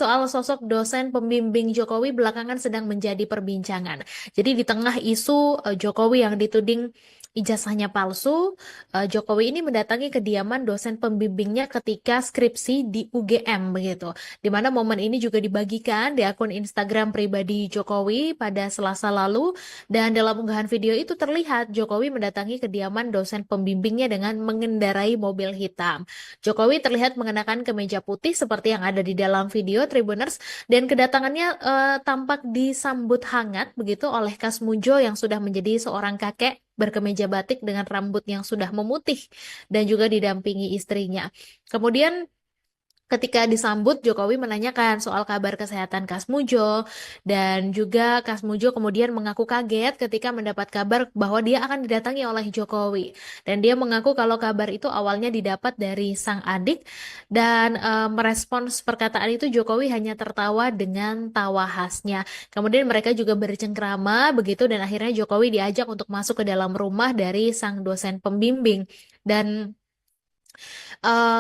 Soal sosok dosen pembimbing Jokowi belakangan sedang menjadi perbincangan. Jadi di tengah isu Jokowi yang dituding ijazahnya palsu, Jokowi ini mendatangi kediaman dosen pembimbingnya ketika skripsi di UGM begitu. Di mana momen ini juga dibagikan di akun Instagram pribadi Jokowi pada Selasa lalu, dan dalam unggahan video itu terlihat Jokowi mendatangi kediaman dosen pembimbingnya dengan mengendarai mobil hitam. Jokowi terlihat mengenakan kemeja putih seperti yang ada di dalam video Tribuners, dan kedatangannya tampak disambut hangat begitu oleh Kasmujo yang sudah menjadi seorang kakek berkemeja batik dengan rambut yang sudah memutih dan juga didampingi istrinya. Kemudian ketika disambut, Jokowi menanyakan soal kabar kesehatan Kasmujo, dan juga Kasmujo kemudian mengaku kaget ketika mendapat kabar bahwa dia akan didatangi oleh Jokowi. Dan dia mengaku kalau kabar itu awalnya didapat dari sang adik, dan merespons perkataan itu Jokowi hanya tertawa dengan tawa khasnya. Kemudian mereka juga bercengkrama begitu, dan akhirnya Jokowi diajak untuk masuk ke dalam rumah dari sang dosen pembimbing. Dan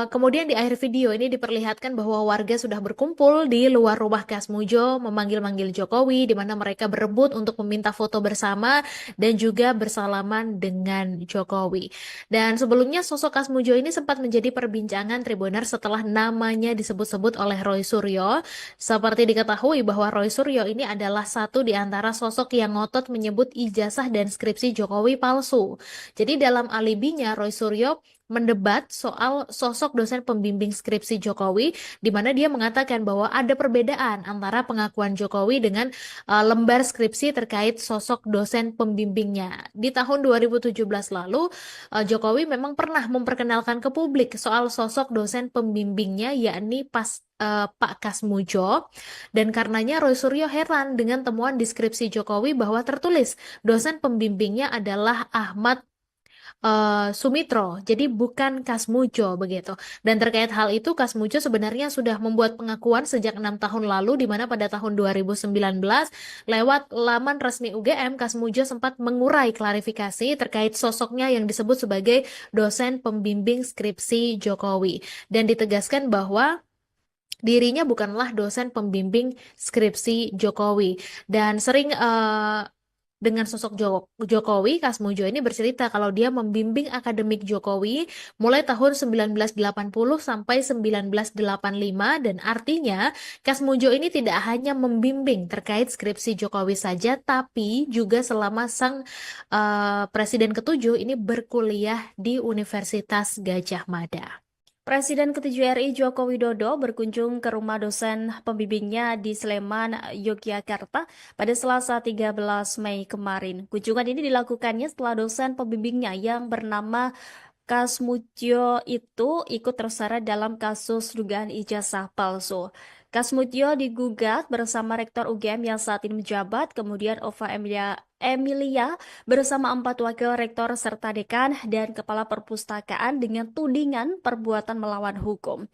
kemudian di akhir video ini diperlihatkan bahwa warga sudah berkumpul di luar rumah Kasmujo memanggil-manggil Jokowi, di mana mereka berebut untuk meminta foto bersama dan juga bersalaman dengan Jokowi. Dan sebelumnya sosok Kasmujo ini sempat menjadi perbincangan Tribuner setelah namanya disebut-sebut oleh Roy Suryo. Seperti diketahui bahwa Roy Suryo ini adalah satu di antara sosok yang ngotot menyebut ijazah dan skripsi Jokowi palsu. Jadi dalam alibinya Roy Suryo mendebat soal sosok dosen pembimbing skripsi Jokowi, di mana dia mengatakan bahwa ada perbedaan antara pengakuan Jokowi dengan lembar skripsi terkait sosok dosen pembimbingnya. Di tahun 2017 lalu, Jokowi memang pernah memperkenalkan ke publik soal sosok dosen pembimbingnya, yakni Pak Kasmujo, dan karenanya Roy Suryo heran dengan temuan di skripsi Jokowi bahwa tertulis dosen pembimbingnya adalah Ahmad Sumitro, jadi bukan Kasmujo begitu. Dan terkait hal itu, Kasmujo sebenarnya sudah membuat pengakuan sejak 6 tahun lalu, di mana pada tahun 2019 lewat laman resmi UGM, Kasmujo sempat mengurai klarifikasi terkait sosoknya yang disebut sebagai dosen pembimbing skripsi Jokowi, dan ditegaskan bahwa dirinya bukanlah dosen pembimbing skripsi Jokowi. Dan sering dengan sosok Jokowi, Kasmujo ini bercerita kalau dia membimbing akademik Jokowi mulai tahun 1980 sampai 1985, dan artinya Kasmujo ini tidak hanya membimbing terkait skripsi Jokowi saja, tapi juga selama sang Presiden ketujuh ini berkuliah di Universitas Gadjah Mada. Presiden ke-7 RI Joko Widodo berkunjung ke rumah dosen pembimbingnya di Sleman, Yogyakarta pada Selasa 13 Mei kemarin. Kunjungan ini dilakukannya setelah dosen pembimbingnya yang bernama Kasmutyo itu ikut terseret dalam kasus dugaan ijazah palsu. Kasmutyo digugat bersama Rektor UGM yang saat ini menjabat, kemudian Emilia bersama 4 wakil rektor serta dekan dan kepala perpustakaan dengan tudingan perbuatan melawan hukum.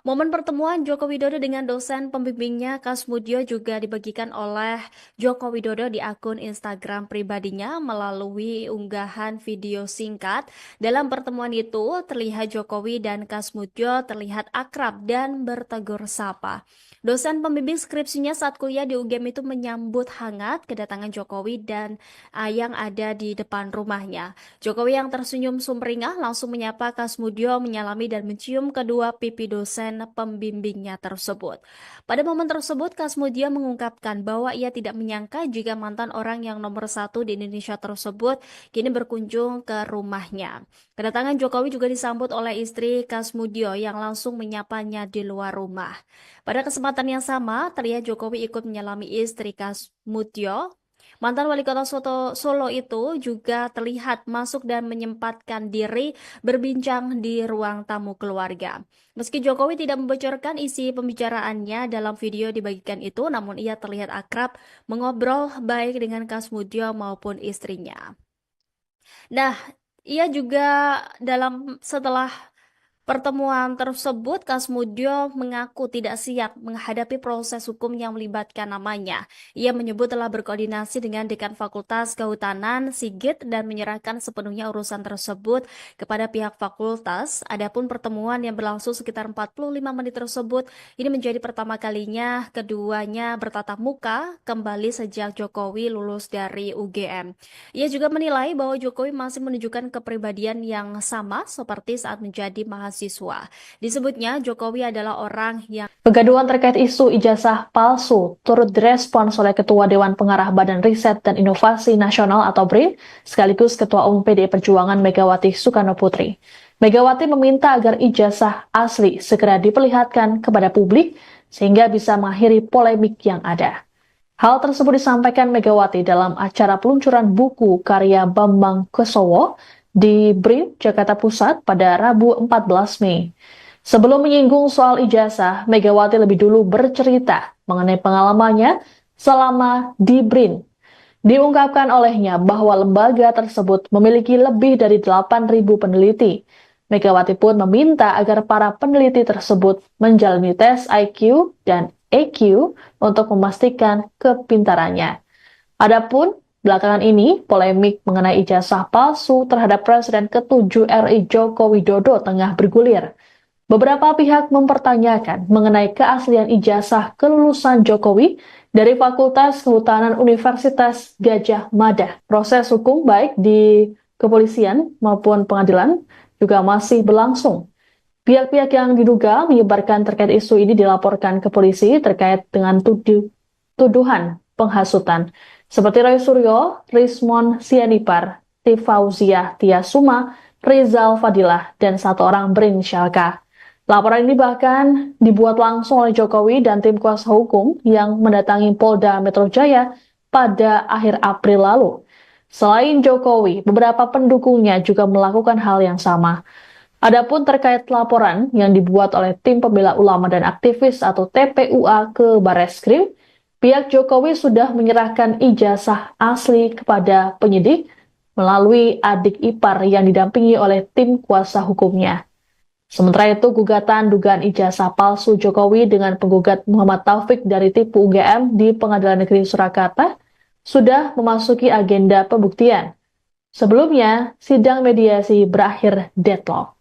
Momen pertemuan Joko Widodo dengan dosen pembimbingnya Kasmudyo juga dibagikan oleh Joko Widodo di akun Instagram pribadinya melalui unggahan video singkat. Dalam pertemuan itu, terlihat Jokowi dan Kasmudyo terlihat akrab dan bertegur sapa. Dosen pembimbing skripsinya saat kuliah di UGM itu menyambut hangat kedatangan Jokowi dan yang ada di depan rumahnya. Jokowi yang tersenyum sumringah langsung menyapa Kasmudyo, menyalami dan mencium kedua pipi dosen pembimbingnya tersebut. Pada momen tersebut, Kasmudyo mengungkapkan bahwa ia tidak menyangka jika mantan orang yang nomor 1 di Indonesia tersebut kini berkunjung ke rumahnya. Kedatangan Jokowi juga disambut oleh istri Kasmudyo yang langsung menyapanya di luar rumah. Pada kesempatan yang sama, terlihat Jokowi ikut menyalami istri Kasmudyo. Mantan wali kota Solo itu juga terlihat masuk dan menyempatkan diri berbincang di ruang tamu keluarga. Meski Jokowi tidak membocorkan isi pembicaraannya dalam video dibagikan itu, namun ia terlihat akrab mengobrol baik dengan Kasmudyo maupun istrinya. Nah, ia juga setelah Pertemuan tersebut, Kasmudyo mengaku tidak siap menghadapi proses hukum yang melibatkan namanya. Ia menyebut telah berkoordinasi dengan Dekan Fakultas Kehutanan, Sigit, dan menyerahkan sepenuhnya urusan tersebut kepada pihak fakultas. Adapun pertemuan yang berlangsung sekitar 45 menit tersebut, ini menjadi pertama kalinya keduanya bertatap muka kembali sejak Jokowi lulus dari UGM. Ia juga menilai bahwa Jokowi masih menunjukkan kepribadian yang sama seperti saat menjadi mahasiswa. Disebutnya Jokowi adalah orang yang Kegaduhan terkait isu ijazah palsu turut direspons oleh Ketua Dewan Pengarah Badan Riset dan Inovasi Nasional atau BRIN, sekaligus Ketua Umum PDI Perjuangan Megawati Soekarno Putri. Megawati meminta agar ijazah asli segera diperlihatkan kepada publik sehingga bisa mengakhiri polemik yang ada. Hal tersebut disampaikan Megawati dalam acara peluncuran buku karya Bambang Kesowo di BRIN, Jakarta Pusat pada Rabu 14 Mei. Sebelum menyinggung soal ijazah, Megawati lebih dulu bercerita mengenai pengalamannya selama di BRIN. Diungkapkan olehnya bahwa lembaga tersebut memiliki lebih dari 8.000 peneliti. Megawati pun meminta agar para peneliti tersebut menjalani tes IQ dan EQ untuk memastikan kepintarannya. Adapun belakangan ini, polemik mengenai ijazah palsu terhadap Presiden ke-7 RI Joko Widodo tengah bergulir. Beberapa pihak mempertanyakan mengenai keaslian ijazah kelulusan Jokowi dari Fakultas Kehutanan Universitas Gadjah Mada. Proses hukum baik di kepolisian maupun pengadilan juga masih berlangsung. Pihak-pihak yang diduga menyebarkan terkait isu ini dilaporkan ke polisi terkait dengan tuduhan penghasutan. Seperti Roy Suryo, Rismon Sianipar, Tifauziah Tiasuma, Rizal Fadilah, dan satu orang berinisial K. Laporan ini bahkan dibuat langsung oleh Jokowi dan tim kuasa hukum yang mendatangi Polda Metro Jaya pada akhir April lalu. Selain Jokowi, beberapa pendukungnya juga melakukan hal yang sama. Adapun terkait laporan yang dibuat oleh tim pembela ulama dan aktivis atau TPUA ke Barreskrim, pihak Jokowi sudah menyerahkan ijazah asli kepada penyidik melalui adik ipar yang didampingi oleh tim kuasa hukumnya. Sementara itu, gugatan dugaan ijazah palsu Jokowi dengan penggugat Muhammad Taufik dari Tipu UGM di Pengadilan Negeri Surakarta sudah memasuki agenda pembuktian. Sebelumnya, sidang mediasi berakhir deadlock.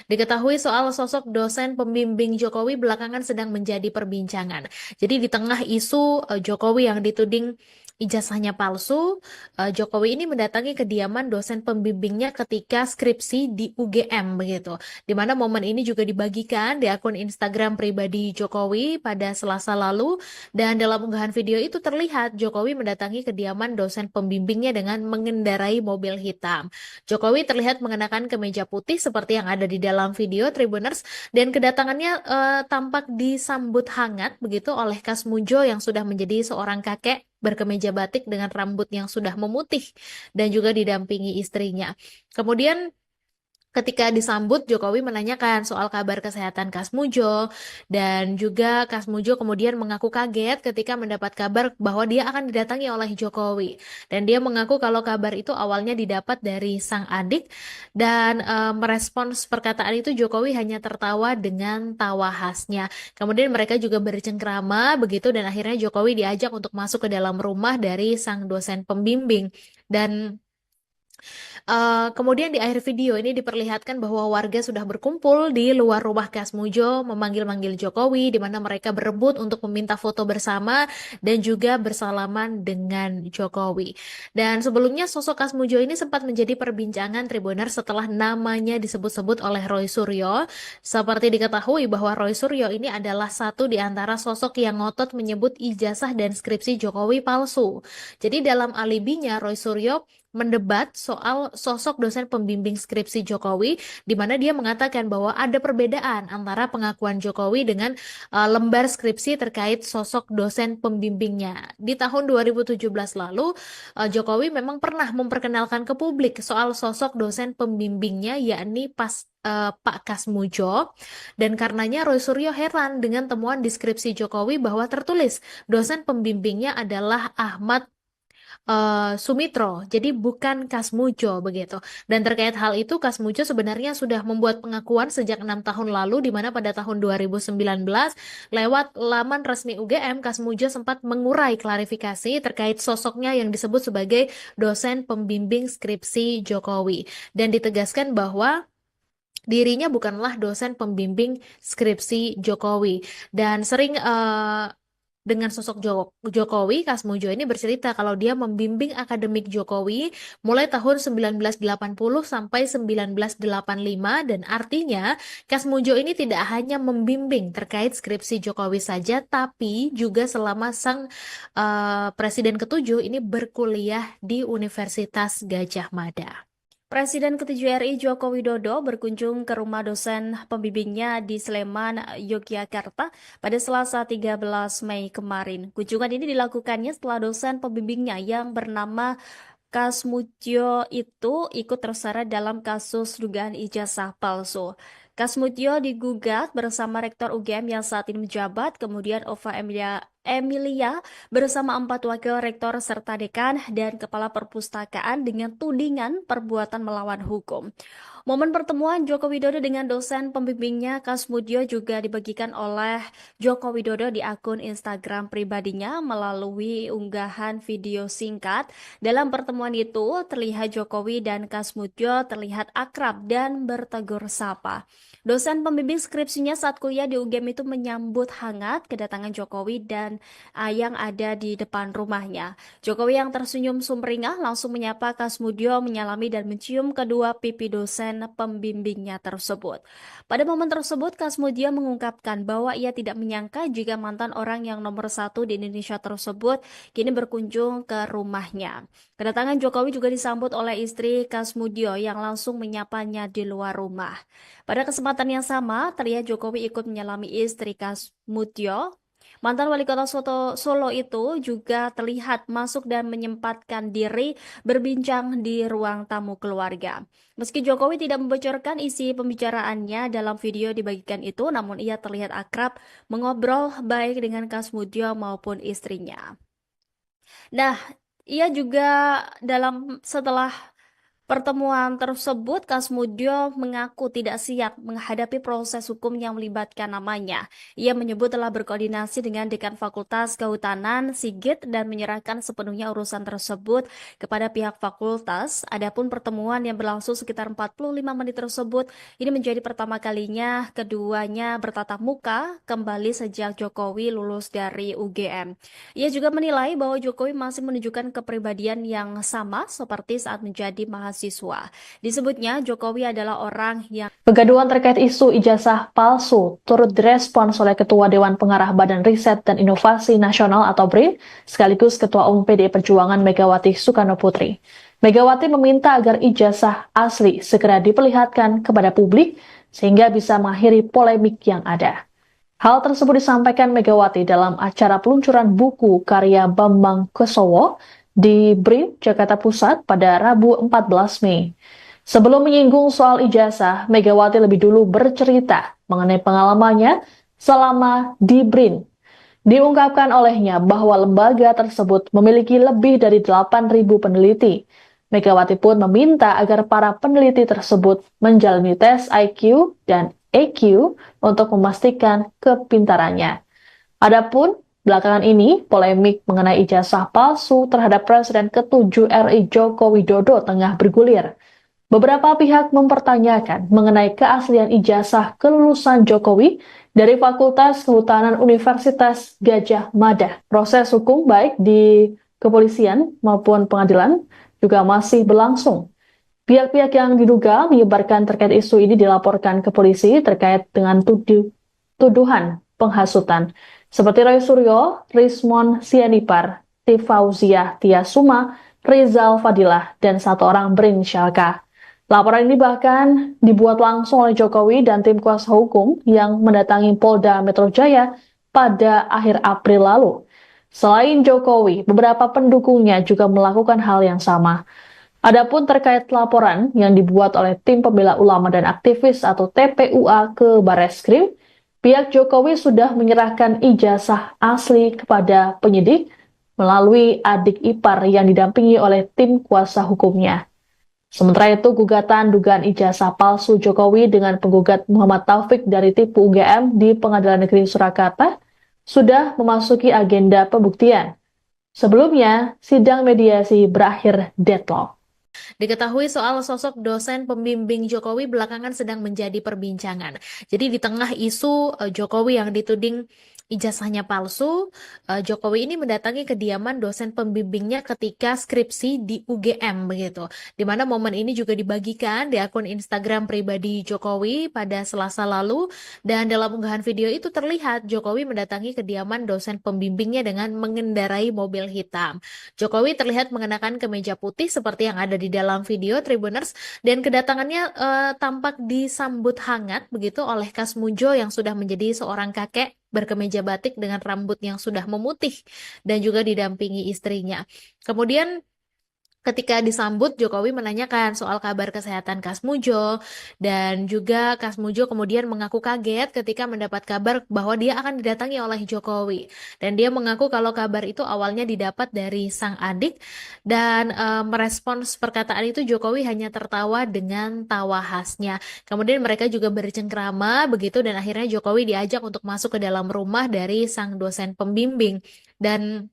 Diketahui soal sosok dosen pembimbing Jokowi belakangan sedang menjadi perbincangan. Jadi di tengah isu Jokowi yang dituding ijazahnya palsu, Jokowi ini mendatangi kediaman dosen pembimbingnya ketika skripsi di UGM begitu. Di mana momen ini juga dibagikan di akun Instagram pribadi Jokowi pada Selasa lalu, dan dalam unggahan video itu terlihat Jokowi mendatangi kediaman dosen pembimbingnya dengan mengendarai mobil hitam. Jokowi terlihat mengenakan kemeja putih seperti yang ada di dalam video Tribuners, dan kedatangannya tampak disambut hangat begitu oleh Kasmujo yang sudah menjadi seorang kakek berkemeja batik dengan rambut yang sudah memutih dan juga didampingi istrinya. Kemudian ketika disambut, Jokowi menanyakan soal kabar kesehatan Kasmujo, dan juga Kasmujo kemudian mengaku kaget ketika mendapat kabar bahwa dia akan didatangi oleh Jokowi. Dan dia mengaku kalau kabar itu awalnya didapat dari sang adik, dan merespons perkataan itu Jokowi hanya tertawa dengan tawa khasnya. Kemudian mereka juga bercengkrama begitu, dan akhirnya Jokowi diajak untuk masuk ke dalam rumah dari sang dosen pembimbing. Dan kemudian di akhir video ini diperlihatkan bahwa warga sudah berkumpul di luar rumah Kasmujo memanggil-manggil Jokowi, di mana mereka berebut untuk meminta foto bersama dan juga bersalaman dengan Jokowi. Dan sebelumnya sosok Kasmujo ini sempat menjadi perbincangan Tribuner setelah namanya disebut-sebut oleh Roy Suryo. Seperti diketahui bahwa Roy Suryo ini adalah satu di antara sosok yang ngotot menyebut ijazah dan skripsi Jokowi palsu. Jadi dalam alibinya Roy Suryo mendebat soal sosok dosen pembimbing skripsi Jokowi, di mana dia mengatakan bahwa ada perbedaan antara pengakuan Jokowi dengan lembar skripsi terkait sosok dosen pembimbingnya. Di tahun 2017 lalu, Jokowi memang pernah memperkenalkan ke publik soal sosok dosen pembimbingnya, yakni Pak Kasmujo, dan karenanya Roy Suryo heran dengan temuan deskripsi Jokowi bahwa tertulis dosen pembimbingnya adalah Ahmad Sumitro, jadi bukan Kasmujo begitu. Dan terkait hal itu, Kasmujo sebenarnya sudah membuat pengakuan sejak 6 tahun lalu, di mana pada tahun 2019 lewat laman resmi UGM, Kasmujo sempat mengurai klarifikasi terkait sosoknya yang disebut sebagai dosen pembimbing skripsi Jokowi, dan ditegaskan bahwa dirinya bukanlah dosen pembimbing skripsi Jokowi, dan sering dengan sosok Jokowi, Kasmujo ini bercerita kalau dia membimbing akademik Jokowi mulai tahun 1980 sampai 1985, dan artinya Kasmujo ini tidak hanya membimbing terkait skripsi Jokowi saja, tapi juga selama sang Presiden ketujuh ini berkuliah di Universitas Gadjah Mada. Presiden ke-7 RI Joko Widodo berkunjung ke rumah dosen pembimbingnya di Sleman, Yogyakarta pada Selasa 13 Mei kemarin. Kunjungan ini dilakukannya setelah dosen pembimbingnya yang bernama Kasmutyo itu ikut terseret dalam kasus dugaan ijazah palsu. Kasmutyo digugat bersama Rektor UGM yang saat ini menjabat, kemudian Ova Emilia bersama 4 wakil rektor serta dekan dan kepala perpustakaan dengan tudingan perbuatan melawan hukum. Momen pertemuan Joko Widodo dengan dosen pembimbingnya Kasmutyo juga dibagikan oleh Joko Widodo di akun Instagram pribadinya melalui unggahan video singkat. Dalam pertemuan itu, terlihat Jokowi dan Kasmutyo terlihat akrab dan bertegur sapa. Dosen pembimbing skripsinya saat kuliah di UGM itu menyambut hangat kedatangan Jokowi dan yang ada di depan rumahnya. Jokowi yang tersenyum sumringah langsung menyapa Kasmutyo, menyalami dan mencium kedua pipi dosen pembimbingnya tersebut. Pada momen tersebut, Kasmutyo mengungkapkan bahwa ia tidak menyangka jika mantan orang yang nomor 1 di Indonesia tersebut kini berkunjung ke rumahnya. Kedatangan Jokowi juga disambut oleh istri Kasmutyo yang langsung menyapanya di luar rumah. Pada kesempatan yang sama, terlihat Jokowi ikut menyalami istri Kasmutyo. Mantan wali kota Solo itu juga terlihat masuk dan menyempatkan diri berbincang di ruang tamu keluarga. Meski Jokowi tidak membocorkan isi pembicaraannya dalam video dibagikan itu, namun ia terlihat akrab mengobrol baik dengan Kasmutyo maupun istrinya. Nah, ia juga setelah pertemuan tersebut, Kasmutyo mengaku tidak siap menghadapi proses hukum yang melibatkan namanya. Ia menyebut telah berkoordinasi dengan Dekan Fakultas Kehutanan Sigit dan menyerahkan sepenuhnya urusan tersebut kepada pihak fakultas. Adapun pertemuan yang berlangsung sekitar 45 menit tersebut, ini menjadi pertama kalinya keduanya bertatap muka kembali sejak Jokowi lulus dari UGM. Ia juga menilai bahwa Jokowi masih menunjukkan kepribadian yang sama seperti saat menjadi mahasiswa. Disebutnya Jokowi adalah orang yang Kegaduhan terkait isu ijazah palsu turut direspons oleh Ketua Dewan Pengarah Badan Riset dan Inovasi Nasional atau BRIN, sekaligus Ketua Umum PDI Perjuangan Megawati Soekarno Putri. Megawati meminta agar ijazah asli segera diperlihatkan kepada publik sehingga bisa mengakhiri polemik yang ada. Hal tersebut disampaikan Megawati dalam acara peluncuran buku karya Bambang Kesowo di BRIN, Jakarta Pusat pada Rabu 14 Mei. Sebelum menyinggung soal ijazah, Megawati lebih dulu bercerita mengenai pengalamannya selama di BRIN. Diungkapkan olehnya bahwa lembaga tersebut memiliki lebih dari 8.000 peneliti. Megawati pun meminta agar para peneliti tersebut menjalani tes IQ dan EQ untuk memastikan kepintarannya. Adapun belakangan ini, polemik mengenai ijazah palsu terhadap Presiden ke-7 RI Joko Widodo tengah bergulir. Beberapa pihak mempertanyakan mengenai keaslian ijazah kelulusan Jokowi dari Fakultas Kehutanan Universitas Gadjah Mada. Proses hukum baik di kepolisian maupun pengadilan juga masih berlangsung. Pihak-pihak yang diduga menyebarkan terkait isu ini dilaporkan ke polisi terkait dengan tuduhan penghasutan. Seperti Roy Suryo, Rismon Sianipar, Tifauziah Tiasuma, Rizal Fadilah, dan satu orang berinisial K. Laporan ini bahkan dibuat langsung oleh Jokowi dan tim kuasa hukum yang mendatangi Polda Metro Jaya pada akhir April lalu. Selain Jokowi, beberapa pendukungnya juga melakukan hal yang sama. Adapun terkait laporan yang dibuat oleh tim pembela ulama dan aktivis atau TPUA ke Barreskrim, pihak Jokowi sudah menyerahkan ijazah asli kepada penyidik melalui adik ipar yang didampingi oleh tim kuasa hukumnya. Sementara itu, gugatan dugaan ijazah palsu Jokowi dengan penggugat Muhammad Taufik dari Tipu UGM di Pengadilan Negeri Surakarta sudah memasuki agenda pembuktian. Sebelumnya, sidang mediasi berakhir deadlock. Diketahui soal sosok dosen pembimbing Jokowi belakangan sedang menjadi perbincangan. Jadi di tengah isu Jokowi yang dituding ijazahnya palsu, Jokowi ini mendatangi kediaman dosen pembimbingnya ketika skripsi di UGM begitu. Di mana momen ini juga dibagikan di akun Instagram pribadi Jokowi pada Selasa lalu, dan dalam unggahan video itu terlihat Jokowi mendatangi kediaman dosen pembimbingnya dengan mengendarai mobil hitam. Jokowi terlihat mengenakan kemeja putih seperti yang ada di dalam video Tribuners, dan kedatangannya tampak disambut hangat begitu oleh Kasmujo yang sudah menjadi seorang kakek berkemeja batik dengan rambut yang sudah memutih dan juga didampingi istrinya. Kemudian ketika disambut, Jokowi menanyakan soal kabar kesehatan Kasmujo, dan juga Kasmujo kemudian mengaku kaget ketika mendapat kabar bahwa dia akan didatangi oleh Jokowi. Dan dia mengaku kalau kabar itu awalnya didapat dari sang adik, dan merespons perkataan itu Jokowi hanya tertawa dengan tawa khasnya. Kemudian mereka juga bercengkrama begitu, dan akhirnya Jokowi diajak untuk masuk ke dalam rumah dari sang dosen pembimbing. Dan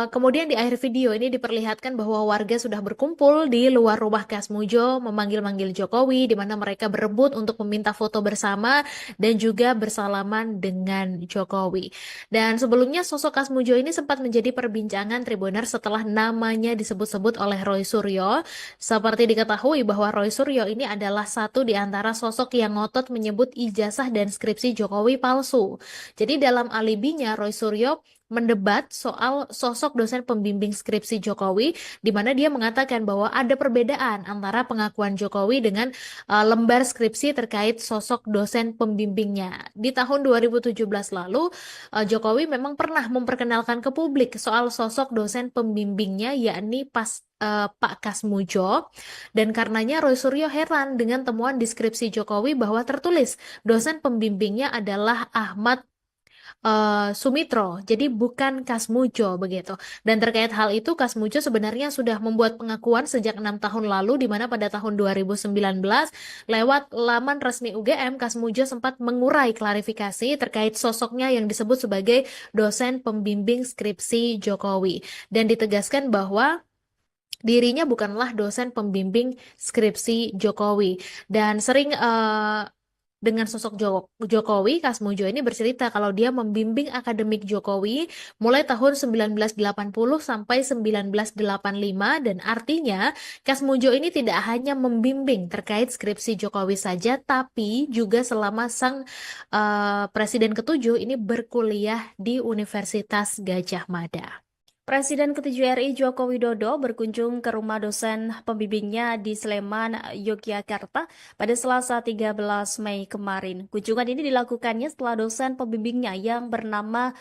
kemudian di akhir video ini diperlihatkan bahwa warga sudah berkumpul di luar rumah Kasmujo memanggil-manggil Jokowi, di mana mereka berebut untuk meminta foto bersama dan juga bersalaman dengan Jokowi. Dan sebelumnya sosok Kasmujo ini sempat menjadi perbincangan Tribuner setelah namanya disebut-sebut oleh Roy Suryo. Seperti diketahui bahwa Roy Suryo ini adalah satu di antara sosok yang ngotot menyebut ijazah dan skripsi Jokowi palsu. Jadi dalam alibinya Roy Suryo mendebat soal sosok dosen pembimbing skripsi Jokowi, di mana dia mengatakan bahwa ada perbedaan antara pengakuan Jokowi dengan lembar skripsi terkait sosok dosen pembimbingnya. Di tahun 2017 lalu, Jokowi memang pernah memperkenalkan ke publik soal sosok dosen pembimbingnya, yakni Pak Kasmujo, dan karenanya Roy Suryo heran dengan temuan di skripsi Jokowi bahwa tertulis dosen pembimbingnya adalah Ahmad Sumitro, jadi bukan Kasmujo begitu. Dan terkait hal itu, Kasmujo sebenarnya sudah membuat pengakuan sejak 6 tahun lalu, di mana pada tahun 2019 lewat laman resmi UGM, Kasmujo sempat mengurai klarifikasi terkait sosoknya yang disebut sebagai dosen pembimbing skripsi Jokowi, dan ditegaskan bahwa dirinya bukanlah dosen pembimbing skripsi Jokowi. Dan sering dengan sosok Jokowi, Kasmujo ini bercerita kalau dia membimbing akademik Jokowi mulai tahun 1980 sampai 1985, dan artinya Kasmujo ini tidak hanya membimbing terkait skripsi Jokowi saja, tapi juga selama sang presiden ketujuh ini berkuliah di Universitas Gadjah Mada. Presiden ke-7 RI Joko Widodo berkunjung ke rumah dosen pembimbingnya di Sleman, Yogyakarta pada Selasa 13 Mei kemarin. Kunjungan ini dilakukannya setelah dosen pembimbingnya yang bernama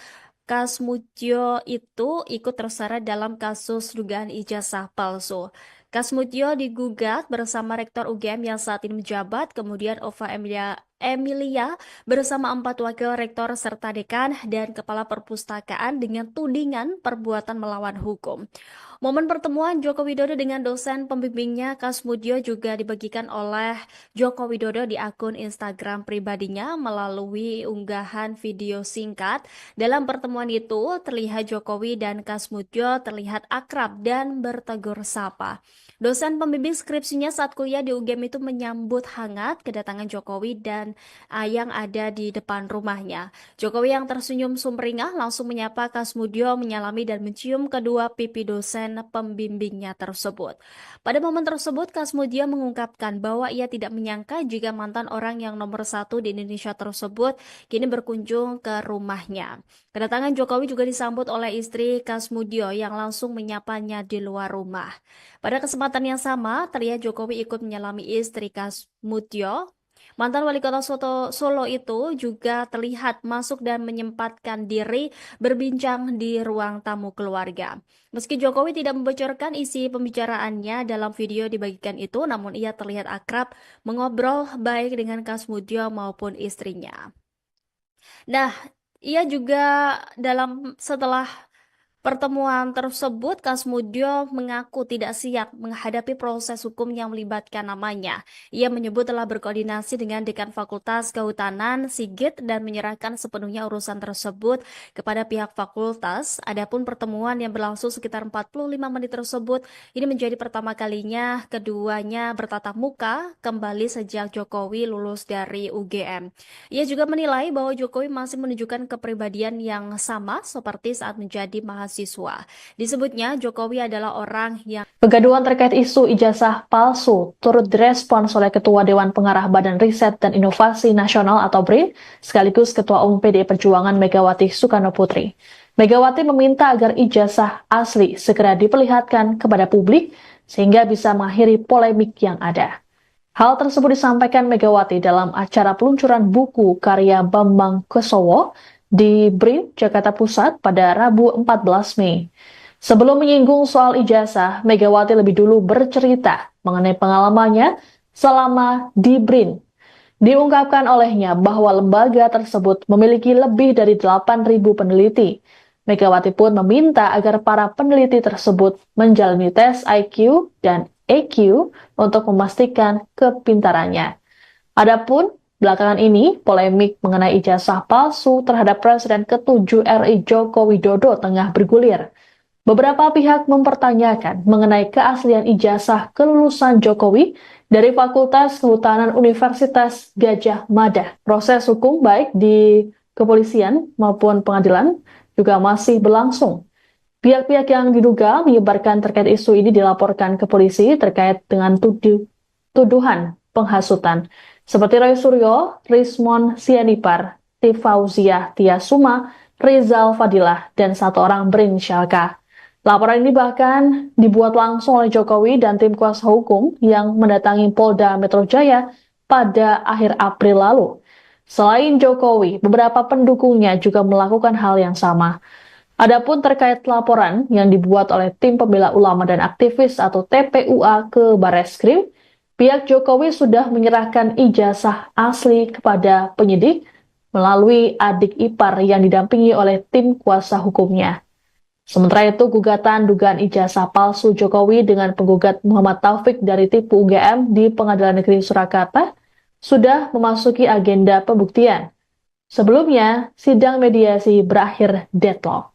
Kasmutyo itu ikut terseret dalam kasus dugaan ijazah palsu. Kasmutyo digugat bersama Rektor UGM yang saat ini menjabat, kemudian Ova Emilia bersama 4 wakil rektor serta dekan dan kepala perpustakaan dengan tudingan perbuatan melawan hukum. Momen pertemuan Joko Widodo dengan dosen pembimbingnya Kasmutyo juga dibagikan oleh Joko Widodo di akun Instagram pribadinya melalui unggahan video singkat. Dalam pertemuan itu, terlihat Jokowi dan Kasmutyo terlihat akrab dan bertegur sapa. Dosen pembimbing skripsinya saat kuliah di UGM itu menyambut hangat kedatangan Jokowi dan yang ada di depan rumahnya. Jokowi yang tersenyum sumringah langsung menyapa Kasmutyo, menyalami dan mencium kedua pipi dosen pembimbingnya tersebut. Pada momen tersebut, Kasmutyo mengungkapkan bahwa ia tidak menyangka jika mantan orang yang nomor 1 di Indonesia tersebut kini berkunjung ke rumahnya. Kedatangan Jokowi juga disambut oleh istri Kasmutyo yang langsung menyapanya di luar rumah. Pada kesempatan yang sama, terlihat Jokowi ikut menyalami istri Kasmutyo. Mantan wali kota Solo itu juga terlihat masuk dan menyempatkan diri berbincang di ruang tamu keluarga. Meski Jokowi tidak membocorkan isi pembicaraannya dalam video dibagikan itu, namun ia terlihat akrab mengobrol baik dengan Kasmutyo maupun istrinya. Nah, ia juga setelah Pertemuan tersebut, Kasmudjo mengaku tidak siap menghadapi proses hukum yang melibatkan namanya. Ia menyebut telah berkoordinasi dengan Dekan Fakultas Kehutanan, Sigit, dan menyerahkan sepenuhnya urusan tersebut kepada pihak fakultas. Adapun pertemuan yang berlangsung sekitar 45 menit tersebut, ini menjadi pertama kalinya keduanya bertatap muka kembali sejak Jokowi lulus dari UGM. Ia juga menilai bahwa Jokowi masih menunjukkan kepribadian yang sama seperti saat menjadi mahasiswa. Disebutnya Jokowi adalah orang yang Kegaduhan terkait isu ijazah palsu turut direspons oleh Ketua Dewan Pengarah Badan Riset dan Inovasi Nasional atau BRIN, sekaligus Ketua Umum PDI Perjuangan Megawati Soekarno Putri. Megawati meminta agar ijazah asli segera diperlihatkan kepada publik sehingga bisa mengakhiri polemik yang ada. Hal tersebut disampaikan Megawati dalam acara peluncuran buku karya Bambang Kesowo di BRIN, Jakarta Pusat pada Rabu 14 Mei. Sebelum menyinggung soal ijazah, Megawati lebih dulu bercerita mengenai pengalamannya selama di BRIN. Diungkapkan olehnya bahwa lembaga tersebut memiliki lebih dari 8.000 peneliti. Megawati pun meminta agar para peneliti tersebut menjalani tes IQ dan EQ untuk memastikan kepintarannya. Adapun belakangan ini, polemik mengenai ijazah palsu terhadap Presiden ke-7 RI Joko Widodo tengah bergulir. Beberapa pihak mempertanyakan mengenai keaslian ijazah kelulusan Jokowi dari Fakultas Kehutanan Universitas Gadjah Mada. Proses hukum baik di kepolisian maupun pengadilan juga masih berlangsung. Pihak-pihak yang diduga menyebarkan terkait isu ini dilaporkan ke polisi terkait dengan tuduhan penghasutan. Seperti Roy Suryo, Rismon Sianipar, Tifauziah Tiasuma, Rizal Fadilah, dan satu orang berinisial K. Laporan ini bahkan dibuat langsung oleh Jokowi dan tim kuasa hukum yang mendatangi Polda Metro Jaya pada akhir April lalu. Selain Jokowi, beberapa pendukungnya juga melakukan hal yang sama. Adapun terkait laporan yang dibuat oleh tim pembela ulama dan aktivis atau TPUA ke Barreskrim, pihak Jokowi sudah menyerahkan ijazah asli kepada penyidik melalui adik ipar yang didampingi oleh tim kuasa hukumnya. Sementara itu, gugatan dugaan ijazah palsu Jokowi dengan penggugat Muhammad Taufik dari Tipu UGM di Pengadilan Negeri Surakarta sudah memasuki agenda pembuktian. Sebelumnya, sidang mediasi berakhir deadlock.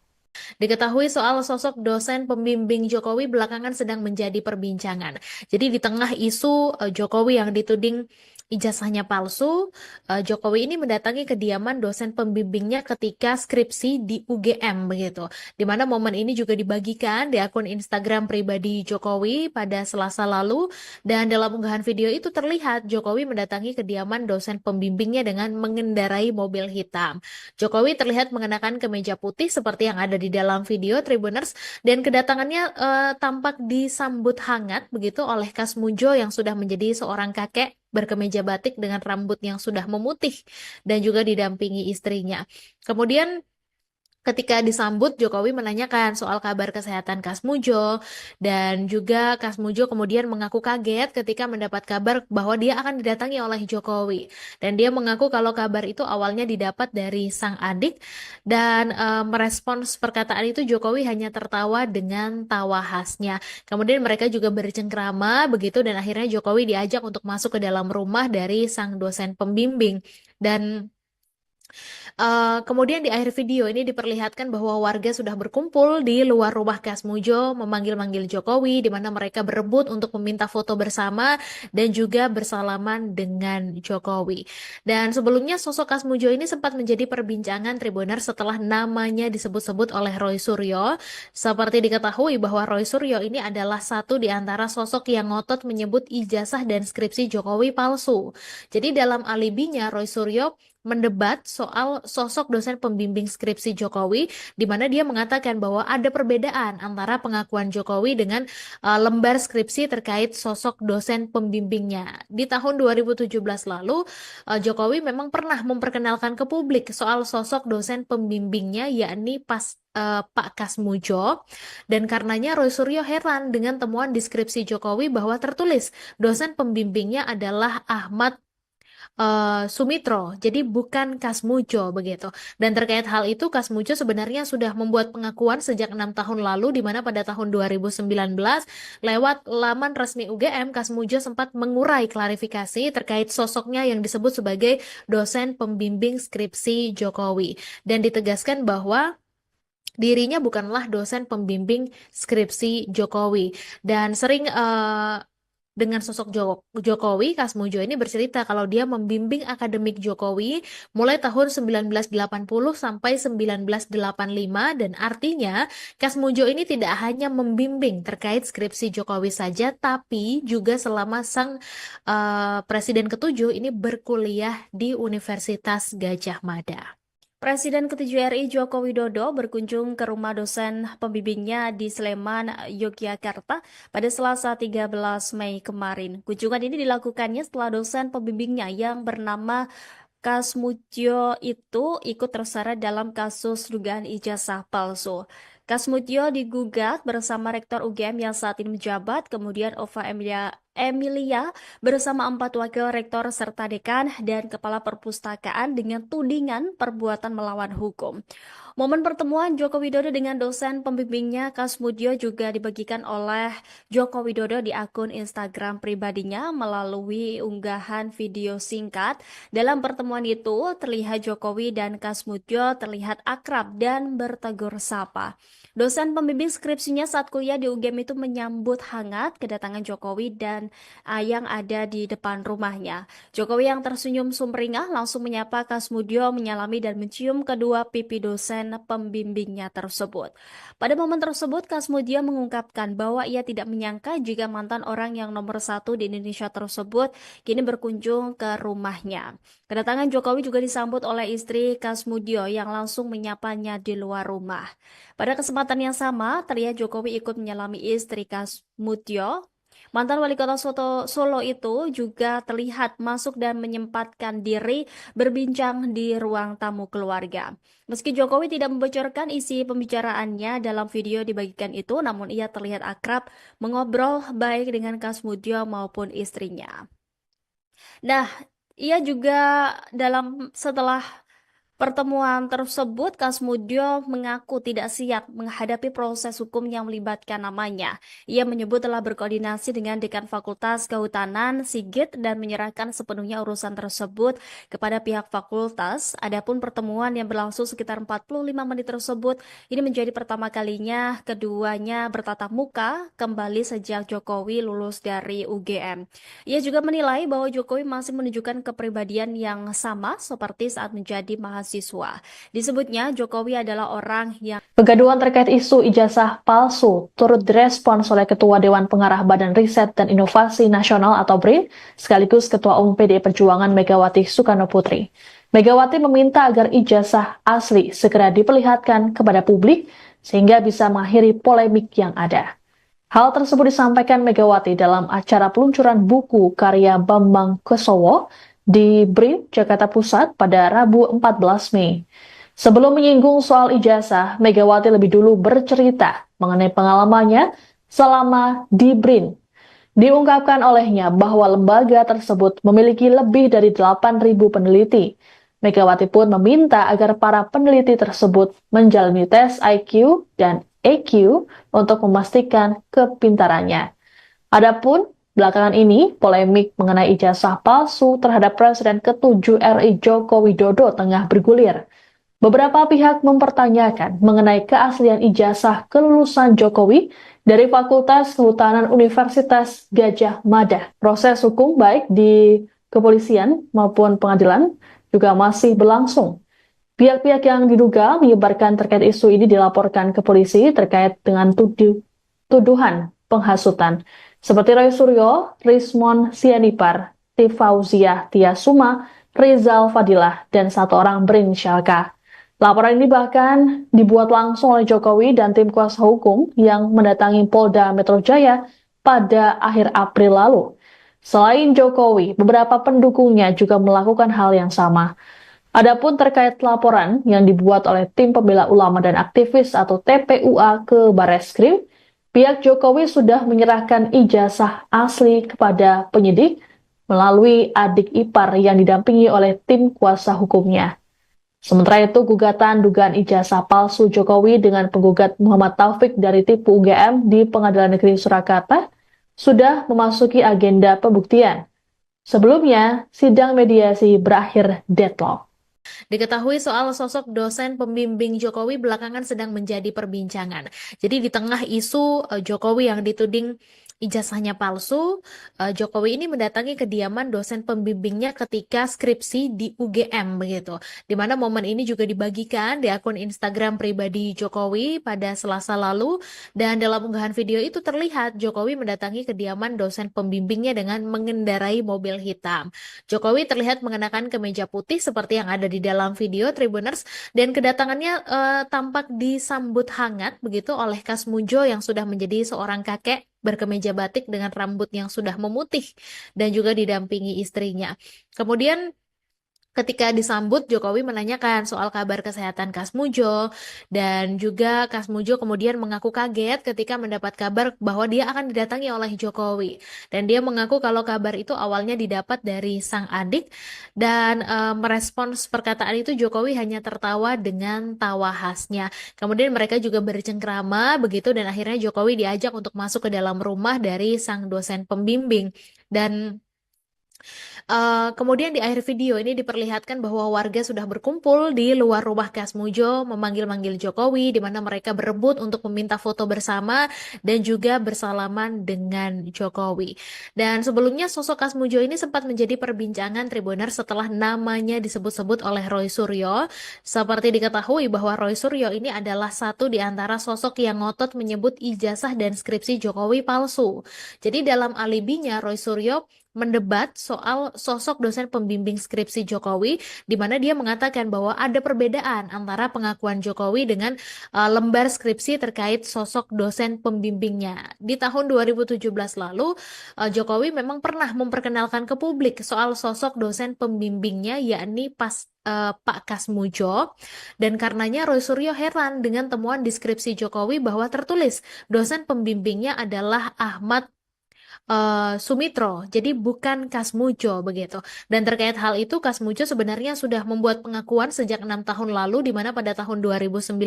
Diketahui soal sosok dosen pembimbing Jokowi belakangan sedang menjadi perbincangan. Jadi di tengah isu Jokowi yang dituding ijazahnya palsu, Jokowi ini mendatangi kediaman dosen pembimbingnya ketika skripsi di UGM begitu. Di mana momen ini juga dibagikan di akun Instagram pribadi Jokowi pada Selasa lalu, dan dalam unggahan video itu terlihat Jokowi mendatangi kediaman dosen pembimbingnya dengan mengendarai mobil hitam. Jokowi terlihat mengenakan kemeja putih seperti yang ada di dalam video Tribuners, dan kedatangannya tampak disambut hangat begitu oleh Kasmudjo yang sudah menjadi seorang kakek berkemeja batik dengan rambut yang sudah memutih dan juga didampingi istrinya. Kemudian ketika disambut, Jokowi menanyakan soal kabar kesehatan Kasmudjo, dan juga Kasmudjo kemudian mengaku kaget ketika mendapat kabar bahwa dia akan didatangi oleh Jokowi. Dan dia mengaku kalau kabar itu awalnya didapat dari sang adik, dan merespons perkataan itu Jokowi hanya tertawa dengan tawa khasnya. Kemudian mereka juga bercengkrama begitu, dan akhirnya Jokowi diajak untuk masuk ke dalam rumah dari sang dosen pembimbing. Dan kemudian di akhir video ini diperlihatkan bahwa warga sudah berkumpul di luar rumah Kasmudjo memanggil-manggil Jokowi, di mana mereka berebut untuk meminta foto bersama dan juga bersalaman dengan Jokowi. Dan sebelumnya sosok Kasmudjo ini sempat menjadi perbincangan Tribuner setelah namanya disebut-sebut oleh Roy Suryo. Seperti diketahui bahwa Roy Suryo ini adalah satu di antara sosok yang ngotot menyebut ijazah dan skripsi Jokowi palsu. Jadi dalam alibinya Roy Suryo mendebat soal sosok dosen pembimbing skripsi Jokowi, di mana dia mengatakan bahwa ada perbedaan antara pengakuan Jokowi dengan lembar skripsi terkait sosok dosen pembimbingnya. Di tahun 2017 lalu, Jokowi memang pernah memperkenalkan ke publik soal sosok dosen pembimbingnya, yakni Pak Kasmudjo, dan karenanya Roy Suryo heran dengan temuan di skripsi Jokowi bahwa tertulis dosen pembimbingnya adalah Ahmad Sumitro, jadi bukan Kasmujo begitu. Dan terkait hal itu, Kasmujo sebenarnya sudah membuat pengakuan sejak 6 tahun lalu, di mana pada tahun 2019 lewat laman resmi UGM, Kasmujo sempat mengurai klarifikasi terkait sosoknya yang disebut sebagai dosen pembimbing skripsi Jokowi, dan ditegaskan bahwa dirinya bukanlah dosen pembimbing skripsi Jokowi, dan sering dengan sosok Jokowi, Kasmujo ini bercerita kalau dia membimbing akademik Jokowi mulai tahun 1980 sampai 1985, dan artinya Kasmujo ini tidak hanya membimbing terkait skripsi Jokowi saja, tapi juga selama sang presiden ketujuh ini berkuliah di Universitas Gadjah Mada. Presiden ke-7 RI Joko Widodo berkunjung ke rumah dosen pembimbingnya di Sleman, Yogyakarta pada Selasa 13 Mei kemarin. Kunjungan ini dilakukannya setelah dosen pembimbingnya yang bernama Kasmutyo itu ikut terseret dalam kasus dugaan ijazah palsu. Kasmutyo digugat bersama Rektor UGM yang saat ini menjabat, kemudian Ova Emilia bersama 4 wakil rektor serta dekan dan kepala perpustakaan dengan tudingan perbuatan melawan hukum. Momen pertemuan Joko Widodo dengan dosen pembimbingnya Kasmutyo juga dibagikan oleh Joko Widodo di akun Instagram pribadinya melalui unggahan video singkat. Dalam pertemuan itu, terlihat Jokowi dan Kasmutyo terlihat akrab dan bertegur sapa. Dosen pembimbing skripsinya saat kuliah di UGM itu menyambut hangat kedatangan Jokowi dan yang ada di depan rumahnya. Jokowi yang tersenyum sumringah langsung menyapa Kasmutyo, menyalami dan mencium kedua pipi dosen pembimbingnya tersebut. Pada momen tersebut, Kasmutyo mengungkapkan bahwa ia tidak menyangka jika mantan orang yang nomor 1 di Indonesia tersebut kini berkunjung ke rumahnya. Kedatangan Jokowi juga disambut oleh istri Kasmutyo yang langsung menyapanya di luar rumah. Pada kesempatan yang sama, terlihat Jokowi ikut menyalami istri Kasmutyo. Mantan wali kota Solo itu juga terlihat masuk dan menyempatkan diri berbincang di ruang tamu keluarga. Meski Jokowi tidak membocorkan isi pembicaraannya dalam video dibagikan itu, namun ia terlihat akrab mengobrol baik dengan Kasmutyo maupun istrinya. Nah, ia juga setelah pertemuan tersebut, Kasmutyo mengaku tidak siap menghadapi proses hukum yang melibatkan namanya. Ia menyebut telah berkoordinasi dengan Dekan Fakultas Kehutanan, Sigit, dan menyerahkan sepenuhnya urusan tersebut kepada pihak fakultas. Adapun pertemuan yang berlangsung sekitar 45 menit tersebut, ini menjadi pertama kalinya keduanya bertatap muka kembali sejak Jokowi lulus dari UGM. Ia juga menilai bahwa Jokowi masih menunjukkan kepribadian yang sama seperti saat menjadi mahasiswa. Disebutnya Jokowi adalah orang yang Kegaduhan terkait isu ijazah palsu turut direspons oleh Ketua Dewan Pengarah Badan Riset dan Inovasi Nasional atau BRIN, sekaligus Ketua Umum PDI Perjuangan Megawati Soekarno Putri. Megawati meminta agar ijazah asli segera diperlihatkan kepada publik sehingga bisa mengakhiri polemik yang ada. Hal tersebut disampaikan Megawati dalam acara peluncuran buku karya Bambang Kesowo di BRIN, Jakarta Pusat pada Rabu 14 Mei. Sebelum menyinggung soal ijazah, Megawati lebih dulu bercerita mengenai pengalamannya selama di BRIN. Diungkapkan olehnya bahwa lembaga tersebut memiliki lebih dari 8.000 peneliti. Megawati pun meminta agar para peneliti tersebut menjalani tes IQ dan EQ untuk memastikan kepintarannya. Adapun belakangan ini, polemik mengenai ijazah palsu terhadap Presiden ke-7 RI Joko Widodo tengah bergulir. Beberapa pihak mempertanyakan mengenai keaslian ijazah kelulusan Jokowi dari Fakultas Kehutanan Universitas Gadjah Mada. Proses hukum baik di kepolisian maupun pengadilan juga masih berlangsung. Pihak-pihak yang diduga menyebarkan terkait isu ini dilaporkan ke polisi terkait dengan tuduhan penghasutan. Seperti Roy Suryo, Rismon Sianipar, Tifauziah Tiasuma, Rizal Fadilah, dan satu orang berinisial K. Laporan ini bahkan dibuat langsung oleh Jokowi dan tim kuasa hukum yang mendatangi Polda Metro Jaya pada akhir April lalu. Selain Jokowi, beberapa pendukungnya juga melakukan hal yang sama. Adapun terkait laporan yang dibuat oleh tim pembela ulama dan aktivis atau TPUA ke Barreskrim, pihak Jokowi sudah menyerahkan ijazah asli kepada penyidik melalui adik ipar yang didampingi oleh tim kuasa hukumnya. Sementara itu, gugatan dugaan ijazah palsu Jokowi dengan penggugat Muhammad Taufik dari Tipu UGM di Pengadilan Negeri Surakarta sudah memasuki agenda pembuktian. Sebelumnya, sidang mediasi berakhir deadlock. Diketahui soal sosok dosen pembimbing Jokowi belakangan sedang menjadi perbincangan. Jadi di tengah isu Jokowi yang dituding ijazahnya palsu, Jokowi ini mendatangi kediaman dosen pembimbingnya ketika skripsi di UGM begitu. Di mana momen ini juga dibagikan di akun Instagram pribadi Jokowi pada Selasa lalu, dan dalam unggahan video itu terlihat Jokowi mendatangi kediaman dosen pembimbingnya dengan mengendarai mobil hitam. Jokowi terlihat mengenakan kemeja putih seperti yang ada di dalam video Tribuners, dan kedatangannya tampak disambut hangat begitu oleh Kasmujo yang sudah menjadi seorang kakek berkemeja batik dengan rambut yang sudah memutih dan juga didampingi istrinya. Kemudian ketika disambut, Jokowi menanyakan soal kabar kesehatan Kasmujo, dan juga Kasmujo kemudian mengaku kaget ketika mendapat kabar bahwa dia akan didatangi oleh Jokowi. Dan dia mengaku kalau kabar itu awalnya didapat dari sang adik, dan merespons perkataan itu Jokowi hanya tertawa dengan tawa khasnya. Kemudian mereka juga bercengkrama begitu, dan akhirnya Jokowi diajak untuk masuk ke dalam rumah dari sang dosen pembimbing. Dan kemudian di akhir video ini diperlihatkan bahwa warga sudah berkumpul di luar rumah Kasmujo memanggil-manggil Jokowi, di mana mereka berebut untuk meminta foto bersama dan juga bersalaman dengan Jokowi. Dan sebelumnya sosok Kasmujo ini sempat menjadi perbincangan Tribuner setelah namanya disebut-sebut oleh Roy Suryo. Seperti diketahui bahwa Roy Suryo ini adalah satu di antara sosok yang ngotot menyebut ijazah dan skripsi Jokowi palsu. Jadi dalam alibinya Roy Suryo mendebat soal sosok dosen pembimbing skripsi Jokowi, di mana dia mengatakan bahwa ada perbedaan antara pengakuan Jokowi dengan lembar skripsi terkait sosok dosen pembimbingnya. Di tahun 2017 lalu, Jokowi memang pernah memperkenalkan ke publik soal sosok dosen pembimbingnya, yakni Pak Kasmujo, dan karenanya Roy Suryo heran dengan temuan di skripsi Jokowi bahwa tertulis dosen pembimbingnya adalah Ahmad Sumitro, jadi bukan Kasmujo begitu. Dan terkait hal itu, Kasmujo sebenarnya sudah membuat pengakuan sejak 6 tahun lalu, di mana pada tahun 2019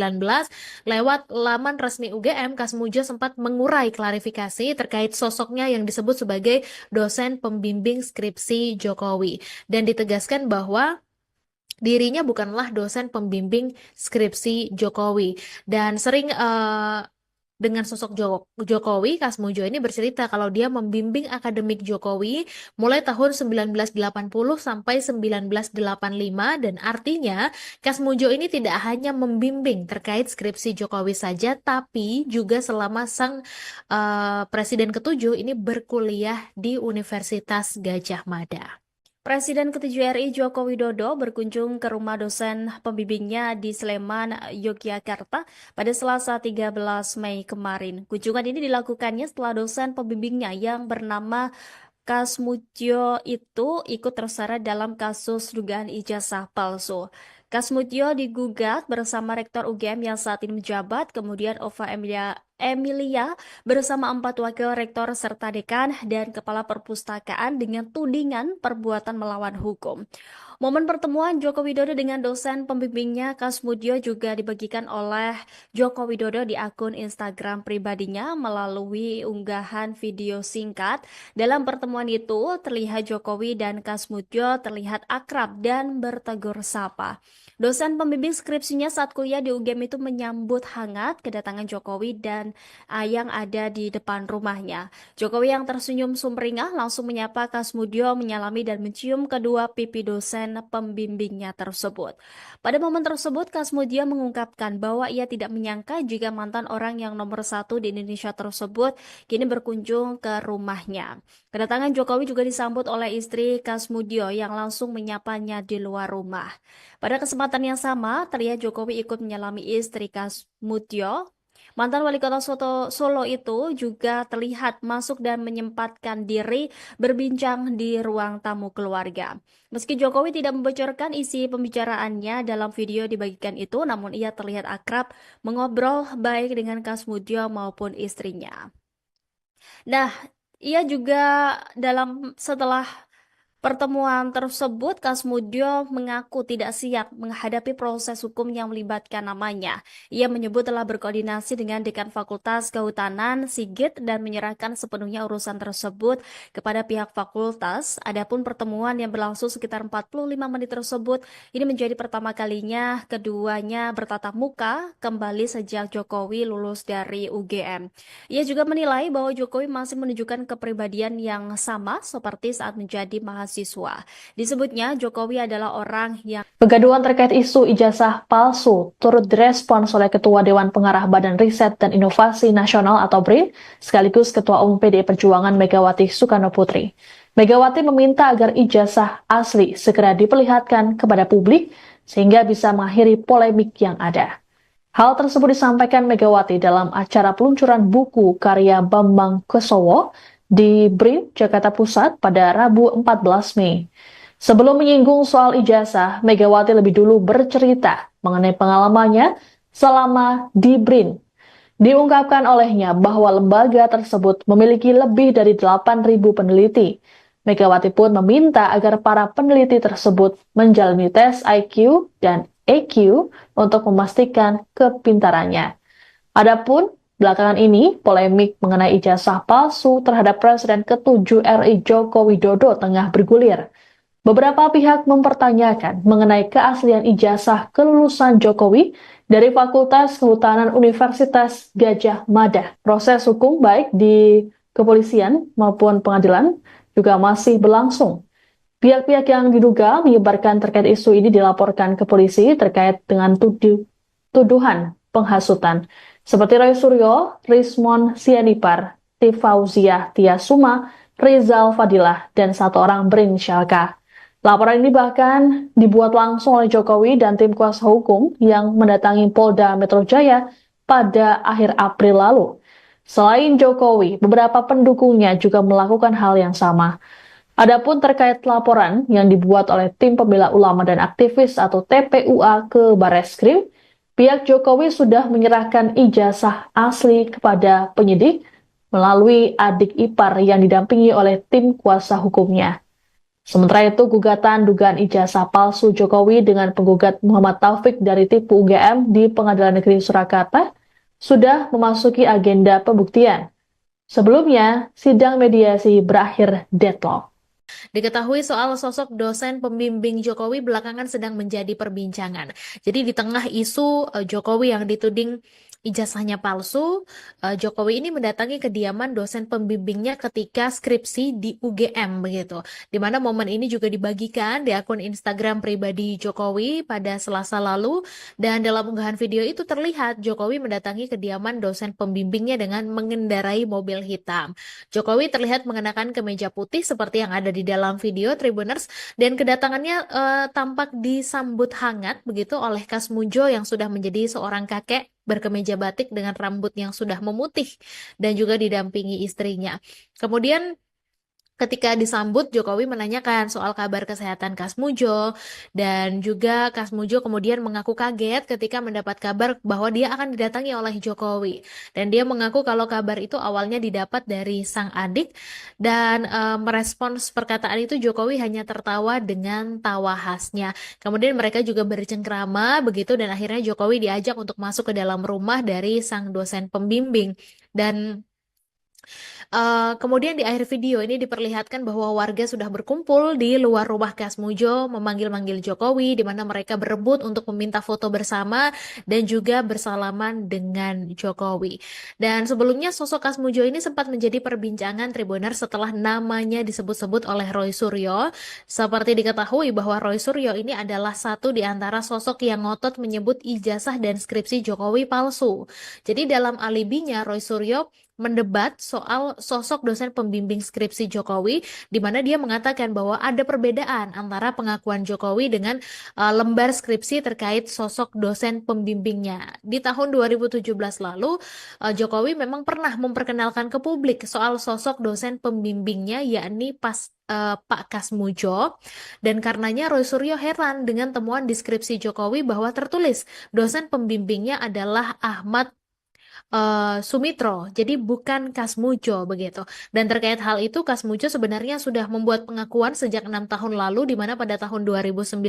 lewat laman resmi UGM, Kasmujo sempat mengurai klarifikasi terkait sosoknya yang disebut sebagai dosen pembimbing skripsi Jokowi, dan ditegaskan bahwa dirinya bukanlah dosen pembimbing skripsi Jokowi. Dan sering dengan sosok Jokowi, Kasmujo ini bercerita kalau dia membimbing akademik Jokowi mulai tahun 1980 sampai 1985, dan artinya Kasmujo ini tidak hanya membimbing terkait skripsi Jokowi saja, tapi juga selama sang Presiden ke-7 ini berkuliah di Universitas Gadjah Mada. Presiden ke-7 RI Joko Widodo berkunjung ke rumah dosen pembimbingnya di Sleman, Yogyakarta pada Selasa 13 Mei kemarin. Kunjungan ini dilakukannya setelah dosen pembimbingnya yang bernama Kasmutyo itu ikut terseret dalam kasus dugaan ijazah palsu. Kasmutyo digugat bersama Rektor UGM yang saat ini menjabat, kemudian Ova Emilia bersama 4 wakil rektor serta dekan dan kepala perpustakaan dengan tudingan perbuatan melawan hukum. Momen pertemuan Joko Widodo dengan dosen pembimbingnya Kasmutyo juga dibagikan oleh Joko Widodo di akun Instagram pribadinya melalui unggahan video singkat. Dalam pertemuan itu, terlihat Jokowi dan Kasmutyo terlihat akrab dan bertegur sapa. Dosen pembimbing skripsinya saat kuliah di UGM itu menyambut hangat kedatangan Jokowi dan yang ada di depan rumahnya. Jokowi yang tersenyum sumringah langsung menyapa Kasmutyo, menyalami dan mencium kedua pipi dosen pembimbingnya tersebut. Pada momen tersebut, Kasmutyo mengungkapkan bahwa ia tidak menyangka jika mantan orang yang nomor 1 di Indonesia tersebut kini berkunjung ke rumahnya. Kedatangan Jokowi juga disambut oleh istri Kasmutyo yang langsung menyapanya di luar rumah. Pada kesempatan yang sama, terlihat Jokowi ikut menyalami istri Kasmutyo. Mantan wali kota Solo itu juga terlihat masuk dan menyempatkan diri berbincang di ruang tamu keluarga. Meski Jokowi tidak membocorkan isi pembicaraannya dalam video dibagikan itu, namun ia terlihat akrab mengobrol baik dengan Kasmutyo maupun istrinya. Nah, ia juga setelah Pertemuan tersebut, Kasmudjo mengaku tidak siap menghadapi proses hukum yang melibatkan namanya. Ia menyebut telah berkoordinasi dengan Dekan Fakultas Kehutanan, Sigit, dan menyerahkan sepenuhnya urusan tersebut kepada pihak fakultas. Adapun pertemuan yang berlangsung sekitar 45 menit tersebut, ini menjadi pertama kalinya keduanya bertatap muka kembali sejak Jokowi lulus dari UGM. Ia juga menilai bahwa Jokowi masih menunjukkan kepribadian yang sama seperti saat menjadi mahasiswa. Disebutnya Jokowi adalah orang yang Kegaduhan terkait isu ijazah palsu turut direspons oleh Ketua Dewan Pengarah Badan Riset dan Inovasi Nasional atau BRIN, sekaligus Ketua Umum PDI Perjuangan Megawati Soekarno Putri. Megawati meminta agar ijazah asli segera diperlihatkan kepada publik sehingga bisa mengakhiri polemik yang ada. Hal tersebut disampaikan Megawati dalam acara peluncuran buku karya Bambang Kesowo di BRIN, Jakarta Pusat pada Rabu 14 Mei. Sebelum menyinggung soal ijazah, Megawati lebih dulu bercerita mengenai pengalamannya selama di BRIN. Diungkapkan olehnya bahwa lembaga tersebut memiliki lebih dari 8.000 peneliti. Megawati pun meminta agar para peneliti tersebut menjalani tes IQ dan EQ untuk memastikan kepintarannya. Adapun belakangan ini, polemik mengenai ijazah palsu terhadap Presiden ke-7 RI Joko Widodo tengah bergulir. Beberapa pihak mempertanyakan mengenai keaslian ijazah kelulusan Jokowi dari Fakultas Kehutanan Universitas Gadjah Mada. Proses hukum baik di kepolisian maupun pengadilan juga masih berlangsung. Pihak-pihak yang diduga menyebarkan terkait isu ini dilaporkan ke polisi terkait dengan tuduhan penghasutan. Seperti Roy Suryo, Rismon Sianipar, Tifauziah Tiasuma, Rizal Fadilah, dan satu orang berinisial K. Laporan ini bahkan dibuat langsung oleh Jokowi dan tim kuasa hukum yang mendatangi Polda Metro Jaya pada akhir April lalu. Selain Jokowi, beberapa pendukungnya juga melakukan hal yang sama. Adapun terkait laporan yang dibuat oleh tim pembela ulama dan aktivis atau TPUA ke Barreskrim, pihak Jokowi sudah menyerahkan ijazah asli kepada penyidik melalui adik ipar yang didampingi oleh tim kuasa hukumnya. Sementara itu, gugatan dugaan ijazah palsu Jokowi dengan penggugat Muhammad Taufik dari Tipu UGM di Pengadilan Negeri Surakarta sudah memasuki agenda pembuktian. Sebelumnya, sidang mediasi berakhir deadlock. Diketahui soal sosok dosen pembimbing Jokowi belakangan sedang menjadi perbincangan. Jadi di tengah isu Jokowi yang dituding ijazahnya palsu, Jokowi ini mendatangi kediaman dosen pembimbingnya ketika skripsi di UGM begitu. Di mana momen ini juga dibagikan di akun Instagram pribadi Jokowi pada Selasa lalu, dan dalam unggahan video itu terlihat Jokowi mendatangi kediaman dosen pembimbingnya dengan mengendarai mobil hitam. Jokowi terlihat mengenakan kemeja putih seperti yang ada di dalam video Tribuners, dan kedatangannya tampak disambut hangat begitu oleh Kasmudjo yang sudah menjadi seorang kakek berkemeja batik dengan rambut yang sudah memutih dan juga didampingi istrinya. Kemudian ketika disambut, Jokowi menanyakan soal kabar kesehatan Kasmudjo, dan juga Kasmudjo kemudian mengaku kaget ketika mendapat kabar bahwa dia akan didatangi oleh Jokowi. Dan dia mengaku kalau kabar itu awalnya didapat dari sang adik, dan merespons perkataan itu Jokowi hanya tertawa dengan tawa khasnya. Kemudian mereka juga bercengkrama begitu, dan akhirnya Jokowi diajak untuk masuk ke dalam rumah dari sang dosen pembimbing. Dan kemudian di akhir video ini diperlihatkan bahwa warga sudah berkumpul di luar rumah Kasmudjo memanggil-manggil Jokowi, di mana mereka berebut untuk meminta foto bersama dan juga bersalaman dengan Jokowi. Dan sebelumnya sosok Kasmudjo ini sempat menjadi perbincangan Tribuner setelah namanya disebut-sebut oleh Roy Suryo. Seperti diketahui bahwa Roy Suryo ini adalah satu di antara sosok yang ngotot menyebut ijazah dan skripsi Jokowi palsu. Jadi dalam alibinya Roy Suryo mendebat soal sosok dosen pembimbing skripsi Jokowi, di mana dia mengatakan bahwa ada perbedaan antara pengakuan Jokowi dengan lembar skripsi terkait sosok dosen pembimbingnya. Di tahun 2017 lalu, Jokowi memang pernah memperkenalkan ke publik soal sosok dosen pembimbingnya, yakni Pak Kasmudjo, dan karenanya Roy Suryo heran dengan temuan di skripsi Jokowi bahwa tertulis dosen pembimbingnya adalah Ahmad Sumitro, jadi bukan Kasmujo begitu. Dan terkait hal itu, Kasmujo sebenarnya sudah membuat pengakuan sejak 6 tahun lalu, di mana pada tahun 2019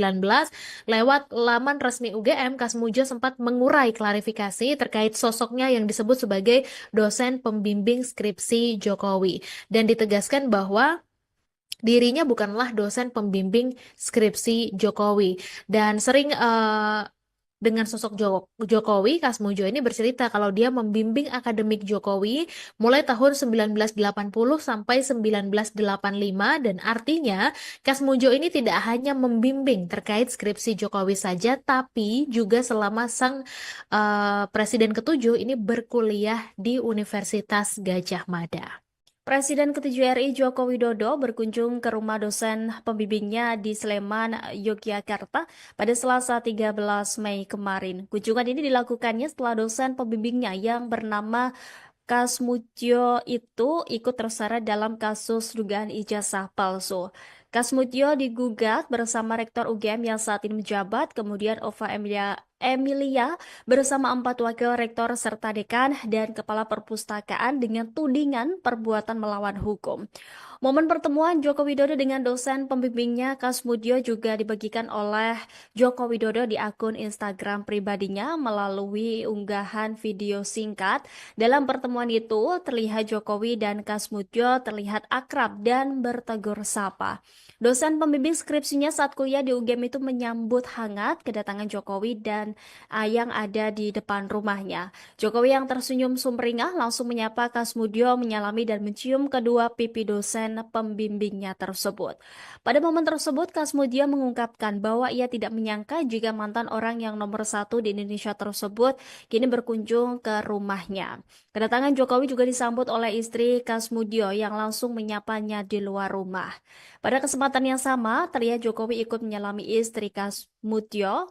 lewat laman resmi UGM, Kasmujo sempat mengurai klarifikasi terkait sosoknya yang disebut sebagai dosen pembimbing skripsi Jokowi, dan ditegaskan bahwa dirinya bukanlah dosen pembimbing skripsi Jokowi, dan sering dengan sosok Jokowi, Kasmujo ini bercerita kalau dia membimbing akademik Jokowi mulai tahun 1980 sampai 1985, dan artinya Kasmujo ini tidak hanya membimbing terkait skripsi Jokowi saja, tapi juga selama sang presiden ketujuh ini berkuliah di Universitas Gadjah Mada. Presiden ke-7 RI Joko Widodo berkunjung ke rumah dosen pembimbingnya di Sleman, Yogyakarta pada Selasa 13 Mei kemarin. Kunjungan ini dilakukannya setelah dosen pembimbingnya yang bernama Kasmutyo itu ikut terseret dalam kasus dugaan ijazah palsu. Kasmutyo digugat bersama Rektor UGM yang saat ini menjabat, kemudian Ova Emilia bersama 4 wakil rektor serta dekan dan kepala perpustakaan dengan tudingan perbuatan melawan hukum. Momen pertemuan Joko Widodo dengan dosen pembimbingnya Kasmutyo juga dibagikan oleh Joko Widodo di akun Instagram pribadinya melalui unggahan video singkat. Dalam pertemuan itu, terlihat Jokowi dan Kasmutyo terlihat akrab dan bertegur sapa. Dosen pembimbing skripsinya saat kuliah di UGM itu menyambut hangat kedatangan Jokowi dan yang ada di depan rumahnya. Jokowi yang tersenyum sumringah langsung menyapa Kasmutyo, menyalami dan mencium kedua pipi dosen pembimbingnya tersebut. Pada momen tersebut, Kasmutyo mengungkapkan bahwa ia tidak menyangka jika mantan orang yang nomor 1 di Indonesia tersebut kini berkunjung ke rumahnya. Kedatangan Jokowi juga disambut oleh istri Kasmutyo yang langsung menyapanya di luar rumah. Pada kesempatan yang sama, terlihat Jokowi ikut menyalami istri Kasmutyo.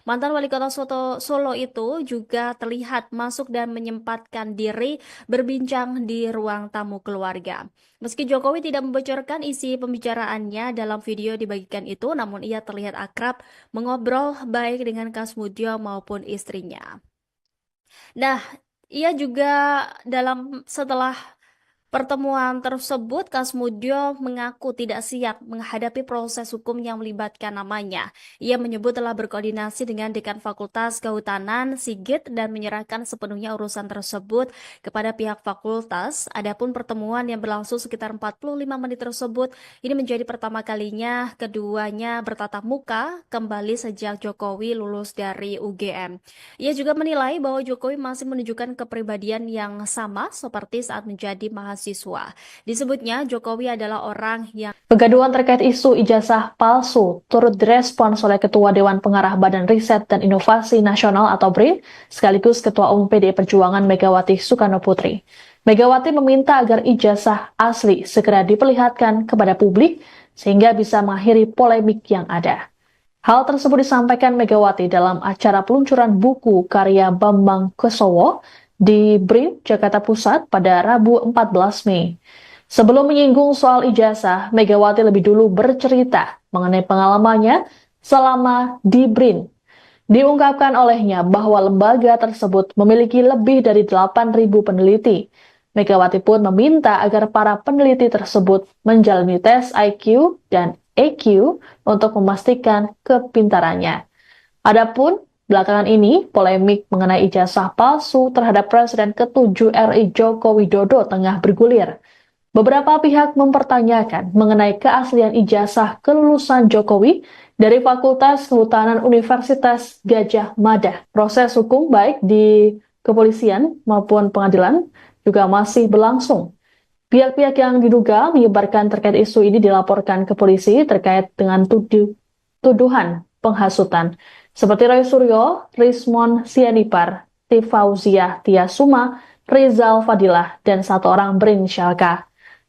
Mantan wali kota Solo itu juga terlihat masuk dan menyempatkan diri berbincang di ruang tamu keluarga. Meski Jokowi tidak membocorkan isi pembicaraannya dalam video dibagikan itu, namun ia terlihat akrab mengobrol baik dengan Kasmutyo maupun istrinya. Nah, ia juga setelah pertemuan tersebut, Kasmutyo mengaku tidak siap menghadapi proses hukum yang melibatkan namanya. Ia menyebut telah berkoordinasi dengan Dekan Fakultas Kehutanan, Sigit, dan menyerahkan sepenuhnya urusan tersebut kepada pihak fakultas. Adapun pertemuan yang berlangsung sekitar 45 menit tersebut, ini menjadi pertama kalinya keduanya bertatap muka kembali sejak Jokowi lulus dari UGM. Ia juga menilai bahwa Jokowi masih menunjukkan kepribadian yang sama seperti saat menjadi mahasiswa. Disebutnya Jokowi adalah orang yang Kegaduhan terkait isu ijazah palsu turut direspons oleh Ketua Dewan Pengarah Badan Riset dan Inovasi Nasional atau BRIN, sekaligus Ketua Umum PDI Perjuangan Megawati Soekarno Putri. Megawati meminta agar ijazah asli segera diperlihatkan kepada publik sehingga bisa mengakhiri polemik yang ada. Hal tersebut disampaikan Megawati dalam acara peluncuran buku karya Bambang Kesowo di BRIN, Jakarta Pusat pada Rabu 14 Mei. Sebelum menyinggung soal ijazah, Megawati lebih dulu bercerita mengenai pengalamannya selama di BRIN. Diungkapkan olehnya bahwa lembaga tersebut memiliki lebih dari 8.000 peneliti. Megawati pun meminta agar para peneliti tersebut menjalani tes IQ dan EQ untuk memastikan kepintarannya. Adapun belakangan ini, polemik mengenai ijazah palsu terhadap Presiden ke-7 RI Joko Widodo tengah bergulir. Beberapa pihak mempertanyakan mengenai keaslian ijazah kelulusan Jokowi dari Fakultas Kehutanan Universitas Gadjah Mada. Proses hukum baik di kepolisian maupun pengadilan juga masih berlangsung. Pihak-pihak yang diduga menyebarkan terkait isu ini dilaporkan ke polisi terkait dengan tuduhan penghasutan. Seperti Roy Suryo, Rismon Sianipar, Tifauziah Tiasuma, Rizal Fadilah, dan 1 orang berinisial K.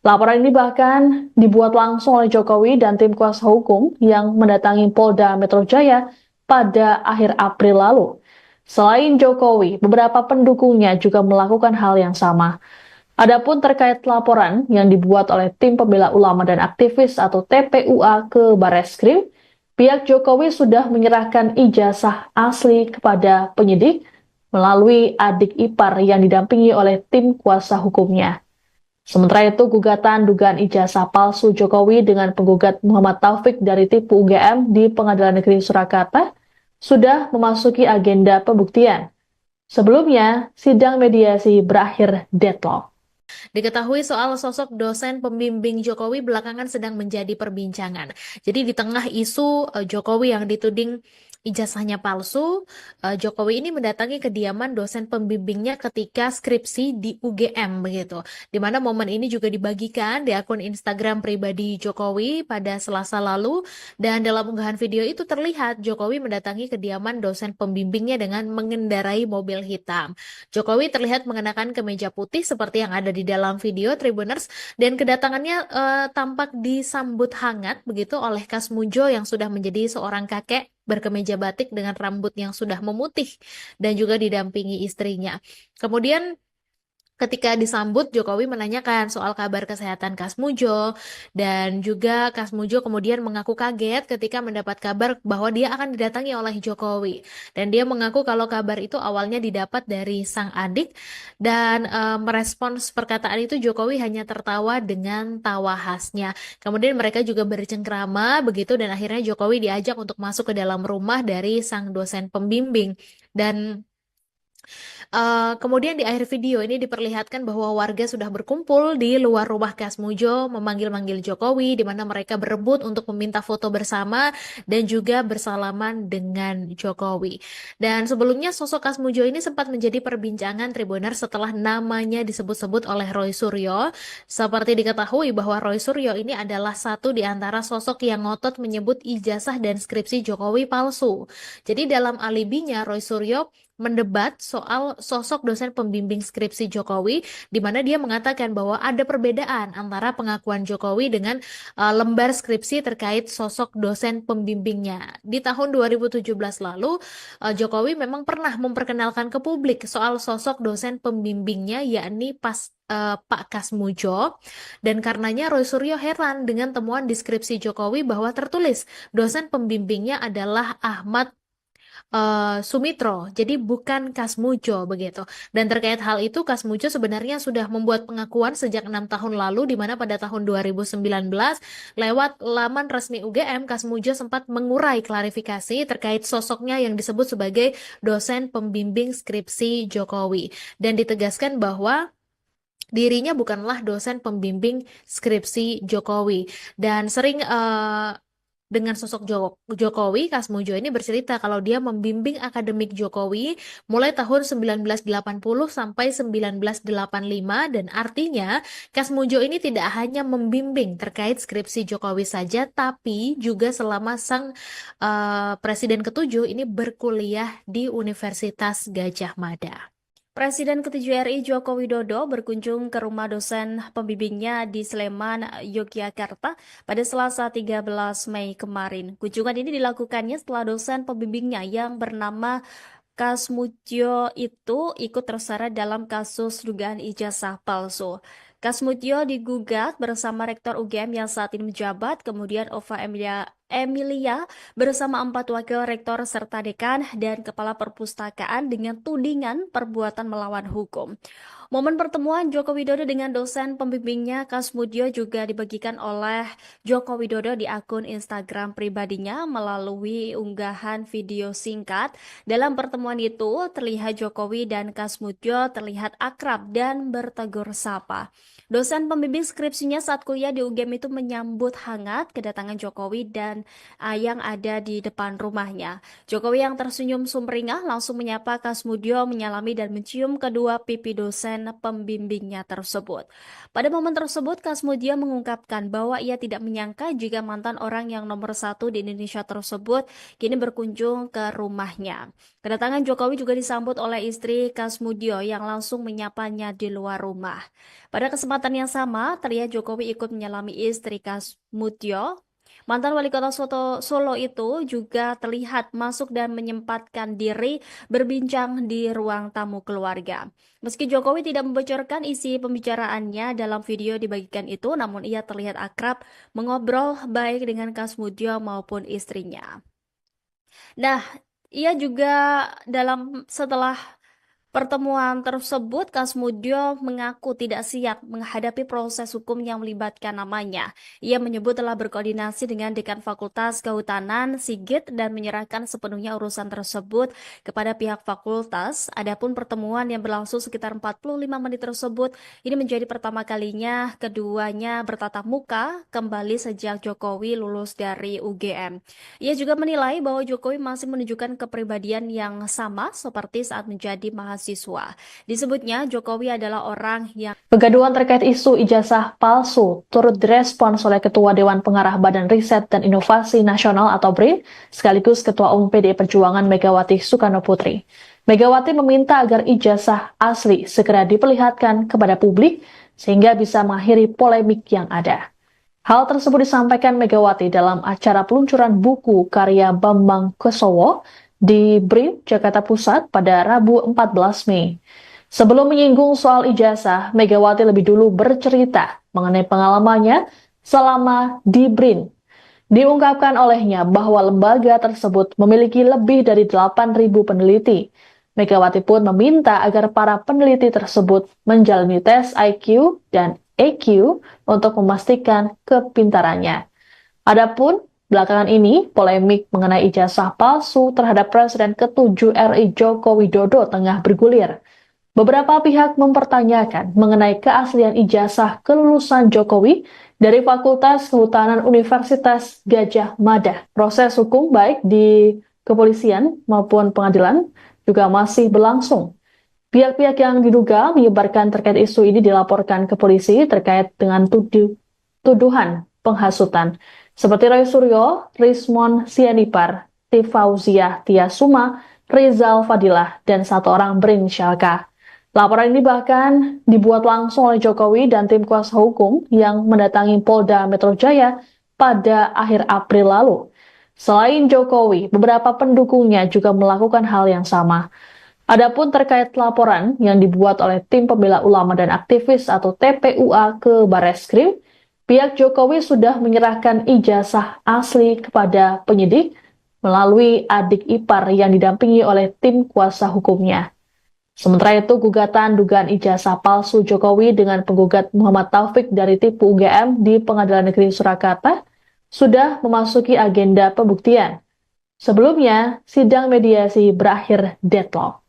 Laporan ini bahkan dibuat langsung oleh Jokowi dan tim kuasa hukum yang mendatangi Polda Metro Jaya pada akhir April lalu. Selain Jokowi, beberapa pendukungnya juga melakukan hal yang sama. Adapun terkait laporan yang dibuat oleh tim pembela ulama dan aktivis atau TPUA ke Barreskrim, pihak Jokowi sudah menyerahkan ijazah asli kepada penyidik. melalui adik ipar yang didampingi oleh tim kuasa hukumnya. Sementara itu, gugatan dugaan ijazah palsu Jokowi dengan penggugat Muhammad Taufik dari Tipu UGM di Pengadilan Negeri Surakarta sudah memasuki agenda pembuktian. Sebelumnya, sidang mediasi berakhir deadlock. Diketahui soal sosok dosen pembimbing Jokowi belakangan sedang menjadi perbincangan. Jadi di tengah isu Jokowi yang dituding ijazahnya palsu, Jokowi ini mendatangi kediaman dosen pembimbingnya ketika skripsi di UGM begitu. Di mana momen ini juga dibagikan di akun Instagram pribadi Jokowi pada Selasa lalu, dan dalam unggahan video itu terlihat Jokowi mendatangi kediaman dosen pembimbingnya dengan mengendarai mobil hitam. Jokowi terlihat mengenakan kemeja putih seperti yang ada di dalam video Tribuners, dan kedatangannya tampak disambut hangat begitu oleh Kasmujo yang sudah menjadi seorang kakek berkemeja batik dengan rambut yang sudah memutih dan juga didampingi istrinya. Kemudian ketika disambut, Jokowi menanyakan soal kabar kesehatan Kasmujo, dan juga Kasmujo kemudian mengaku kaget ketika mendapat kabar bahwa dia akan didatangi oleh Jokowi. Dan dia mengaku kalau kabar itu awalnya didapat dari sang adik, dan merespons perkataan itu Jokowi hanya tertawa dengan tawa khasnya. Kemudian mereka juga bercengkrama begitu, dan akhirnya Jokowi diajak untuk masuk ke dalam rumah dari sang dosen pembimbing. Dan kemudian di akhir video ini diperlihatkan bahwa warga sudah berkumpul di luar rumah Kasmujo memanggil-manggil Jokowi, di mana mereka berebut untuk meminta foto bersama dan juga bersalaman dengan Jokowi. Dan sebelumnya sosok Kasmujo ini sempat menjadi perbincangan Tribuner setelah namanya disebut-sebut oleh Roy Suryo. Seperti diketahui bahwa Roy Suryo ini adalah satu di antara sosok yang ngotot menyebut ijazah dan skripsi Jokowi palsu. Jadi dalam alibinya Roy Suryo mendebat soal sosok dosen pembimbing skripsi Jokowi, di mana dia mengatakan bahwa ada perbedaan antara pengakuan Jokowi dengan lembar skripsi terkait sosok dosen pembimbingnya. Di tahun 2017 lalu, Jokowi memang pernah memperkenalkan ke publik soal sosok dosen pembimbingnya, yakni Pak Kasmujo, dan karenanya Roy Suryo heran dengan temuan di skripsi Jokowi bahwa tertulis dosen pembimbingnya adalah Ahmad Sumitro, jadi bukan Kasmujo begitu. Dan terkait hal itu, Kasmujo sebenarnya sudah membuat pengakuan sejak 6 tahun lalu, di mana pada tahun 2019 lewat laman resmi UGM, Kasmujo sempat mengurai klarifikasi terkait sosoknya yang disebut sebagai dosen pembimbing skripsi Jokowi, dan ditegaskan bahwa dirinya bukanlah dosen pembimbing skripsi Jokowi. Dan sering dengan sosok Jokowi, Kasmujo ini bercerita kalau dia membimbing akademik Jokowi mulai tahun 1980 sampai 1985, dan artinya Kasmujo ini tidak hanya membimbing terkait skripsi Jokowi saja, tapi juga selama sang Presiden ke-7 ini berkuliah di Universitas Gadjah Mada. Presiden ke-7 RI Joko Widodo berkunjung ke rumah dosen pembimbingnya di Sleman, Yogyakarta pada Selasa 13 Mei kemarin. Kunjungan ini dilakukannya setelah dosen pembimbingnya yang bernama Kasmutyo itu ikut terseret dalam kasus dugaan ijazah palsu. Kasmutyo digugat bersama Rektor UGM yang saat ini menjabat, kemudian Ova Emilia bersama 4 wakil rektor serta dekan dan kepala perpustakaan dengan tudingan perbuatan melawan hukum. Momen pertemuan Joko Widodo dengan dosen pembimbingnya Kasmutyo juga dibagikan oleh Joko Widodo di akun Instagram pribadinya melalui unggahan video singkat. Dalam pertemuan itu, terlihat Jokowi dan Kasmutyo terlihat akrab dan bertegur sapa. Dosen pembimbing skripsinya saat kuliah di UGM itu menyambut hangat kedatangan Jokowi dan yang ada di depan rumahnya. Jokowi yang tersenyum sumringah langsung menyapa Kasmutyo, menyalami dan mencium kedua pipi dosen pembimbingnya tersebut. Pada momen tersebut, Kasmutyo mengungkapkan bahwa ia tidak menyangka jika mantan orang yang nomor 1 di Indonesia tersebut kini berkunjung ke rumahnya. Kedatangan Jokowi juga disambut oleh istri Kasmutyo yang langsung menyapanya di luar rumah. Pada kesempatan yang sama, terlihat Jokowi ikut menyalami istri Kasmutyo. Mantan wali kota Solo itu juga terlihat masuk dan menyempatkan diri berbincang di ruang tamu keluarga. Meski Jokowi tidak membocorkan isi pembicaraannya dalam video dibagikan itu, namun ia terlihat akrab mengobrol baik dengan Kasmutyo maupun istrinya. Nah, ia juga setelah Pertemuan tersebut, Kasmudjo mengaku tidak siap menghadapi proses hukum yang melibatkan namanya. Ia menyebut telah berkoordinasi dengan Dekan Fakultas Kehutanan, Sigit, dan menyerahkan sepenuhnya urusan tersebut kepada pihak fakultas. Adapun pertemuan yang berlangsung sekitar 45 menit tersebut, ini menjadi pertama kalinya keduanya bertatap muka kembali sejak Jokowi lulus dari UGM. Ia juga menilai bahwa Jokowi masih menunjukkan kepribadian yang sama seperti saat menjadi mahasiswa. Disebutnya Jokowi adalah orang yang Kegaduhan terkait isu ijazah palsu turut direspons oleh Ketua Dewan Pengarah Badan Riset dan Inovasi Nasional atau BRIN, sekaligus Ketua Umum PDI Perjuangan Megawati Soekarno Putri. Megawati meminta agar ijazah asli segera diperlihatkan kepada publik sehingga bisa mengakhiri polemik yang ada. Hal tersebut disampaikan Megawati dalam acara peluncuran buku karya Bambang Kesowo di BRIN, Jakarta Pusat pada Rabu 14 Mei. Sebelum menyinggung soal ijazah, Megawati lebih dulu bercerita mengenai pengalamannya selama di BRIN. Diungkapkan olehnya bahwa lembaga tersebut memiliki lebih dari 8.000 peneliti. Megawati pun meminta agar para peneliti tersebut menjalani tes IQ dan EQ untuk memastikan kepintarannya. Adapun belakangan ini, polemik mengenai ijazah palsu terhadap Presiden ke-7 RI Joko Widodo tengah bergulir. Beberapa pihak mempertanyakan mengenai keaslian ijazah kelulusan Jokowi dari Fakultas Kehutanan Universitas Gadjah Mada. Proses hukum baik di kepolisian maupun pengadilan juga masih berlangsung. Pihak-pihak yang diduga menyebarkan terkait isu ini dilaporkan ke polisi terkait dengan tuduhan penghasutan. Seperti Roy Suryo, Rismon Sianipar, Tifauziah Tiasuma, Rizal Fadilah, dan satu orang berinisial K. Laporan ini bahkan dibuat langsung oleh Jokowi dan tim kuasa hukum yang mendatangi Polda Metro Jaya pada akhir April lalu. Selain Jokowi, beberapa pendukungnya juga melakukan hal yang sama. Adapun terkait laporan yang dibuat oleh tim pembela ulama dan aktivis atau TPUA ke Barreskrim, pihak Jokowi sudah menyerahkan ijazah asli kepada penyidik melalui adik ipar yang didampingi oleh tim kuasa hukumnya. Sementara itu, gugatan dugaan ijazah palsu Jokowi dengan penggugat Muhammad Taufik dari Tipu UGM di Pengadilan Negeri Surakarta sudah memasuki agenda pembuktian. Sebelumnya, sidang mediasi berakhir deadlock.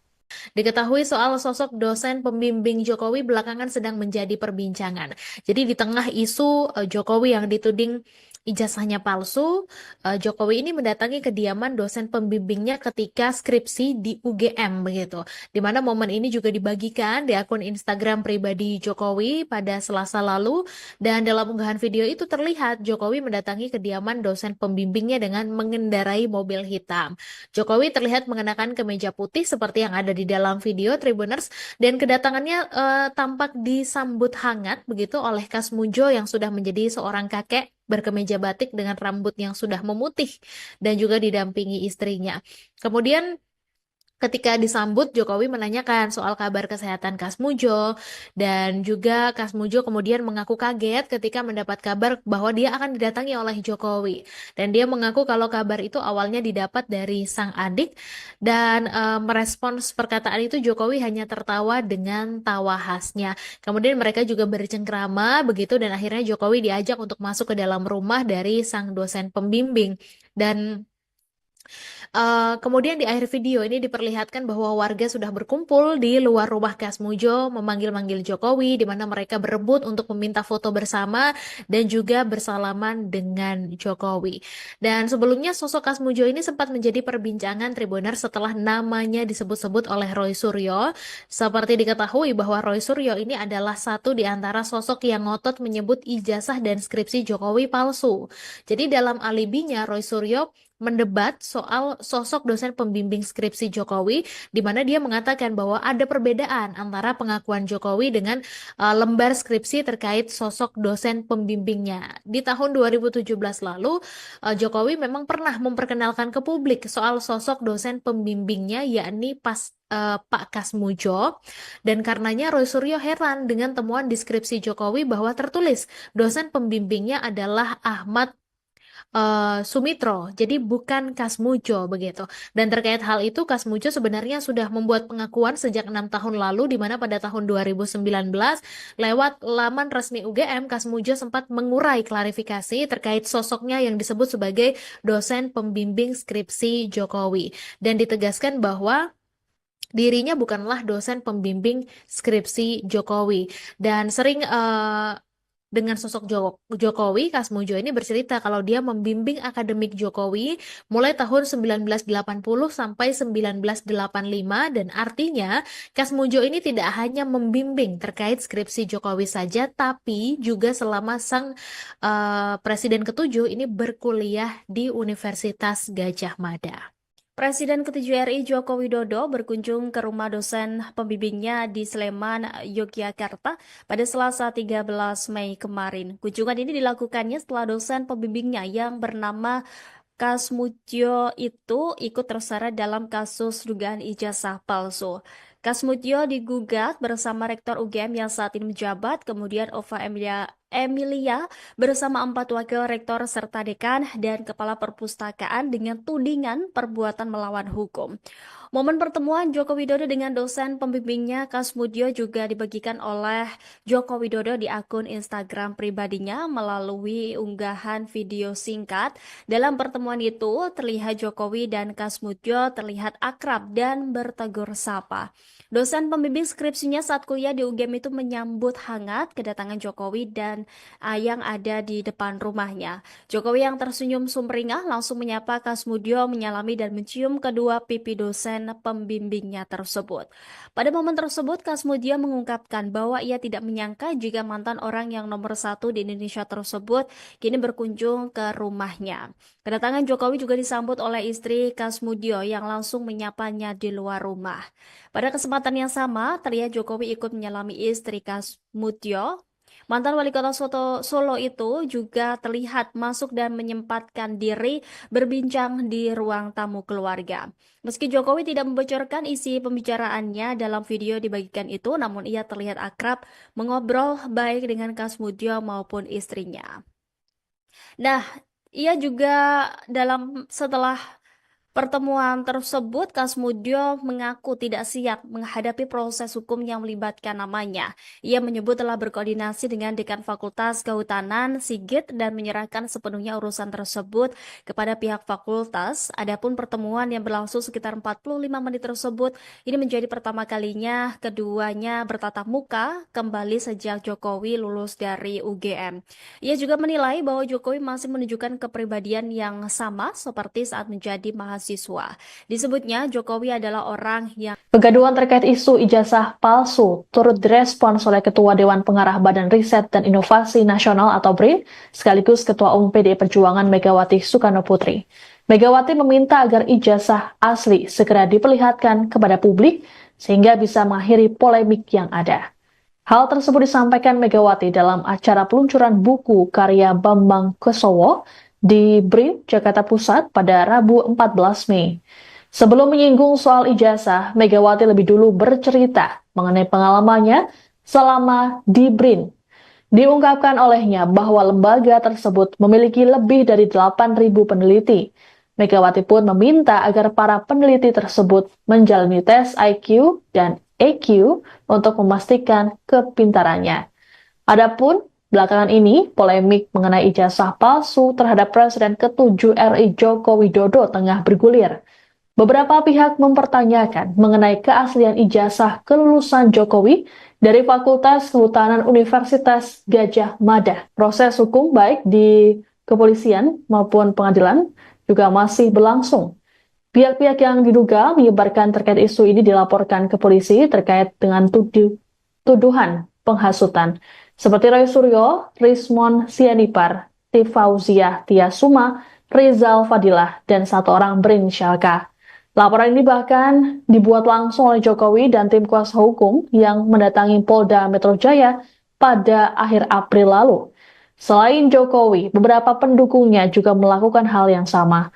Diketahui soal sosok dosen pembimbing Jokowi belakangan sedang menjadi perbincangan. Jadi di tengah isu Jokowi yang dituding ijazahnya palsu, Jokowi ini mendatangi kediaman dosen pembimbingnya ketika skripsi di UGM begitu. Di mana momen ini juga dibagikan di akun Instagram pribadi Jokowi pada Selasa lalu, dan dalam unggahan video itu terlihat Jokowi mendatangi kediaman dosen pembimbingnya dengan mengendarai mobil hitam. Jokowi terlihat mengenakan kemeja putih seperti yang ada di dalam video Tribuners, dan kedatangannya tampak disambut hangat begitu oleh Kasmudjo yang sudah menjadi seorang kakek berkemeja batik dengan rambut yang sudah memutih dan juga didampingi istrinya. Kemudian ketika disambut, Jokowi menanyakan soal kabar kesehatan Kasmudjo, dan juga Kasmudjo kemudian mengaku kaget ketika mendapat kabar bahwa dia akan didatangi oleh Jokowi. Dan dia mengaku kalau kabar itu awalnya didapat dari sang adik, dan merespons perkataan itu Jokowi hanya tertawa dengan tawa khasnya. Kemudian mereka juga bercengkrama begitu, dan akhirnya Jokowi diajak untuk masuk ke dalam rumah dari sang dosen pembimbing. Dan kemudian di akhir video ini diperlihatkan bahwa warga sudah berkumpul di luar rumah Kasmudjo memanggil-manggil Jokowi, di mana mereka berebut untuk meminta foto bersama dan juga bersalaman dengan Jokowi. Dan sebelumnya sosok Kasmudjo ini sempat menjadi perbincangan Tribuner setelah namanya disebut-sebut oleh Roy Suryo. Seperti diketahui bahwa Roy Suryo ini adalah satu di antara sosok yang ngotot menyebut ijazah dan skripsi Jokowi palsu. Jadi dalam alibinya Roy Suryo mendebat soal sosok dosen pembimbing skripsi Jokowi, di mana dia mengatakan bahwa ada perbedaan antara pengakuan Jokowi dengan lembar skripsi terkait sosok dosen pembimbingnya. Di tahun 2017 lalu, Jokowi memang pernah memperkenalkan ke publik soal sosok dosen pembimbingnya, yakni Pak Kasmudjo, dan karenanya Roy Suryo heran dengan temuan di skripsi Jokowi bahwa tertulis dosen pembimbingnya adalah Ahmad Sumitro, jadi bukan Kasmujo begitu. Dan terkait hal itu, Kasmujo sebenarnya sudah membuat pengakuan sejak 6 tahun lalu, di mana pada tahun 2019 lewat laman resmi UGM, Kasmujo sempat mengurai klarifikasi terkait sosoknya yang disebut sebagai dosen pembimbing skripsi Jokowi. Dan ditegaskan bahwa dirinya bukanlah dosen pembimbing skripsi Jokowi. Dan sering dengan sosok Jokowi, Kasmujo ini bercerita kalau dia membimbing akademik Jokowi mulai tahun 1980 sampai 1985, dan artinya Kasmujo ini tidak hanya membimbing terkait skripsi Jokowi saja, tapi juga selama sang presiden ketujuh ini berkuliah di Universitas Gadjah Mada. Presiden ke-7 RI Joko Widodo berkunjung ke rumah dosen pembimbingnya di Sleman, Yogyakarta pada Selasa 13 Mei kemarin. Kunjungan ini dilakukannya setelah dosen pembimbingnya yang bernama Kasmutyo itu ikut terseret dalam kasus dugaan ijazah palsu. Kasmutyo digugat bersama Rektor UGM yang saat ini menjabat, kemudian Ova Emilia bersama 4 wakil rektor serta dekan dan kepala perpustakaan dengan tudingan perbuatan melawan hukum. Momen pertemuan Joko Widodo dengan dosen pembimbingnya Kasmutyo juga dibagikan oleh Joko Widodo di akun Instagram pribadinya melalui unggahan video singkat. Dalam pertemuan itu, terlihat Jokowi dan Kasmutyo terlihat akrab dan bertegur sapa. Dosen pembimbing skripsinya saat kuliah di UGM itu menyambut hangat kedatangan Jokowi dan yang ada di depan rumahnya. Jokowi yang tersenyum sumringah langsung menyapa Kasmutyo, menyalami dan mencium kedua pipi dosen pembimbingnya tersebut. Pada momen tersebut, Kasmutyo mengungkapkan bahwa ia tidak menyangka jika mantan orang yang nomor 1 di Indonesia tersebut kini berkunjung ke rumahnya. Kedatangan Jokowi juga disambut oleh istri Kasmutyo yang langsung menyapanya di luar rumah. Pada kesempatan yang sama, terlihat Jokowi ikut menyalami istri Kasmutyo. Mantan wali kota Solo itu juga terlihat masuk dan menyempatkan diri berbincang di ruang tamu keluarga. Meski Jokowi tidak membocorkan isi pembicaraannya dalam video dibagikan itu, namun ia terlihat akrab mengobrol baik dengan Kasmutyo maupun istrinya. Nah, ia juga setelah pertemuan tersebut, Kasmutyo mengaku tidak siap menghadapi proses hukum yang melibatkan namanya. Ia menyebut telah berkoordinasi dengan Dekan Fakultas Kehutanan, Sigit, dan menyerahkan sepenuhnya urusan tersebut kepada pihak fakultas. Adapun pertemuan yang berlangsung sekitar 45 menit tersebut, ini menjadi pertama kalinya keduanya bertatap muka kembali sejak Jokowi lulus dari UGM. Ia juga menilai bahwa Jokowi masih menunjukkan kepribadian yang sama seperti saat menjadi mahasiswa. Disebutnya Jokowi adalah orang yang Kegaduhan terkait isu ijazah palsu turut direspons oleh Ketua Dewan Pengarah Badan Riset dan Inovasi Nasional atau BRIN, sekaligus Ketua Umum PDI Perjuangan Megawati Soekarno Putri. Megawati meminta agar ijazah asli segera diperlihatkan kepada publik sehingga bisa mengakhiri polemik yang ada. Hal tersebut disampaikan Megawati dalam acara peluncuran buku karya Bambang Kesowo di BRIN, Jakarta Pusat pada Rabu 14 Mei. Sebelum menyinggung soal ijazah, Megawati lebih dulu bercerita mengenai pengalamannya selama di BRIN. Diungkapkan olehnya bahwa lembaga tersebut memiliki lebih dari 8.000 peneliti. Megawati pun meminta agar para peneliti tersebut menjalani tes IQ dan EQ untuk memastikan kepintarannya. Adapun belakangan ini, polemik mengenai ijazah palsu terhadap Presiden ke-7 RI Joko Widodo tengah bergulir. Beberapa pihak mempertanyakan mengenai keaslian ijazah kelulusan Jokowi dari Fakultas Kehutanan Universitas Gadjah Mada. Proses hukum baik di kepolisian maupun pengadilan juga masih berlangsung. Pihak-pihak yang diduga menyebarkan terkait isu ini dilaporkan ke polisi terkait dengan tuduhan penghasutan. Seperti Roy Suryo, Rismon Sianipar, Tifauziah Tiasuma, Rizal Fadilah, dan satu orang berinisial K. Laporan ini bahkan dibuat langsung oleh Jokowi dan tim kuasa hukum yang mendatangi Polda Metro Jaya pada akhir April lalu. Selain Jokowi, beberapa pendukungnya juga melakukan hal yang sama.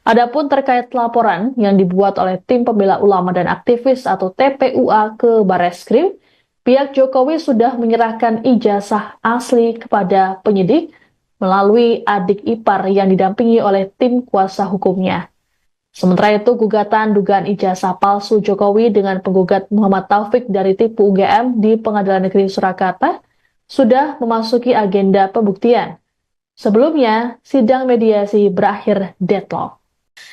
Adapun terkait laporan yang dibuat oleh tim pembela ulama dan aktivis atau TPUA ke Barreskrim, pihak Jokowi sudah menyerahkan ijazah asli kepada penyidik melalui adik ipar yang didampingi oleh tim kuasa hukumnya. Sementara itu, gugatan dugaan ijazah palsu Jokowi dengan penggugat Muhammad Taufik dari Tipu UGM di Pengadilan Negeri Surakarta sudah memasuki agenda pembuktian. Sebelumnya, sidang mediasi berakhir deadlock.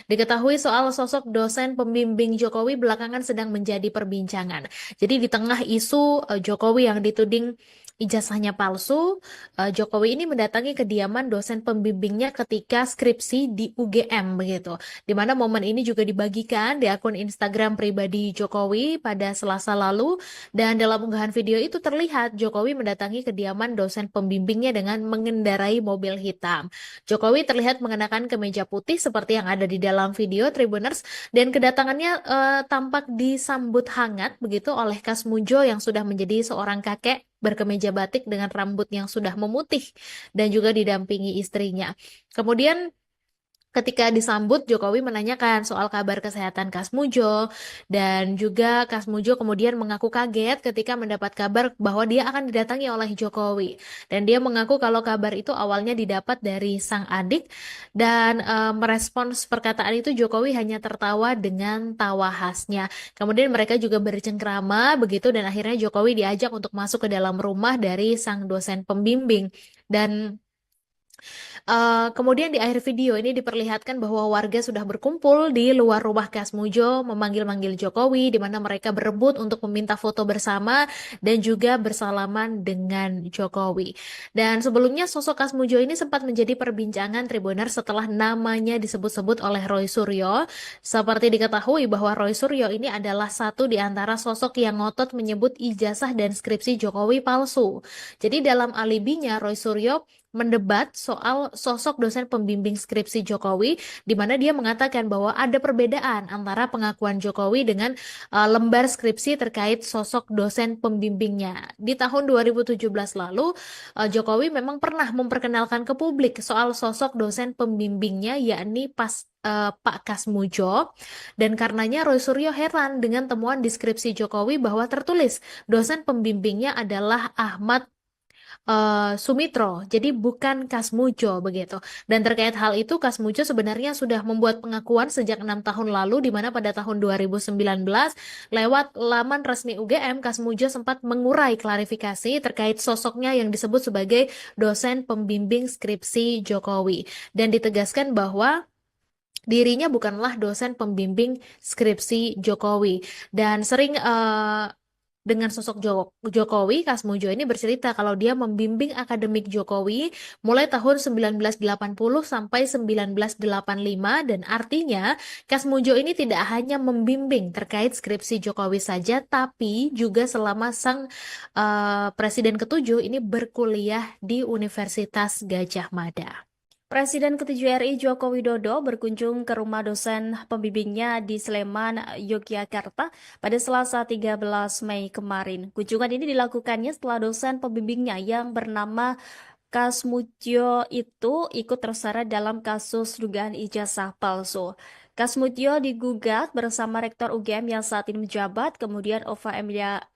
Diketahui soal sosok dosen pembimbing Jokowi belakangan sedang menjadi perbincangan. Jadi di tengah isu Jokowi yang dituding ijazahnya palsu, Jokowi ini mendatangi kediaman dosen pembimbingnya ketika skripsi di UGM begitu. Di mana momen ini juga dibagikan di akun Instagram pribadi Jokowi pada Selasa lalu, dan dalam unggahan video itu terlihat Jokowi mendatangi kediaman dosen pembimbingnya dengan mengendarai mobil hitam. Jokowi terlihat mengenakan kemeja putih seperti yang ada di dalam video Tribuners, dan kedatangannya tampak disambut hangat begitu oleh Kasmujo yang sudah menjadi seorang kakek berkemeja batik dengan rambut yang sudah memutih dan juga didampingi istrinya. Kemudian ketika disambut, Jokowi menanyakan soal kabar kesehatan Kasmujo, dan juga Kasmujo kemudian mengaku kaget ketika mendapat kabar bahwa dia akan didatangi oleh Jokowi. Dan dia mengaku kalau kabar itu awalnya didapat dari sang adik, dan merespons perkataan itu Jokowi hanya tertawa dengan tawa khasnya. Kemudian mereka juga bercengkrama begitu, dan akhirnya Jokowi diajak untuk masuk ke dalam rumah dari sang dosen pembimbing. Dan kemudian di akhir video ini diperlihatkan bahwa warga sudah berkumpul di luar rumah Kasmujo memanggil-manggil Jokowi, di mana mereka berebut untuk meminta foto bersama dan juga bersalaman dengan Jokowi. Dan sebelumnya sosok Kasmujo ini sempat menjadi perbincangan Tribuner setelah namanya disebut-sebut oleh Roy Suryo. Seperti diketahui bahwa Roy Suryo ini adalah satu di antara sosok yang ngotot menyebut ijazah dan skripsi Jokowi palsu. Jadi dalam alibinya Roy Suryo mendebat soal sosok dosen pembimbing skripsi Jokowi, di mana dia mengatakan bahwa ada perbedaan antara pengakuan Jokowi dengan lembar skripsi terkait sosok dosen pembimbingnya. Di tahun 2017 lalu, Jokowi memang pernah memperkenalkan ke publik soal sosok dosen pembimbingnya, yakni Pak Kasmujo, dan karenanya Roy Suryo heran dengan temuan di skripsi Jokowi bahwa tertulis dosen pembimbingnya adalah Ahmad Sumitro, jadi bukan Kasmujo begitu. Dan terkait hal itu, Kasmujo sebenarnya sudah membuat pengakuan sejak 6 tahun lalu, di mana pada tahun 2019 lewat laman resmi UGM, Kasmujo sempat mengurai klarifikasi terkait sosoknya yang disebut sebagai dosen pembimbing skripsi Jokowi, dan ditegaskan bahwa dirinya bukanlah dosen pembimbing skripsi Jokowi. Dan sering dengan sosok Jokowi, Kasmujo ini bercerita kalau dia membimbing akademik Jokowi mulai tahun 1980 sampai 1985, dan artinya Kasmujo ini tidak hanya membimbing terkait skripsi Jokowi saja, tapi juga selama sang presiden ketujuh ini berkuliah di Universitas Gadjah Mada. Presiden ke-7 RI Joko Widodo berkunjung ke rumah dosen pembimbingnya di Sleman, Yogyakarta pada Selasa 13 Mei kemarin. Kunjungan ini dilakukannya setelah dosen pembimbingnya yang bernama Kasmutyo itu ikut terseret dalam kasus dugaan ijazah palsu. Kasmutyo digugat bersama Rektor UGM yang saat ini menjabat, kemudian Ova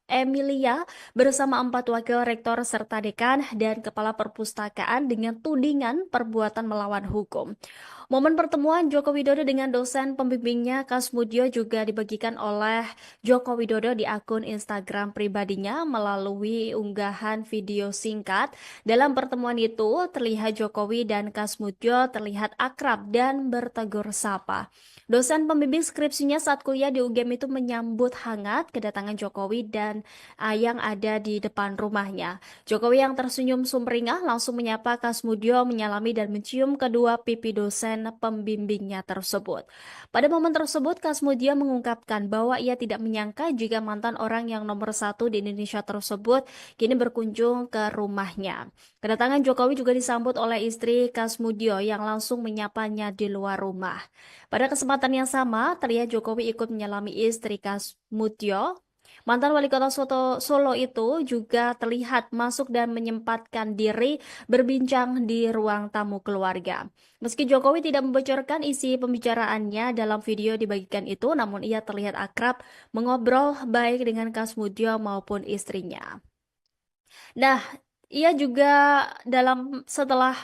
Emilia bersama 4 wakil rektor serta dekan dan kepala perpustakaan dengan tudingan perbuatan melawan hukum. Momen pertemuan Joko Widodo dengan dosen pembimbingnya Kasmutyo juga dibagikan oleh Joko Widodo di akun Instagram pribadinya melalui unggahan video singkat. Dalam pertemuan itu, terlihat Jokowi dan Kasmutyo terlihat akrab dan bertegur sapa. Dosen pembimbing skripsinya saat kuliah di UGM itu menyambut hangat kedatangan Jokowi dan yang ada di depan rumahnya. Jokowi yang tersenyum sumringah langsung menyapa Kasmutyo, menyalami dan mencium kedua pipi dosen pembimbingnya tersebut. Pada momen tersebut, Kasmutyo mengungkapkan bahwa ia tidak menyangka jika mantan orang yang nomor 1 di Indonesia tersebut kini berkunjung ke rumahnya. Kedatangan Jokowi juga disambut oleh istri Kasmutyo yang langsung menyapanya di luar rumah. Pada kesempatan yang sama, terlihat Jokowi ikut menyalami istri Kasmutyo. Mantan wali kota Solo itu juga terlihat masuk dan menyempatkan diri berbincang di ruang tamu keluarga. Meski Jokowi tidak membocorkan isi pembicaraannya dalam video dibagikan itu, namun ia terlihat akrab mengobrol baik dengan Kasmutyo maupun istrinya. Nah, ia juga setelah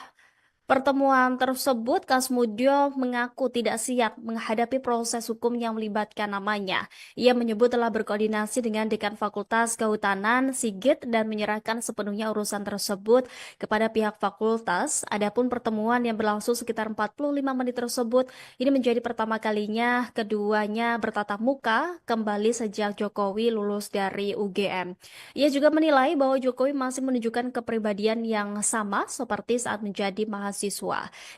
Pertemuan tersebut, Kasmudjo mengaku tidak siap menghadapi proses hukum yang melibatkan namanya. Ia menyebut telah berkoordinasi dengan Dekan Fakultas Kehutanan, Sigit, dan menyerahkan sepenuhnya urusan tersebut kepada pihak fakultas. Adapun pertemuan yang berlangsung sekitar 45 menit tersebut, ini menjadi pertama kalinya keduanya bertatap muka kembali sejak Jokowi lulus dari UGM. Ia juga menilai bahwa Jokowi masih menunjukkan kepribadian yang sama seperti saat menjadi mahasiswa.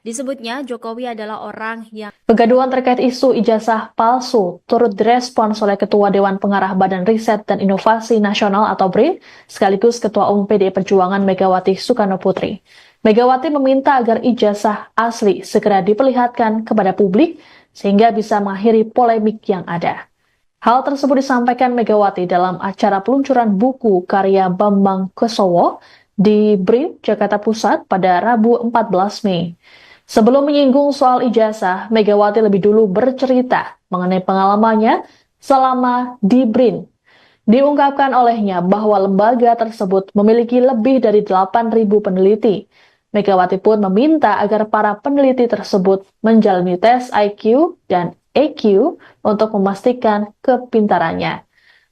Disebutnya Jokowi adalah orang yang Kegaduhan terkait isu ijazah palsu turut direspons oleh Ketua Dewan Pengarah Badan Riset dan Inovasi Nasional atau BRIN, sekaligus Ketua Umum PDI Perjuangan Megawati Soekarno Putri. Megawati meminta agar ijazah asli segera diperlihatkan kepada publik sehingga bisa mengakhiri polemik yang ada. Hal tersebut disampaikan Megawati dalam acara peluncuran buku karya Bambang Kesowo di BRIN, Jakarta Pusat pada Rabu 14 Mei. Sebelum menyinggung soal ijazah, Megawati lebih dulu bercerita mengenai pengalamannya selama di BRIN. Diungkapkan olehnya bahwa lembaga tersebut memiliki lebih dari 8.000 peneliti. Megawati pun meminta agar para peneliti tersebut menjalani tes IQ dan EQ untuk memastikan kepintarannya.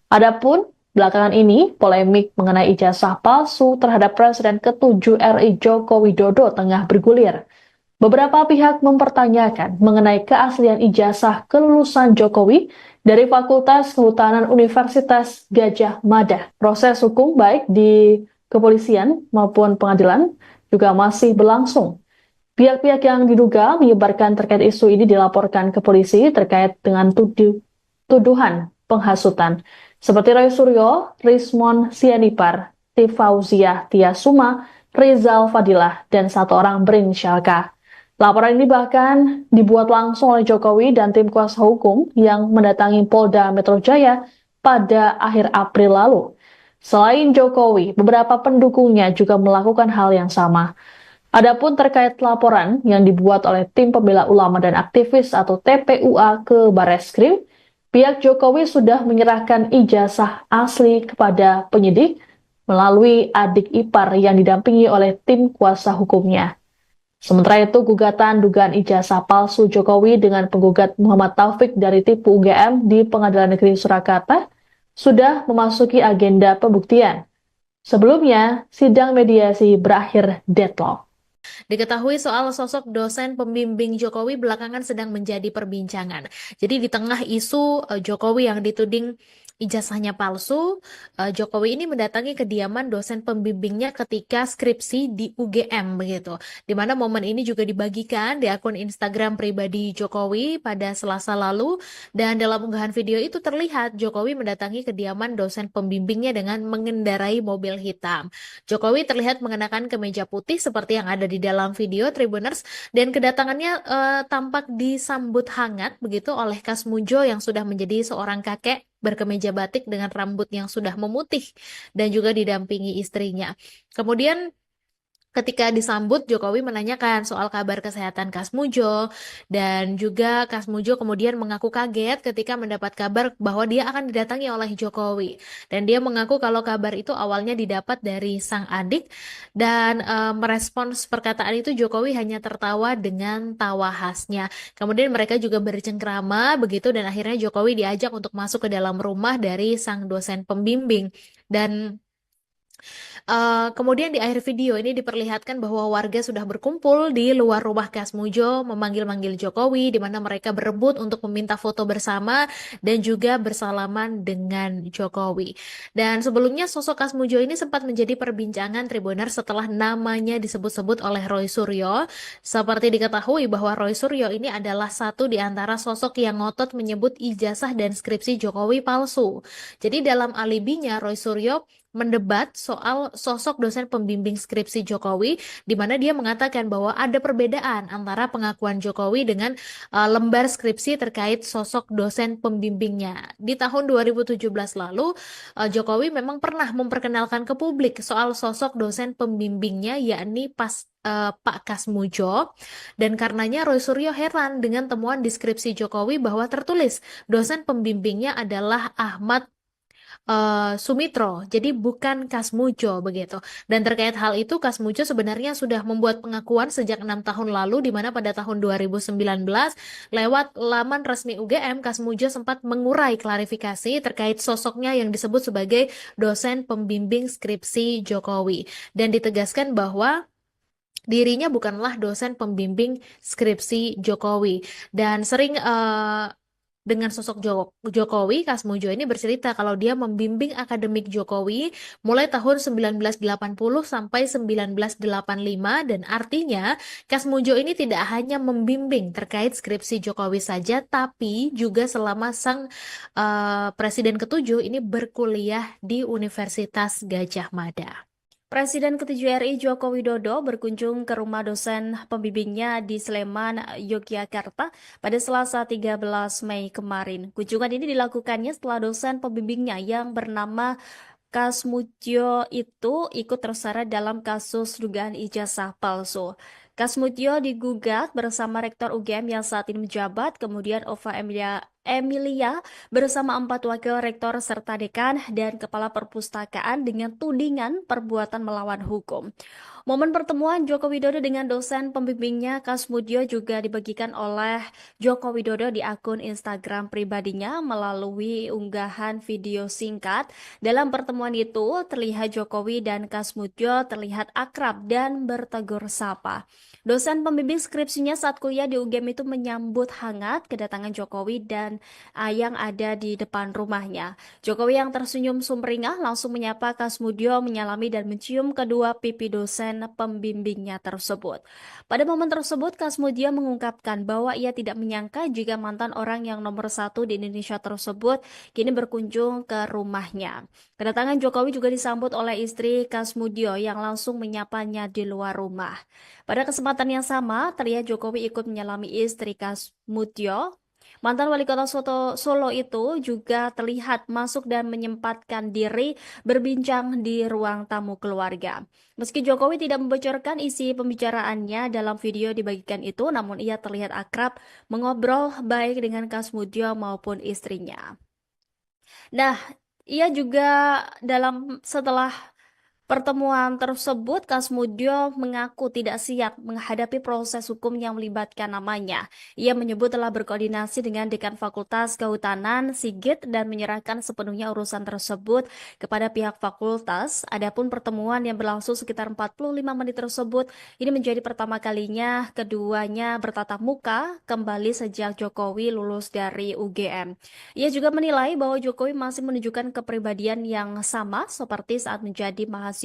Adapun belakangan ini, polemik mengenai ijazah palsu terhadap Presiden ke-7 RI Joko Widodo tengah bergulir. Beberapa pihak mempertanyakan mengenai keaslian ijazah kelulusan Jokowi dari Fakultas Kehutanan Universitas Gadjah Mada. Proses hukum baik di kepolisian maupun pengadilan juga masih berlangsung. Pihak-pihak yang diduga menyebarkan terkait isu ini dilaporkan ke polisi terkait dengan tuduhan penghasutan. Seperti Roy Suryo, Rismon Sianipar, Tifauziah Tiasuma, Rizal Fadilah, dan satu orang berinisial K. Laporan ini bahkan dibuat langsung oleh Jokowi dan tim kuasa hukum yang mendatangi Polda Metro Jaya pada akhir April lalu. Selain Jokowi, beberapa pendukungnya juga melakukan hal yang sama. Adapun terkait laporan yang dibuat oleh tim pembela ulama dan aktivis atau TPUA ke Barreskrim, pihak Jokowi sudah menyerahkan ijazah asli kepada penyidik melalui adik ipar yang didampingi oleh tim kuasa hukumnya. Sementara itu, gugatan dugaan ijazah palsu Jokowi dengan penggugat Muhammad Taufik dari Tipu UGM di Pengadilan Negeri Surakarta sudah memasuki agenda pembuktian. Sebelumnya, sidang mediasi berakhir deadlock. Diketahui soal sosok dosen pembimbing Jokowi belakangan sedang menjadi perbincangan. Jadi di tengah isu Jokowi yang dituding ijazahnya palsu, Jokowi ini mendatangi kediaman dosen pembimbingnya ketika skripsi di UGM begitu. Di mana momen ini juga dibagikan di akun Instagram pribadi Jokowi pada Selasa lalu, dan dalam unggahan video itu terlihat Jokowi mendatangi kediaman dosen pembimbingnya dengan mengendarai mobil hitam. Jokowi terlihat mengenakan kemeja putih seperti yang ada di dalam video Tribuners, dan kedatangannya tampak disambut hangat begitu oleh Kasmudjo yang sudah menjadi seorang kakek berkemeja batik dengan rambut yang sudah memutih dan juga didampingi istrinya. Kemudian ketika disambut, Jokowi menanyakan soal kabar kesehatan Kasmudjo, dan juga Kasmudjo kemudian mengaku kaget ketika mendapat kabar bahwa dia akan didatangi oleh Jokowi. Dan dia mengaku kalau kabar itu awalnya didapat dari sang adik, dan merespons perkataan itu Jokowi hanya tertawa dengan tawa khasnya. Kemudian mereka juga bercengkrama begitu, dan akhirnya Jokowi diajak untuk masuk ke dalam rumah dari sang dosen pembimbing. Dan kemudian di akhir video ini diperlihatkan bahwa warga sudah berkumpul di luar rumah Kasmudjo memanggil-manggil Jokowi, di mana mereka berebut untuk meminta foto bersama dan juga bersalaman dengan Jokowi. Dan sebelumnya sosok Kasmudjo ini sempat menjadi perbincangan Tribuner setelah namanya disebut-sebut oleh Roy Suryo. Seperti diketahui bahwa Roy Suryo ini adalah satu di antara sosok yang ngotot menyebut ijazah dan skripsi Jokowi palsu. Jadi dalam alibinya Roy Suryo mendebat soal sosok dosen pembimbing skripsi Jokowi, di mana dia mengatakan bahwa ada perbedaan antara pengakuan Jokowi dengan lembar skripsi terkait sosok dosen pembimbingnya. Di tahun 2017 lalu, Jokowi memang pernah memperkenalkan ke publik soal sosok dosen pembimbingnya, yakni Pak Kasmudjo, dan karenanya Roy Suryo heran dengan temuan di skripsi Jokowi bahwa tertulis dosen pembimbingnya adalah Ahmad Sumitro, jadi bukan Kasmujo begitu. Dan terkait hal itu, Kasmujo sebenarnya sudah membuat pengakuan sejak 6 tahun lalu, di mana pada tahun 2019 lewat laman resmi UGM, Kasmujo sempat mengurai klarifikasi terkait sosoknya yang disebut sebagai dosen pembimbing skripsi Jokowi. Dan ditegaskan bahwa dirinya bukanlah dosen pembimbing skripsi Jokowi dan sering dengan sosok Jokowi, Kasmujo ini bercerita kalau dia membimbing akademik Jokowi mulai tahun 1980 sampai 1985 dan artinya Kasmujo ini tidak hanya membimbing terkait skripsi Jokowi saja tapi juga selama sang presiden ketujuh ini berkuliah di Universitas Gadjah Mada. Presiden ke-7 RI Joko Widodo berkunjung ke rumah dosen pembimbingnya di Sleman, Yogyakarta pada Selasa 13 Mei kemarin. Kunjungan ini dilakukannya setelah dosen pembimbingnya yang bernama Kasmutyo itu ikut terseret dalam kasus dugaan ijazah palsu. Kasmutyo digugat bersama Rektor UGM yang saat ini menjabat, kemudian Ova Emilia bersama 4 wakil rektor serta dekan dan kepala perpustakaan dengan tudingan perbuatan melawan hukum. Momen pertemuan Joko Widodo dengan dosen pembimbingnya Kasmutyo juga dibagikan oleh Joko Widodo di akun Instagram pribadinya melalui unggahan video singkat. Dalam pertemuan itu, terlihat Jokowi dan Kasmutyo terlihat akrab dan bertegur sapa. Dosen pembimbing skripsinya saat kuliah di UGM itu menyambut hangat kedatangan Jokowi dan yang ada di depan rumahnya. Jokowi yang tersenyum sumringah langsung menyapa Kasmutyo, menyalami dan mencium kedua pipi dosen pembimbingnya tersebut. Pada momen tersebut, Kasmutyo mengungkapkan bahwa ia tidak menyangka jika mantan orang yang nomor 1 di Indonesia tersebut kini berkunjung ke rumahnya. Kedatangan Jokowi juga disambut oleh istri Kasmutyo yang langsung menyapanya di luar rumah. Pada kesempatan yang sama, terlihat Jokowi ikut menyalami istri Kasmutyo. Mantan wali kota Solo itu juga terlihat masuk dan menyempatkan diri berbincang di ruang tamu keluarga. Meski Jokowi tidak membocorkan isi pembicaraannya dalam video dibagikan itu, namun ia terlihat akrab mengobrol baik dengan Kasmutyo maupun istrinya. Nah, ia juga setelah pertemuan tersebut, Kasmutyo mengaku tidak siap menghadapi proses hukum yang melibatkan namanya. Ia menyebut telah berkoordinasi dengan Dekan Fakultas Kehutanan, Sigit, dan menyerahkan sepenuhnya urusan tersebut kepada pihak fakultas. Adapun pertemuan yang berlangsung sekitar 45 menit tersebut, ini menjadi pertama kalinya keduanya bertatap muka kembali sejak Jokowi lulus dari UGM. Ia juga menilai bahwa Jokowi masih menunjukkan kepribadian yang sama seperti saat menjadi mahasiswa.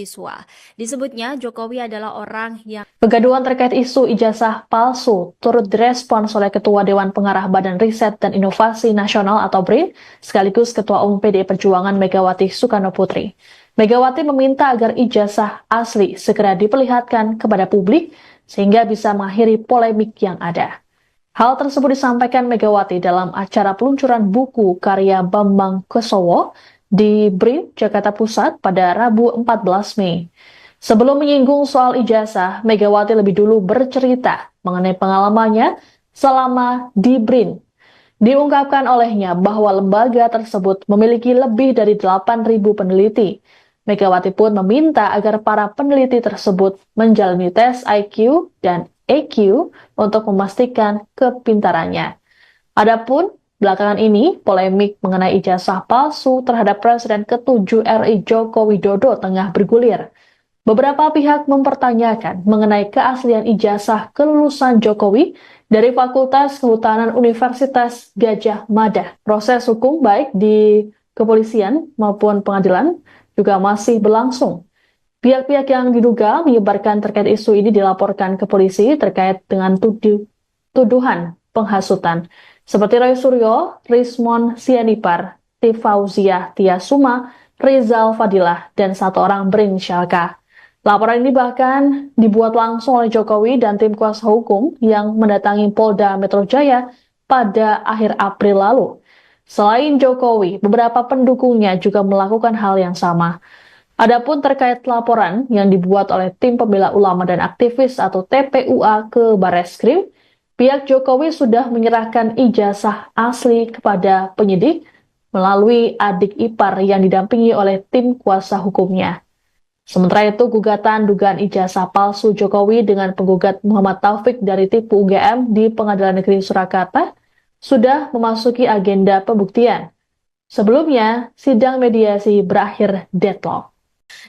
Disebutnya Jokowi adalah orang yang Kegaduhan terkait isu ijazah palsu turut direspons oleh Ketua Dewan Pengarah Badan Riset dan Inovasi Nasional atau BRIN, sekaligus Ketua Umum PDI Perjuangan Megawati Soekarno Putri. Megawati meminta agar ijazah asli segera diperlihatkan kepada publik sehingga bisa mengakhiri polemik yang ada. Hal tersebut disampaikan Megawati dalam acara peluncuran buku karya Bambang Kesowo di BRIN, Jakarta Pusat pada Rabu 14 Mei. Sebelum menyinggung soal ijazah, Megawati lebih dulu bercerita mengenai pengalamannya selama di BRIN. Diungkapkan olehnya bahwa lembaga tersebut memiliki lebih dari 8.000 peneliti. Megawati pun meminta agar para peneliti tersebut menjalani tes IQ dan EQ untuk memastikan kepintarannya. Adapun belakangan ini, polemik mengenai ijazah palsu terhadap Presiden ke-7 RI Joko Widodo tengah bergulir. Beberapa pihak mempertanyakan mengenai keaslian ijazah kelulusan Jokowi dari Fakultas Kehutanan Universitas Gadjah Mada. Proses hukum baik di kepolisian maupun pengadilan juga masih berlangsung. Pihak-pihak yang diduga menyebarkan terkait isu ini dilaporkan ke polisi terkait dengan tuduhan penghasutan. Seperti Roy Suryo, Rismon Sianipar, Tifauziah Tiasuma, Rizal Fadilah, dan satu orang berinisial K. Laporan ini bahkan dibuat langsung oleh Jokowi dan tim kuasa hukum yang mendatangi Polda Metro Jaya pada akhir April lalu. Selain Jokowi, beberapa pendukungnya juga melakukan hal yang sama. Adapun terkait laporan yang dibuat oleh tim pembela ulama dan aktivis atau TPUA ke Barreskrim, pihak Jokowi sudah menyerahkan ijazah asli kepada penyidik melalui adik ipar yang didampingi oleh tim kuasa hukumnya. Sementara itu, gugatan dugaan ijazah palsu Jokowi dengan penggugat Muhammad Taufik dari Tipu UGM di Pengadilan Negeri Surakarta sudah memasuki agenda pembuktian. Sebelumnya, sidang mediasi berakhir deadlock.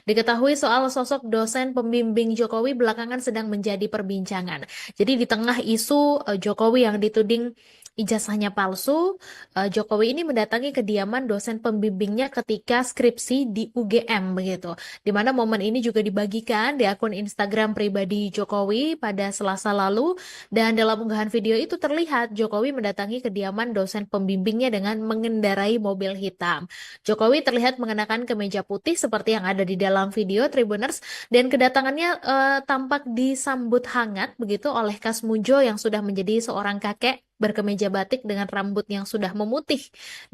Diketahui soal sosok dosen pembimbing Jokowi belakangan sedang menjadi perbincangan. Jadi di tengah isu Jokowi yang dituding ijazahnya palsu, Jokowi ini mendatangi kediaman dosen pembimbingnya ketika skripsi di UGM begitu. Di mana momen ini juga dibagikan di akun Instagram pribadi Jokowi pada Selasa lalu, dan dalam unggahan video itu terlihat Jokowi mendatangi kediaman dosen pembimbingnya dengan mengendarai mobil hitam. Jokowi terlihat mengenakan kemeja putih seperti yang ada di dalam video Tribuners, dan kedatangannya tampak disambut hangat begitu oleh Kasmujo yang sudah menjadi seorang kakek berkemeja batik dengan rambut yang sudah memutih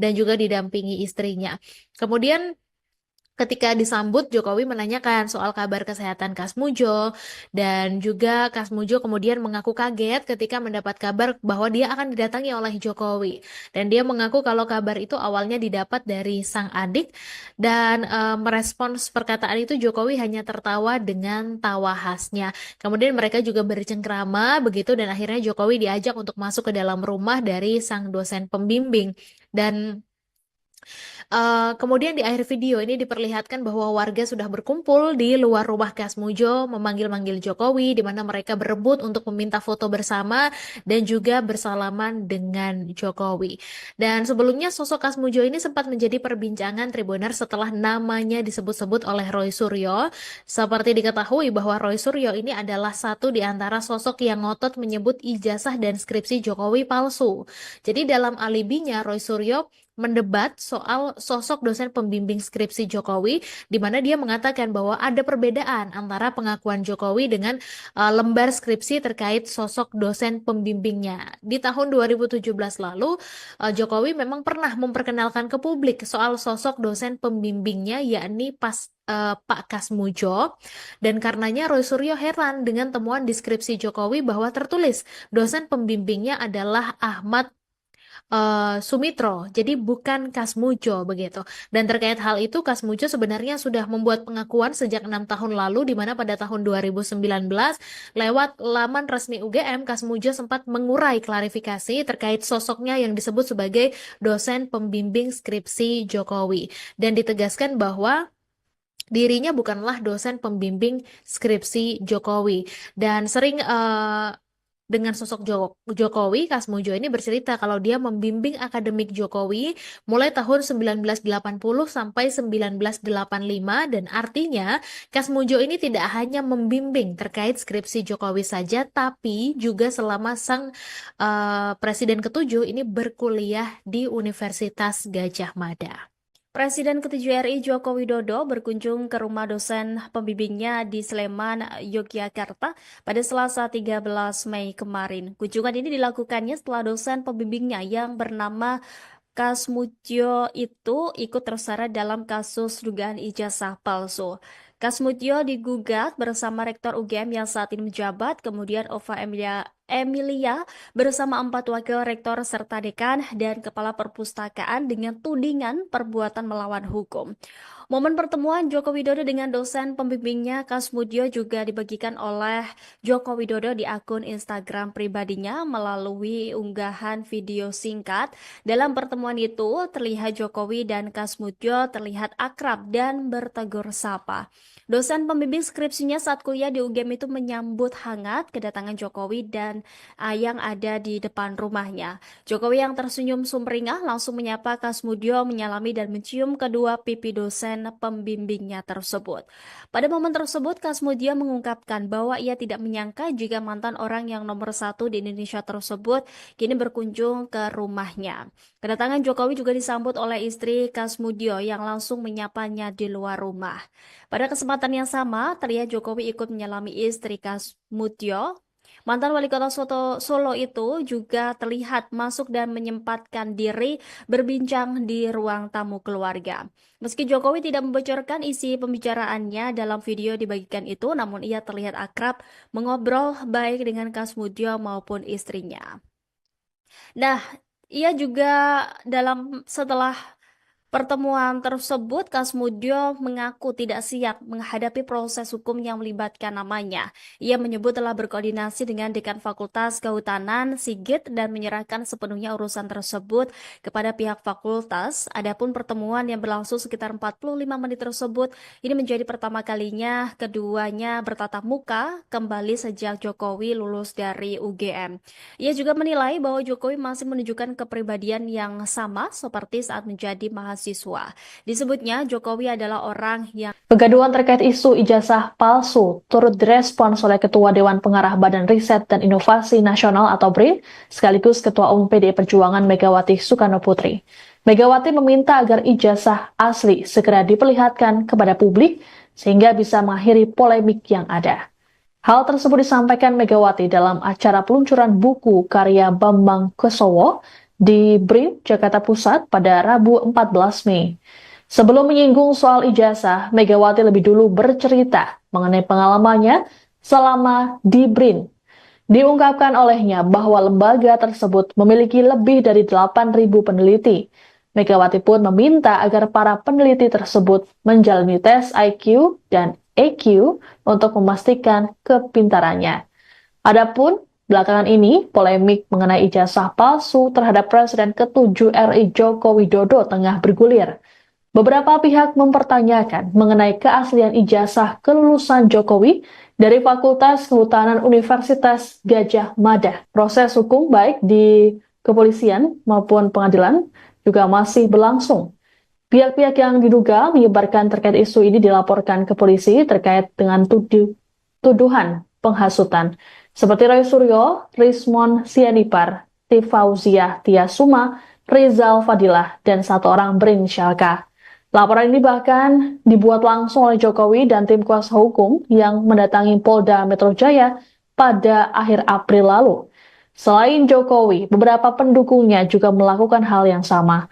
dan juga didampingi istrinya. Kemudian ketika disambut, Jokowi menanyakan soal kabar kesehatan Kasmujo, dan juga Kasmujo kemudian mengaku kaget ketika mendapat kabar bahwa dia akan didatangi oleh Jokowi. Dan dia mengaku kalau kabar itu awalnya didapat dari sang adik, dan merespons perkataan itu Jokowi hanya tertawa dengan tawa khasnya. Kemudian mereka juga bercengkrama begitu, dan akhirnya Jokowi diajak untuk masuk ke dalam rumah dari sang dosen pembimbing. Dan kemudian di akhir video ini diperlihatkan bahwa warga sudah berkumpul di luar rumah Kasmujo memanggil-manggil Jokowi, di mana mereka berebut untuk meminta foto bersama dan juga bersalaman dengan Jokowi. Dan sebelumnya sosok Kasmujo ini sempat menjadi perbincangan Tribuners setelah namanya disebut-sebut oleh Roy Suryo. Seperti diketahui bahwa Roy Suryo ini adalah satu di antara sosok yang ngotot menyebut ijazah dan skripsi Jokowi palsu. Jadi dalam alibinya Roy Suryo mendebat soal sosok dosen pembimbing skripsi Jokowi, di mana dia mengatakan bahwa ada perbedaan antara pengakuan Jokowi dengan lembar skripsi terkait sosok dosen pembimbingnya. Di tahun 2017 lalu, Jokowi memang pernah memperkenalkan ke publik soal sosok dosen pembimbingnya, yakni Pak Kasmujo, dan karenanya Roy Suryo heran dengan temuan di skripsi Jokowi bahwa tertulis dosen pembimbingnya adalah Ahmad Sumitro, jadi bukan Kasmujo begitu. Dan terkait hal itu, Kasmujo sebenarnya sudah membuat pengakuan sejak 6 tahun lalu, di mana pada tahun 2019 lewat laman resmi UGM, Kasmujo sempat mengurai klarifikasi terkait sosoknya yang disebut sebagai dosen pembimbing skripsi Jokowi, dan ditegaskan bahwa dirinya bukanlah dosen pembimbing skripsi Jokowi. Dan sering dengan sosok Jokowi, Kasmujo ini bercerita kalau dia membimbing akademik Jokowi mulai tahun 1980 sampai 1985, dan artinya Kasmujo ini tidak hanya membimbing terkait skripsi Jokowi saja, tapi juga selama sang presiden ketujuh ini berkuliah di Universitas Gadjah Mada. Presiden ke-7 RI Joko Widodo berkunjung ke rumah dosen pembimbingnya di Sleman, Yogyakarta pada Selasa 13 Mei kemarin. Kunjungan ini dilakukannya setelah dosen pembimbingnya yang bernama Kasmutyo itu ikut terseret dalam kasus dugaan ijazah palsu. Kasmutyo digugat bersama Rektor UGM yang saat ini menjabat, kemudian Ova Emilia bersama 4 wakil rektor serta dekan dan kepala perpustakaan dengan tudingan perbuatan melawan hukum. Momen pertemuan Joko Widodo dengan dosen pembimbingnya Kasmutyo juga dibagikan oleh Joko Widodo di akun Instagram pribadinya melalui unggahan video singkat. Dalam pertemuan itu, terlihat Jokowi dan Kasmutyo terlihat akrab dan bertegur sapa. Dosen pembimbing skripsinya saat kuliah di UGM itu menyambut hangat kedatangan Jokowi dan yang ada di depan rumahnya. Jokowi yang tersenyum sumringah langsung menyapa Kasmutyo, menyalami dan mencium kedua pipi dosen pembimbingnya tersebut. Pada momen tersebut, Kasmutyo mengungkapkan bahwa ia tidak menyangka jika mantan orang yang nomor 1 di Indonesia tersebut kini berkunjung ke rumahnya. Kedatangan Jokowi juga disambut oleh istri Kasmutyo yang langsung menyapanya di luar rumah. Pada kesempatan yang sama, terlihat Jokowi ikut menyalami istri Kasmutyo. Mantan wali kota Solo itu juga terlihat masuk dan menyempatkan diri berbincang di ruang tamu keluarga. Meski Jokowi tidak membocorkan isi pembicaraannya dalam video dibagikan itu, namun ia terlihat akrab mengobrol baik dengan Kasmutyo maupun istrinya. Nah, ia juga setelah Pertemuan tersebut, Kasmudjo mengaku tidak siap menghadapi proses hukum yang melibatkan namanya. Ia menyebut telah berkoordinasi dengan Dekan Fakultas Kehutanan, Sigit, dan menyerahkan sepenuhnya urusan tersebut kepada pihak fakultas. Adapun pertemuan yang berlangsung sekitar 45 menit tersebut, ini menjadi pertama kalinya keduanya bertatap muka kembali sejak Jokowi lulus dari UGM. Ia juga menilai bahwa Jokowi masih menunjukkan kepribadian yang sama seperti saat menjadi mahasiswa. Disebutnya Jokowi adalah orang yang Kegaduhan terkait isu ijazah palsu turut direspons oleh Ketua Dewan Pengarah Badan Riset dan Inovasi Nasional atau BRIN, sekaligus Ketua Umum PDI Perjuangan Megawati Soekarno Putri. Megawati meminta agar ijazah asli segera diperlihatkan kepada publik sehingga bisa mengakhiri polemik yang ada. Hal tersebut disampaikan Megawati dalam acara peluncuran buku karya Bambang Kesowo di BRIN, Jakarta Pusat pada Rabu 14 Mei. Sebelum menyinggung soal ijazah, Megawati lebih dulu bercerita mengenai pengalamannya selama di BRIN. Diungkapkan olehnya bahwa lembaga tersebut memiliki lebih dari 8.000 peneliti. Megawati pun meminta agar para peneliti tersebut menjalani tes IQ dan EQ untuk memastikan kepintarannya. Adapun belakangan ini, polemik mengenai ijazah palsu terhadap Presiden ke-7 RI Joko Widodo tengah bergulir. Beberapa pihak mempertanyakan mengenai keaslian ijazah kelulusan Jokowi dari Fakultas Kehutanan Universitas Gadjah Mada. Proses hukum baik di kepolisian maupun pengadilan juga masih berlangsung. Pihak-pihak yang diduga menyebarkan terkait isu ini dilaporkan ke polisi terkait dengan tuduhan penghasutan. Seperti Roy Suryo, Rismon Sianipar, Tifauziah Tiasuma, Rizal Fadilah, dan satu orang berinisial K. Laporan ini bahkan dibuat langsung oleh Jokowi dan tim kuasa hukum yang mendatangi Polda Metro Jaya pada akhir April lalu. Selain Jokowi, beberapa pendukungnya juga melakukan hal yang sama.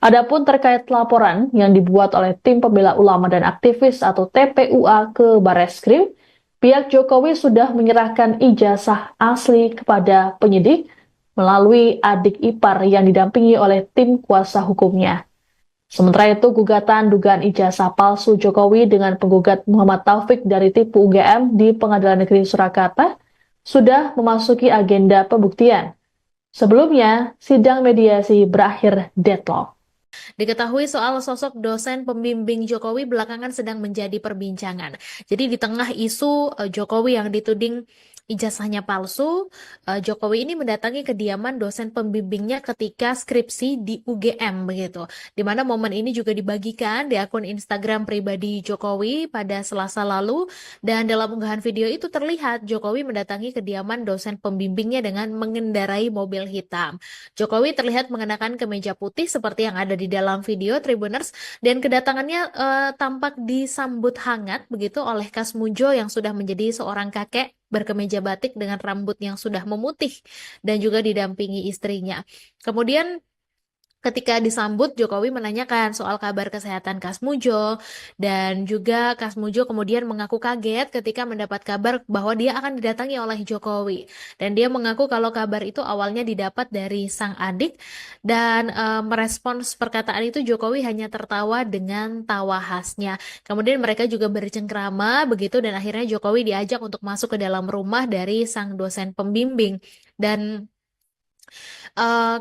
Adapun terkait laporan yang dibuat oleh tim pembela ulama dan aktivis atau TPUA ke Barreskrim, pihak Jokowi sudah menyerahkan ijazah asli kepada penyidik melalui adik ipar yang didampingi oleh tim kuasa hukumnya. Sementara itu, gugatan dugaan ijazah palsu Jokowi dengan penggugat Muhammad Taufik dari Tipu UGM di Pengadilan Negeri Surakarta sudah memasuki agenda pembuktian. Sebelumnya, sidang mediasi berakhir deadlock. Diketahui soal sosok dosen pembimbing Jokowi belakangan sedang menjadi perbincangan. Jadi di tengah isu Jokowi yang dituding ijazahnya palsu, Jokowi ini mendatangi kediaman dosen pembimbingnya ketika skripsi di UGM begitu. Di mana momen ini juga dibagikan di akun Instagram pribadi Jokowi pada Selasa lalu, dan dalam unggahan video itu terlihat Jokowi mendatangi kediaman dosen pembimbingnya dengan mengendarai mobil hitam. Jokowi terlihat mengenakan kemeja putih seperti yang ada di dalam video Tribuners, dan kedatangannya tampak disambut hangat begitu oleh Kasmudjo yang sudah menjadi seorang kakek berkemeja batik dengan rambut yang sudah memutih dan juga didampingi istrinya. Kemudian ketika disambut, Jokowi menanyakan soal kabar kesehatan Kasmudjo, dan juga Kasmudjo kemudian mengaku kaget ketika mendapat kabar bahwa dia akan didatangi oleh Jokowi. Dan dia mengaku kalau kabar itu awalnya didapat dari sang adik, dan merespons perkataan itu Jokowi hanya tertawa dengan tawa khasnya. Kemudian mereka juga bercengkrama begitu, dan akhirnya Jokowi diajak untuk masuk ke dalam rumah dari sang dosen pembimbing. Dan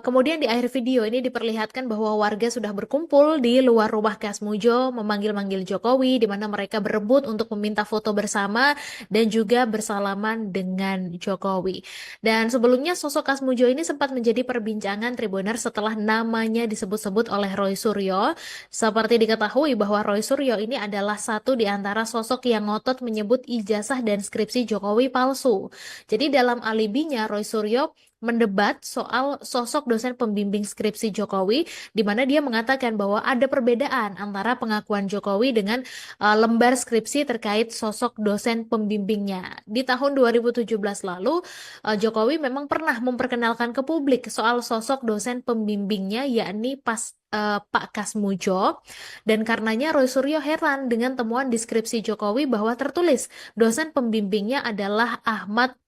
kemudian di akhir video ini diperlihatkan bahwa warga sudah berkumpul di luar rumah Kasmudjo memanggil-manggil Jokowi, di mana mereka berebut untuk meminta foto bersama dan juga bersalaman dengan Jokowi. Dan sebelumnya sosok Kasmudjo ini sempat menjadi perbincangan Tribuners setelah namanya disebut-sebut oleh Roy Suryo. Seperti diketahui bahwa Roy Suryo ini adalah satu di antara sosok yang ngotot menyebut ijazah dan skripsi Jokowi palsu. Jadi dalam alibinya Roy Suryo mendebat soal sosok dosen pembimbing skripsi Jokowi, di mana dia mengatakan bahwa ada perbedaan antara pengakuan Jokowi dengan lembar skripsi terkait sosok dosen pembimbingnya. Di tahun 2017 lalu, Jokowi memang pernah memperkenalkan ke publik soal sosok dosen pembimbingnya, yakni Pak Kasmudjo, dan karenanya Roy Suryo heran dengan temuan di skripsi Jokowi bahwa tertulis dosen pembimbingnya adalah Ahmad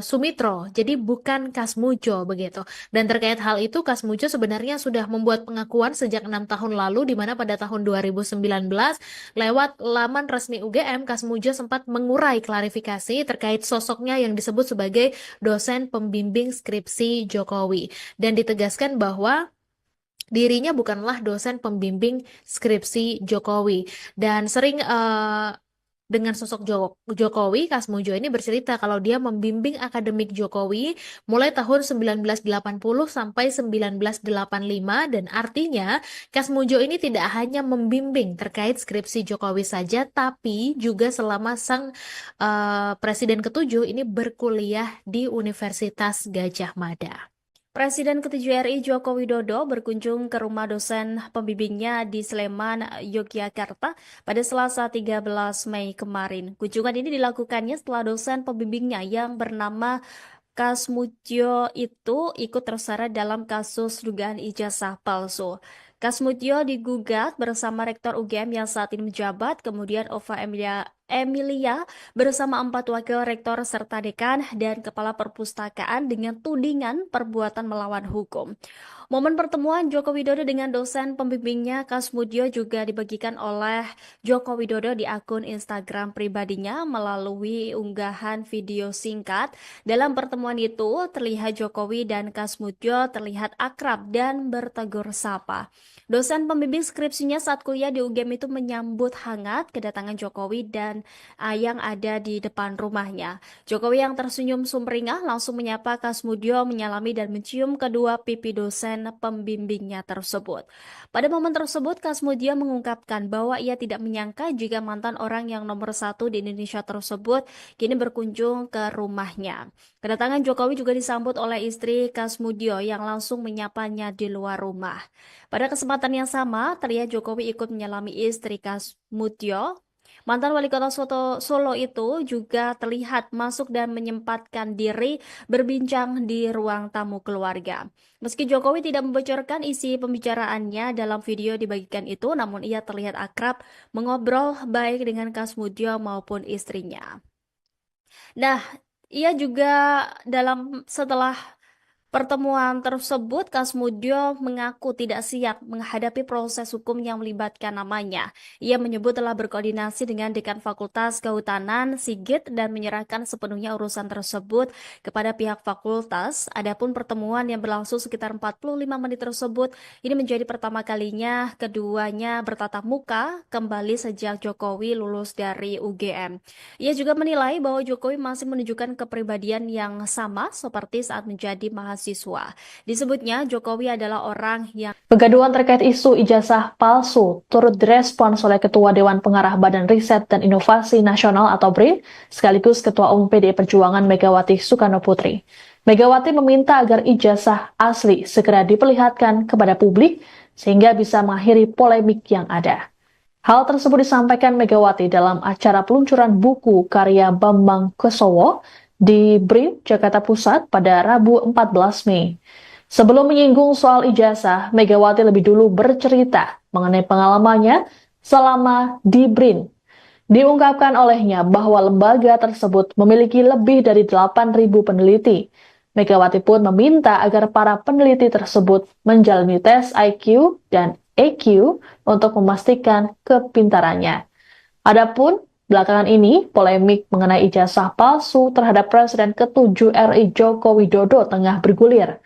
Sumitro, jadi bukan Kasmujo begitu. Dan terkait hal itu, Kasmujo sebenarnya sudah membuat pengakuan sejak 6 tahun lalu, di mana pada tahun 2019 lewat laman resmi UGM, Kasmujo sempat mengurai klarifikasi terkait sosoknya yang disebut sebagai dosen pembimbing skripsi Jokowi. Dan ditegaskan bahwa dirinya bukanlah dosen pembimbing skripsi Jokowi dan sering dengan sosok Jokowi, Kasmujo ini bercerita kalau dia membimbing akademik Jokowi mulai tahun 1980 sampai 1985 dan artinya Kasmujo ini tidak hanya membimbing terkait skripsi Jokowi saja tapi juga selama sang presiden ketujuh ini berkuliah di Universitas Gadjah Mada. Presiden ke-7 RI Joko Widodo berkunjung ke rumah dosen pembimbingnya di Sleman, Yogyakarta pada Selasa 13 Mei kemarin. Kunjungan ini dilakukannya setelah dosen pembimbingnya yang bernama Kasmutyo itu ikut terseret dalam kasus dugaan ijazah palsu. Kasmutyo digugat bersama Rektor UGM yang saat ini menjabat, kemudian Ova Emilia bersama 4 wakil rektor serta dekan dan kepala perpustakaan dengan tudingan perbuatan melawan hukum. Momen pertemuan Joko Widodo dengan dosen pembimbingnya Kasmutyo juga dibagikan oleh Joko Widodo di akun Instagram pribadinya melalui unggahan video singkat. Dalam pertemuan itu, terlihat Jokowi dan Kasmutyo terlihat akrab dan bertegur sapa. Dosen pembimbing skripsinya saat kuliah di UGM itu menyambut hangat kedatangan Jokowi dan yang ada di depan rumahnya. Jokowi yang tersenyum sumringah langsung menyapa Kasmutyo, menyalami dan mencium kedua pipi dosen pembimbingnya tersebut. Pada momen tersebut, Kasmutyo mengungkapkan bahwa ia tidak menyangka jika mantan orang yang nomor 1 di Indonesia tersebut kini berkunjung ke rumahnya. Kedatangan Jokowi juga disambut oleh istri Kasmutyo yang langsung menyapanya di luar rumah. Pada kesempatan yang sama, terlihat Jokowi ikut menyalami istri Kasmutyo. Mantan wali kota Solo itu juga terlihat masuk dan menyempatkan diri berbincang di ruang tamu keluarga. Meski Jokowi tidak membocorkan isi pembicaraannya dalam video dibagikan itu, namun ia terlihat akrab mengobrol baik dengan Kasmutyo maupun istrinya. Nah, ia juga setelah pertemuan tersebut, Kasmutyo mengaku tidak siap menghadapi proses hukum yang melibatkan namanya. Ia menyebut telah berkoordinasi dengan Dekan Fakultas Kehutanan, Sigit, dan menyerahkan sepenuhnya urusan tersebut kepada pihak fakultas. Adapun pertemuan yang berlangsung sekitar 45 menit tersebut, ini menjadi pertama kalinya keduanya bertatap muka kembali sejak Jokowi lulus dari UGM. Ia juga menilai bahwa Jokowi masih menunjukkan kepribadian yang sama seperti saat menjadi mahasiswa. Disebutnya Jokowi adalah orang yang Kegaduhan terkait isu ijazah palsu turut direspons oleh Ketua Dewan Pengarah Badan Riset dan Inovasi Nasional atau BRIN, sekaligus Ketua Umum PDI Perjuangan Megawati Soekarno Putri. Megawati meminta agar ijazah asli segera diperlihatkan kepada publik sehingga bisa mengakhiri polemik yang ada. Hal tersebut disampaikan Megawati dalam acara peluncuran buku karya Bambang Kesowo di BRIN, Jakarta Pusat pada Rabu 14 Mei. Sebelum menyinggung soal ijazah, Megawati lebih dulu bercerita mengenai pengalamannya selama di BRIN. Diungkapkan olehnya bahwa lembaga tersebut memiliki lebih dari 8.000 peneliti. Megawati pun meminta agar para peneliti tersebut menjalani tes IQ dan EQ untuk memastikan kepintarannya. Adapun belakangan ini, polemik mengenai ijazah palsu terhadap Presiden ke-7 RI Joko Widodo tengah bergulir.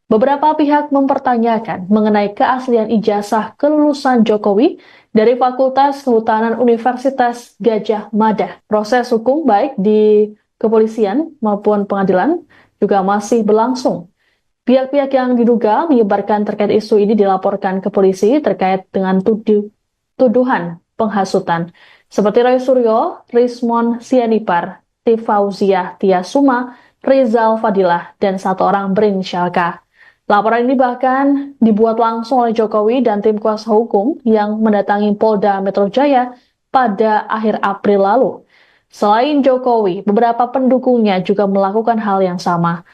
Beberapa pihak mempertanyakan mengenai keaslian ijazah kelulusan Jokowi dari Fakultas Kehutanan Universitas Gadjah Mada. Proses hukum baik di kepolisian maupun pengadilan juga masih berlangsung. Pihak-pihak yang diduga menyebarkan terkait isu ini dilaporkan ke polisi terkait dengan tuduhan penghasutan. Seperti Roy Suryo, Rismon Sianipar, Tifauziah Tiasuma, Rizal Fadilah, dan satu orang berinisial K. Laporan ini bahkan dibuat langsung oleh Jokowi dan tim kuasa hukum yang mendatangi Polda Metro Jaya pada akhir April lalu. Selain Jokowi, beberapa pendukungnya juga melakukan hal yang sama.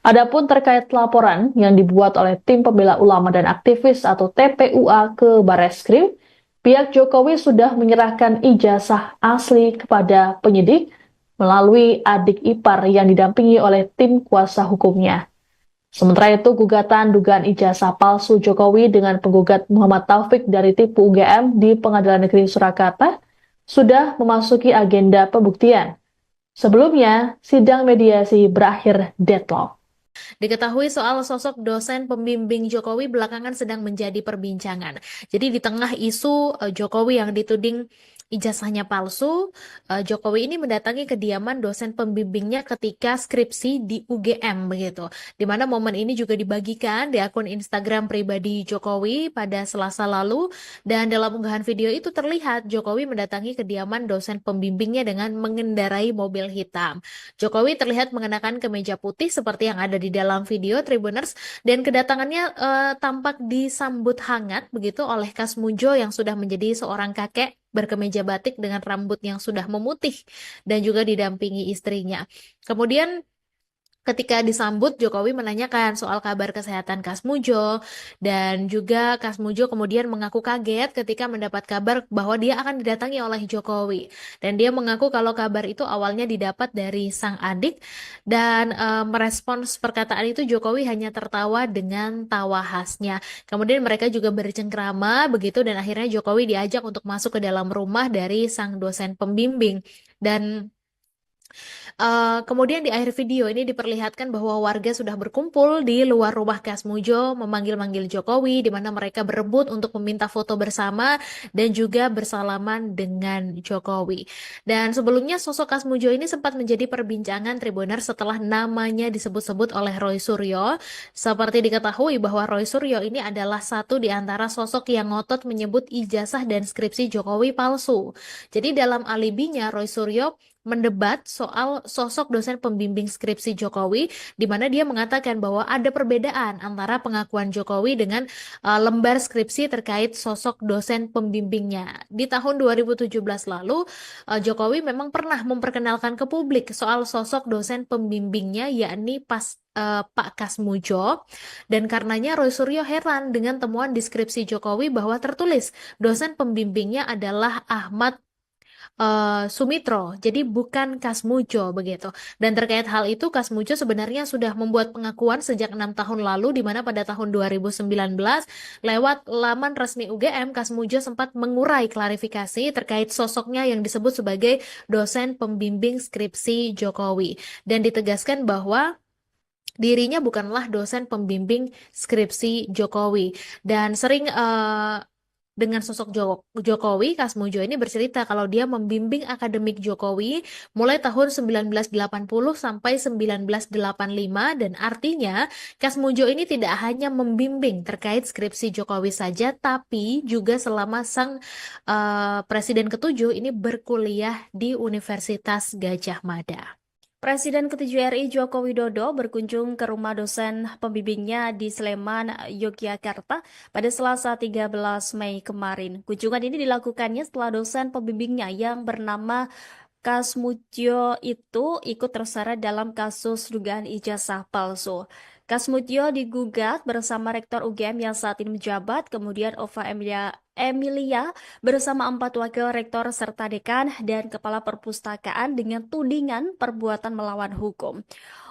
Adapun terkait laporan yang dibuat oleh tim pembela ulama dan aktivis atau TPUA ke Barreskrim, pihak Jokowi sudah menyerahkan ijazah asli kepada penyidik melalui adik ipar yang didampingi oleh tim kuasa hukumnya. Sementara itu, gugatan dugaan ijazah palsu Jokowi dengan penggugat Muhammad Taufik dari Tipu UGM di Pengadilan Negeri Surakarta sudah memasuki agenda pembuktian. Sebelumnya, sidang mediasi berakhir deadlock. Diketahui soal sosok dosen pembimbing Jokowi belakangan sedang menjadi perbincangan. Jadi di tengah isu Jokowi yang dituding ijazahnya palsu, Jokowi ini mendatangi kediaman dosen pembimbingnya ketika skripsi di UGM begitu. Di mana momen ini juga dibagikan di akun Instagram pribadi Jokowi pada Selasa lalu, dan dalam unggahan video itu terlihat Jokowi mendatangi kediaman dosen pembimbingnya dengan mengendarai mobil hitam. Jokowi terlihat mengenakan kemeja putih seperti yang ada di dalam video Tribuners, dan kedatangannya tampak disambut hangat begitu oleh Kasmujo yang sudah menjadi seorang kakek berkemeja batik dengan rambut yang sudah memutih dan juga didampingi istrinya. Kemudian ketika disambut, Jokowi menanyakan soal kabar kesehatan Kasmujo, dan juga Kasmujo kemudian mengaku kaget ketika mendapat kabar bahwa dia akan didatangi oleh Jokowi. Dan dia mengaku kalau kabar itu awalnya didapat dari sang adik, dan merespons perkataan itu Jokowi hanya tertawa dengan tawa khasnya. Kemudian mereka juga bercengkrama begitu, dan akhirnya Jokowi diajak untuk masuk ke dalam rumah dari sang dosen pembimbing. Dan kemudian di akhir video ini diperlihatkan bahwa warga sudah berkumpul di luar rumah Kasmujo memanggil-manggil Jokowi, di mana mereka berebut untuk meminta foto bersama dan juga bersalaman dengan Jokowi. Dan sebelumnya sosok Kasmujo ini sempat menjadi perbincangan Tribuners setelah namanya disebut-sebut oleh Roy Suryo. Seperti diketahui bahwa Roy Suryo ini adalah satu di antara sosok yang ngotot menyebut ijazah dan skripsi Jokowi palsu. Jadi dalam alibinya Roy Suryo mendebat soal sosok dosen pembimbing skripsi Jokowi, di mana dia mengatakan bahwa ada perbedaan antara pengakuan Jokowi dengan lembar skripsi terkait sosok dosen pembimbingnya. Di tahun 2017 lalu, Jokowi memang pernah memperkenalkan ke publik soal sosok dosen pembimbingnya, yakni Pak Kasmujo, dan karenanya Roy Suryo heran dengan temuan di skripsi Jokowi bahwa tertulis dosen pembimbingnya adalah Ahmad Sumitro, jadi bukan Kasmujo begitu. Dan terkait hal itu, Kasmujo sebenarnya sudah membuat pengakuan sejak 6 tahun lalu, di mana pada tahun 2019 lewat laman resmi UGM, Kasmujo sempat mengurai klarifikasi terkait sosoknya yang disebut sebagai dosen pembimbing skripsi Jokowi, dan ditegaskan bahwa dirinya bukanlah dosen pembimbing skripsi Jokowi. Dan sering dengan sosok Jokowi, Kasmujo ini bercerita kalau dia membimbing akademik Jokowi mulai tahun 1980 sampai 1985, dan artinya Kasmujo ini tidak hanya membimbing terkait skripsi Jokowi saja, tapi juga selama sang presiden ketujuh ini berkuliah di Universitas Gadjah Mada. Presiden ke-7 RI Joko Widodo berkunjung ke rumah dosen pembimbingnya di Sleman, Yogyakarta pada Selasa 13 Mei kemarin. Kunjungan ini dilakukannya setelah dosen pembimbingnya yang bernama Kasmutyo itu ikut terseret dalam kasus dugaan ijazah palsu. Kasmutyo digugat bersama Rektor UGM yang saat ini menjabat, kemudian Ova Emilia bersama 4 wakil rektor serta dekan dan kepala perpustakaan dengan tudingan perbuatan melawan hukum.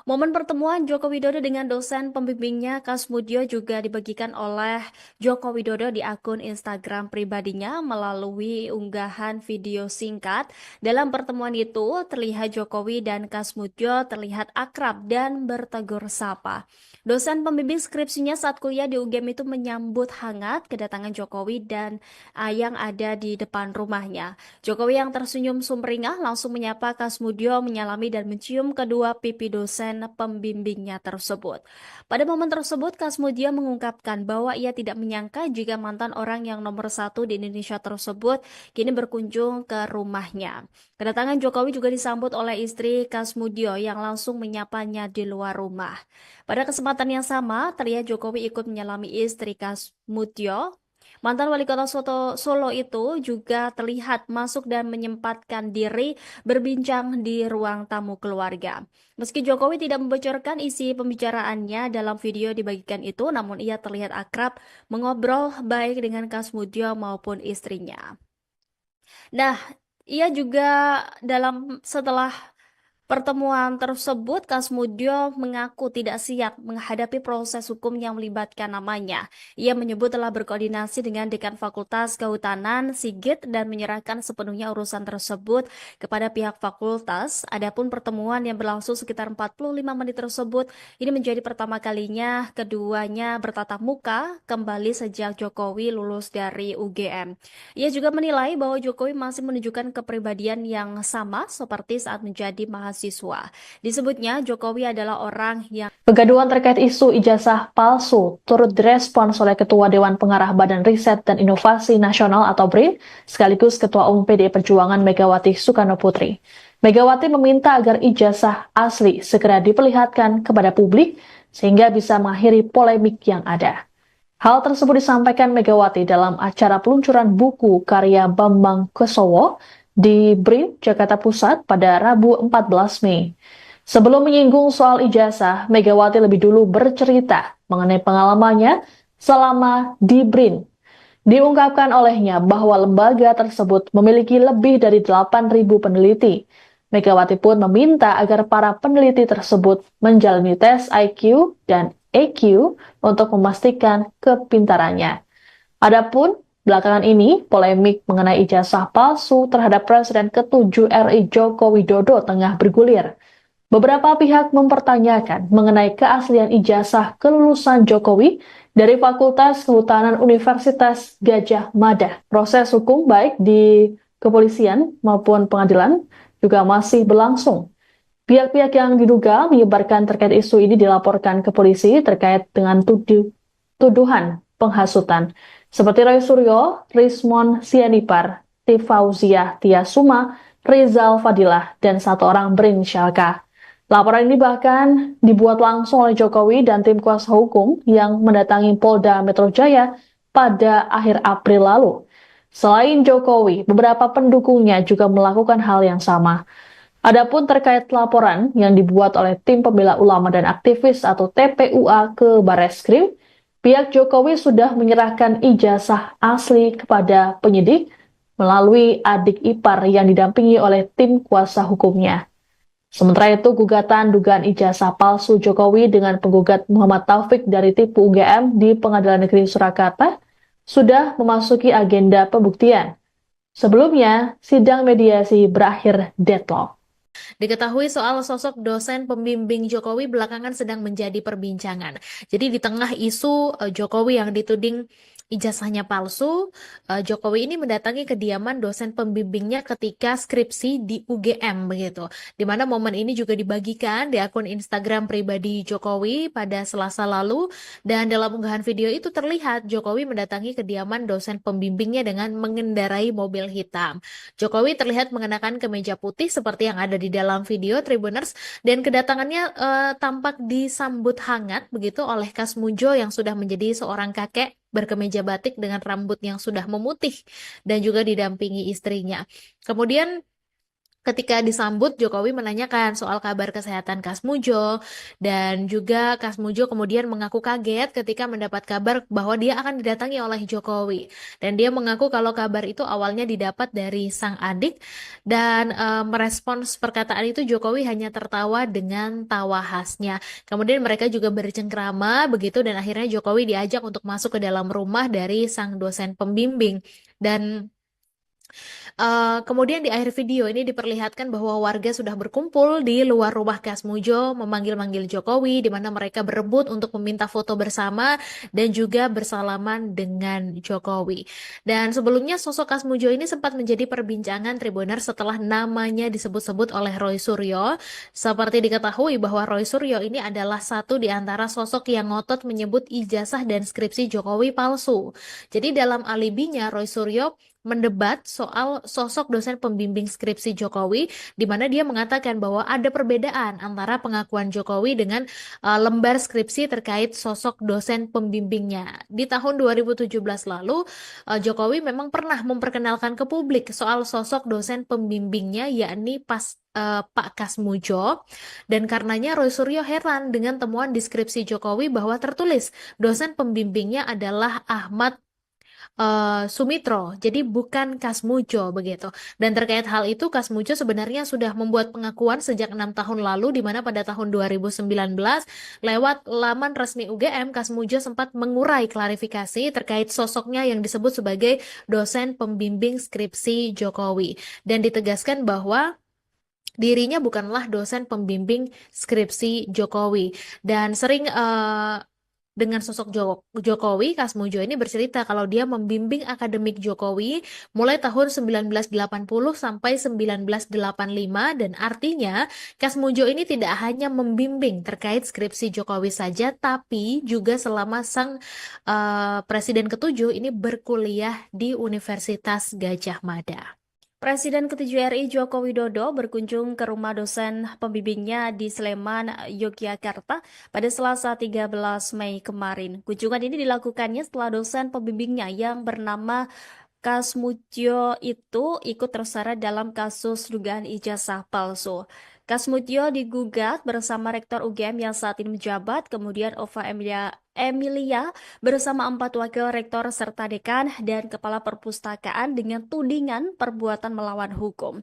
Momen pertemuan Joko Widodo dengan dosen pembimbingnya Kasmutyo juga dibagikan oleh Joko Widodo di akun Instagram pribadinya melalui unggahan video singkat. Dalam pertemuan itu, terlihat Jokowi dan Kasmutyo terlihat akrab dan bertegur sapa. Dosen pembimbing skripsinya saat kuliah di UGM itu menyambut hangat kedatangan Jokowi dan yang ada di depan rumahnya. Jokowi yang tersenyum sumringah langsung menyapa Kasmutyo, menyalami dan mencium kedua pipi dosen pembimbingnya tersebut. Pada momen tersebut, Kasmutyo mengungkapkan bahwa ia tidak menyangka jika mantan orang yang nomor 1 di Indonesia tersebut kini berkunjung ke rumahnya. Kedatangan Jokowi juga disambut oleh istri Kasmutyo yang langsung menyapanya di luar rumah. Pada kesempatan yang sama, terlihat Jokowi ikut menyalami istri Kasmutyo. Mantan wali kota Solo itu juga terlihat masuk dan menyempatkan diri berbincang di ruang tamu keluarga. Meski Jokowi tidak membocorkan isi pembicaraannya dalam video dibagikan itu, namun ia terlihat akrab mengobrol baik dengan Kasmutyo maupun istrinya. Nah, ia juga setelah Pertemuan tersebut, Kasmudyo mengaku tidak siap menghadapi proses hukum yang melibatkan namanya. Ia menyebut telah berkoordinasi dengan Dekan Fakultas Kehutanan, Sigit, dan menyerahkan sepenuhnya urusan tersebut kepada pihak fakultas. Adapun pertemuan yang berlangsung sekitar 45 menit tersebut, ini menjadi pertama kalinya keduanya bertatap muka kembali sejak Jokowi lulus dari UGM. Ia juga menilai bahwa Jokowi masih menunjukkan kepribadian yang sama seperti saat menjadi mahasiswa. Disebutnya Jokowi adalah orang yang Kegaduhan terkait isu ijazah palsu turut direspons oleh Ketua Dewan Pengarah Badan Riset dan Inovasi Nasional atau BRIN, sekaligus Ketua Umum PDI Perjuangan Megawati Soekarno Putri. Megawati meminta agar ijazah asli segera diperlihatkan kepada publik sehingga bisa mengakhiri polemik yang ada. Hal tersebut disampaikan Megawati dalam acara peluncuran buku karya Bambang Kesowo di BRIN, Jakarta Pusat pada Rabu 14 Mei. Sebelum menyinggung soal ijazah, Megawati lebih dulu bercerita mengenai pengalamannya selama di BRIN. Diungkapkan olehnya bahwa lembaga tersebut memiliki lebih dari 8.000 peneliti. Megawati pun meminta agar para peneliti tersebut menjalani tes IQ dan EQ untuk memastikan kepintarannya. Adapun belakangan ini, polemik mengenai ijazah palsu terhadap Presiden ke-7 RI Joko Widodo tengah bergulir. Beberapa pihak mempertanyakan mengenai keaslian ijazah kelulusan Jokowi dari Fakultas Kehutanan Universitas Gadjah Mada. Proses hukum baik di kepolisian maupun pengadilan juga masih berlangsung. Pihak-pihak yang diduga menyebarkan terkait isu ini dilaporkan ke polisi terkait dengan tuduhan penghasutan. Seperti Roy Suryo, Rismon Sianipar, Tifauziah Tiasuma, Rizal Fadilah, dan satu orang berinisial K. Laporan ini bahkan dibuat langsung oleh Jokowi dan tim kuasa hukum yang mendatangi Polda Metro Jaya pada akhir April lalu. Selain Jokowi, beberapa pendukungnya juga melakukan hal yang sama. Adapun terkait laporan yang dibuat oleh tim pembela ulama dan aktivis atau TPUA ke Barreskrim, pihak Jokowi sudah menyerahkan ijazah asli kepada penyidik melalui adik ipar yang didampingi oleh tim kuasa hukumnya. Sementara itu, gugatan dugaan ijazah palsu Jokowi dengan penggugat Muhammad Taufik dari TIPU UGM di Pengadilan Negeri Surakarta sudah memasuki agenda pembuktian. Sebelumnya, sidang mediasi berakhir deadlock. Diketahui soal sosok dosen pembimbing Jokowi belakangan sedang menjadi perbincangan. Jadi di tengah isu Jokowi yang dituding ijazahnya palsu, Jokowi ini mendatangi kediaman dosen pembimbingnya ketika skripsi di UGM begitu. Di mana momen ini juga dibagikan di akun Instagram pribadi Jokowi pada Selasa lalu, dan dalam unggahan video itu terlihat Jokowi mendatangi kediaman dosen pembimbingnya dengan mengendarai mobil hitam. Jokowi terlihat mengenakan kemeja putih seperti yang ada di dalam video Tribuners, dan kedatangannya tampak disambut hangat begitu oleh Kasmudjo yang sudah menjadi seorang kakek berkemeja batik dengan rambut yang sudah memutih dan juga didampingi istrinya. Kemudian ketika disambut, Jokowi menanyakan soal kabar kesehatan Kasmudjo, dan juga Kasmudjo kemudian mengaku kaget ketika mendapat kabar bahwa dia akan didatangi oleh Jokowi. Dan dia mengaku kalau kabar itu awalnya didapat dari sang adik, dan merespons perkataan itu Jokowi hanya tertawa dengan tawa khasnya. Kemudian mereka juga bercengkrama begitu, dan akhirnya Jokowi diajak untuk masuk ke dalam rumah dari sang dosen pembimbing. Dan kemudian di akhir video ini diperlihatkan bahwa warga sudah berkumpul di luar rumah Kasmudjo memanggil-manggil Jokowi, di mana mereka berebut untuk meminta foto bersama dan juga bersalaman dengan Jokowi. Dan sebelumnya sosok Kasmudjo ini sempat menjadi perbincangan Tribuners setelah namanya disebut-sebut oleh Roy Suryo. Seperti diketahui bahwa Roy Suryo ini adalah satu di antara sosok yang ngotot menyebut ijazah dan skripsi Jokowi palsu. Jadi dalam alibinya Roy Suryo mendebat soal sosok dosen pembimbing skripsi Jokowi, di mana dia mengatakan bahwa ada perbedaan antara pengakuan Jokowi dengan lembar skripsi terkait sosok dosen pembimbingnya. Di tahun 2017 lalu, Jokowi memang pernah memperkenalkan ke publik soal sosok dosen pembimbingnya, yakni Pak Kasmudjo, dan karenanya Roy Suryo heran dengan temuan di skripsi Jokowi bahwa tertulis dosen pembimbingnya adalah Ahmad Sumitro, jadi bukan Kasmujo begitu. Dan terkait hal itu, Kasmujo sebenarnya sudah membuat pengakuan sejak 6 tahun lalu, di mana pada tahun 2019 lewat laman resmi UGM, Kasmujo sempat mengurai klarifikasi terkait sosoknya yang disebut sebagai dosen pembimbing skripsi Jokowi. Dan ditegaskan bahwa dirinya bukanlah dosen pembimbing skripsi Jokowi dan sering dengan sosok Jokowi, Kasmujo ini bercerita kalau dia membimbing akademik Jokowi mulai tahun 1980 sampai 1985 dan artinya Kasmujo ini tidak hanya membimbing terkait skripsi Jokowi saja tapi juga selama sang presiden ketujuh ini berkuliah di Universitas Gadjah Mada. Presiden ke-7 RI Joko Widodo berkunjung ke rumah dosen pembimbingnya di Sleman, Yogyakarta pada Selasa 13 Mei kemarin. Kunjungan ini dilakukannya setelah dosen pembimbingnya yang bernama Kasmutyo itu ikut terseret dalam kasus dugaan ijazah palsu. Kasmutyo digugat bersama Rektor UGM yang saat ini menjabat, kemudian Ova Emilia bersama 4 wakil rektor serta dekan dan kepala perpustakaan dengan tudingan perbuatan melawan hukum.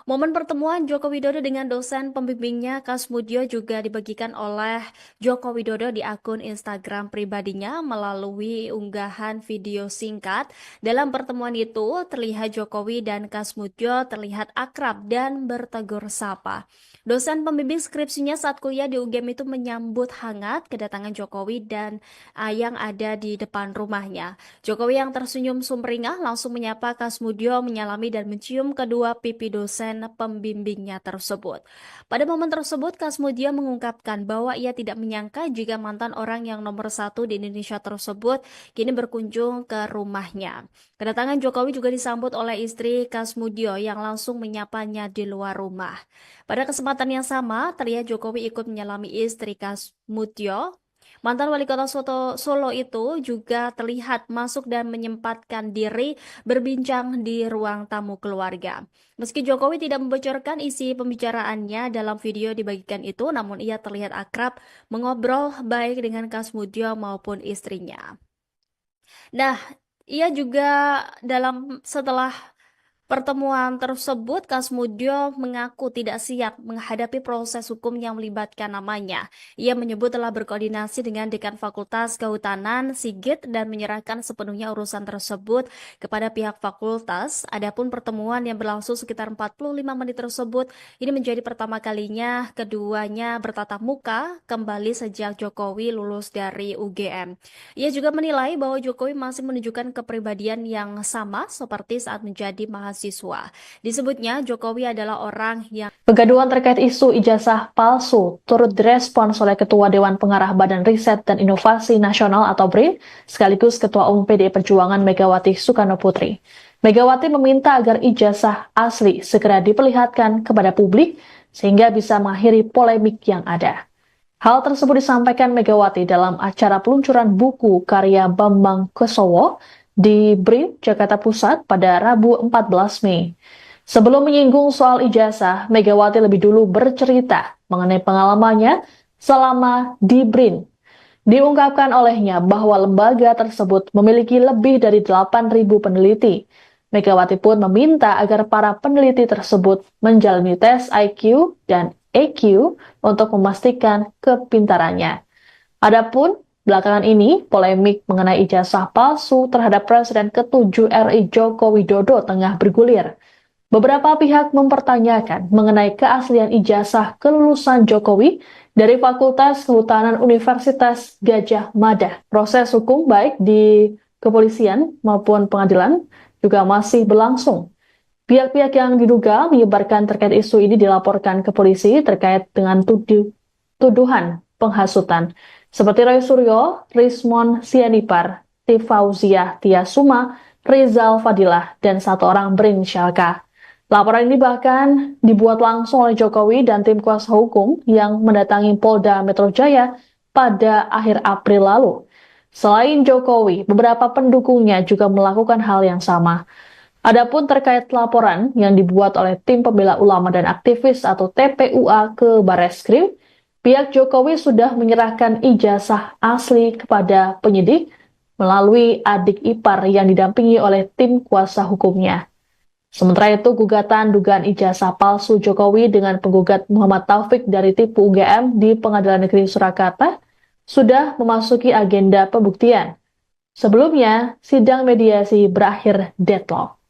Momen pertemuan Joko Widodo dengan dosen pembimbingnya Kasmutyo juga dibagikan oleh Joko Widodo di akun Instagram pribadinya melalui unggahan video singkat. Dalam pertemuan itu, terlihat Jokowi dan Kasmutyo terlihat akrab dan bertegur sapa. Dosen pembimbing skripsinya saat kuliah di UGM itu menyambut hangat kedatangan Jokowi dan yang ada di depan rumahnya. Jokowi yang tersenyum sumringah langsung menyapa Kasmutyo, menyalami dan mencium kedua pipi dosen pembimbingnya tersebut. Pada momen tersebut, Kasmutyo mengungkapkan bahwa ia tidak menyangka jika mantan orang yang nomor 1 di Indonesia tersebut kini berkunjung ke rumahnya. Kedatangan Jokowi juga disambut oleh istri Kasmutyo yang langsung menyapanya di luar rumah. Pada kesempatan yang sama, terlihat Jokowi ikut menyalami istri Kasmutyo. Mantan wali kota Solo itu juga terlihat masuk dan menyempatkan diri berbincang di ruang tamu keluarga. Meski Jokowi tidak membocorkan isi pembicaraannya dalam video dibagikan itu, namun ia terlihat akrab mengobrol baik dengan Kasmutyo maupun istrinya. Nah, ia juga setelah pertemuan tersebut, Kasmutyo mengaku tidak siap menghadapi proses hukum yang melibatkan namanya. Ia menyebut telah berkoordinasi dengan Dekan Fakultas Kehutanan, Sigit, dan menyerahkan sepenuhnya urusan tersebut kepada pihak fakultas. Adapun pertemuan yang berlangsung sekitar 45 menit tersebut, ini menjadi pertama kalinya keduanya bertatap muka kembali sejak Jokowi lulus dari UGM. Ia juga menilai bahwa Jokowi masih menunjukkan kepribadian yang sama seperti saat menjadi mahasiswa. Disebutnya Jokowi adalah orang yang Kegaduhan terkait isu ijazah palsu turut direspons oleh Ketua Dewan Pengarah Badan Riset dan Inovasi Nasional atau BRIN, sekaligus Ketua Umum PDI Perjuangan Megawati Soekarno Putri. Megawati meminta agar ijazah asli segera diperlihatkan kepada publik sehingga bisa mengakhiri polemik yang ada. Hal tersebut disampaikan Megawati dalam acara peluncuran buku karya Bambang Kesowo di BRIN, Jakarta Pusat pada Rabu 14 Mei. Sebelum menyinggung soal ijazah, Megawati lebih dulu bercerita mengenai pengalamannya selama di BRIN. Diungkapkan olehnya bahwa lembaga tersebut memiliki lebih dari 8.000 peneliti. Megawati pun meminta agar para peneliti tersebut menjalani tes IQ dan EQ untuk memastikan kepintarannya. Adapun belakangan ini, polemik mengenai ijazah palsu terhadap Presiden ke-7 RI Joko Widodo tengah bergulir. Beberapa pihak mempertanyakan mengenai keaslian ijazah kelulusan Jokowi dari Fakultas Kehutanan Universitas Gadjah Mada. Proses hukum baik di kepolisian maupun pengadilan juga masih berlangsung. Pihak-pihak yang diduga menyebarkan terkait isu ini dilaporkan ke polisi terkait dengan tuduhan penghasutan. Seperti Roy Suryo, Rismon Sianipar, Tifauziah Tiasuma, Rizal Fadilah, dan satu orang berinisial K. Laporan ini bahkan dibuat langsung oleh Jokowi dan tim kuasa hukum yang mendatangi Polda Metro Jaya pada akhir April lalu. Selain Jokowi, beberapa pendukungnya juga melakukan hal yang sama. Adapun terkait laporan yang dibuat oleh tim pembela ulama dan aktivis atau TPUA ke Barreskrim, pihak Jokowi sudah menyerahkan ijazah asli kepada penyidik, melalui adik ipar yang didampingi oleh tim kuasa hukumnya. Sementara itu, gugatan dugaan ijazah palsu Jokowi dengan penggugat Muhammad Taufik dari Tipu UGM di Pengadilan Negeri Surakarta sudah memasuki agenda pembuktian. Sebelumnya, sidang mediasi berakhir deadlock.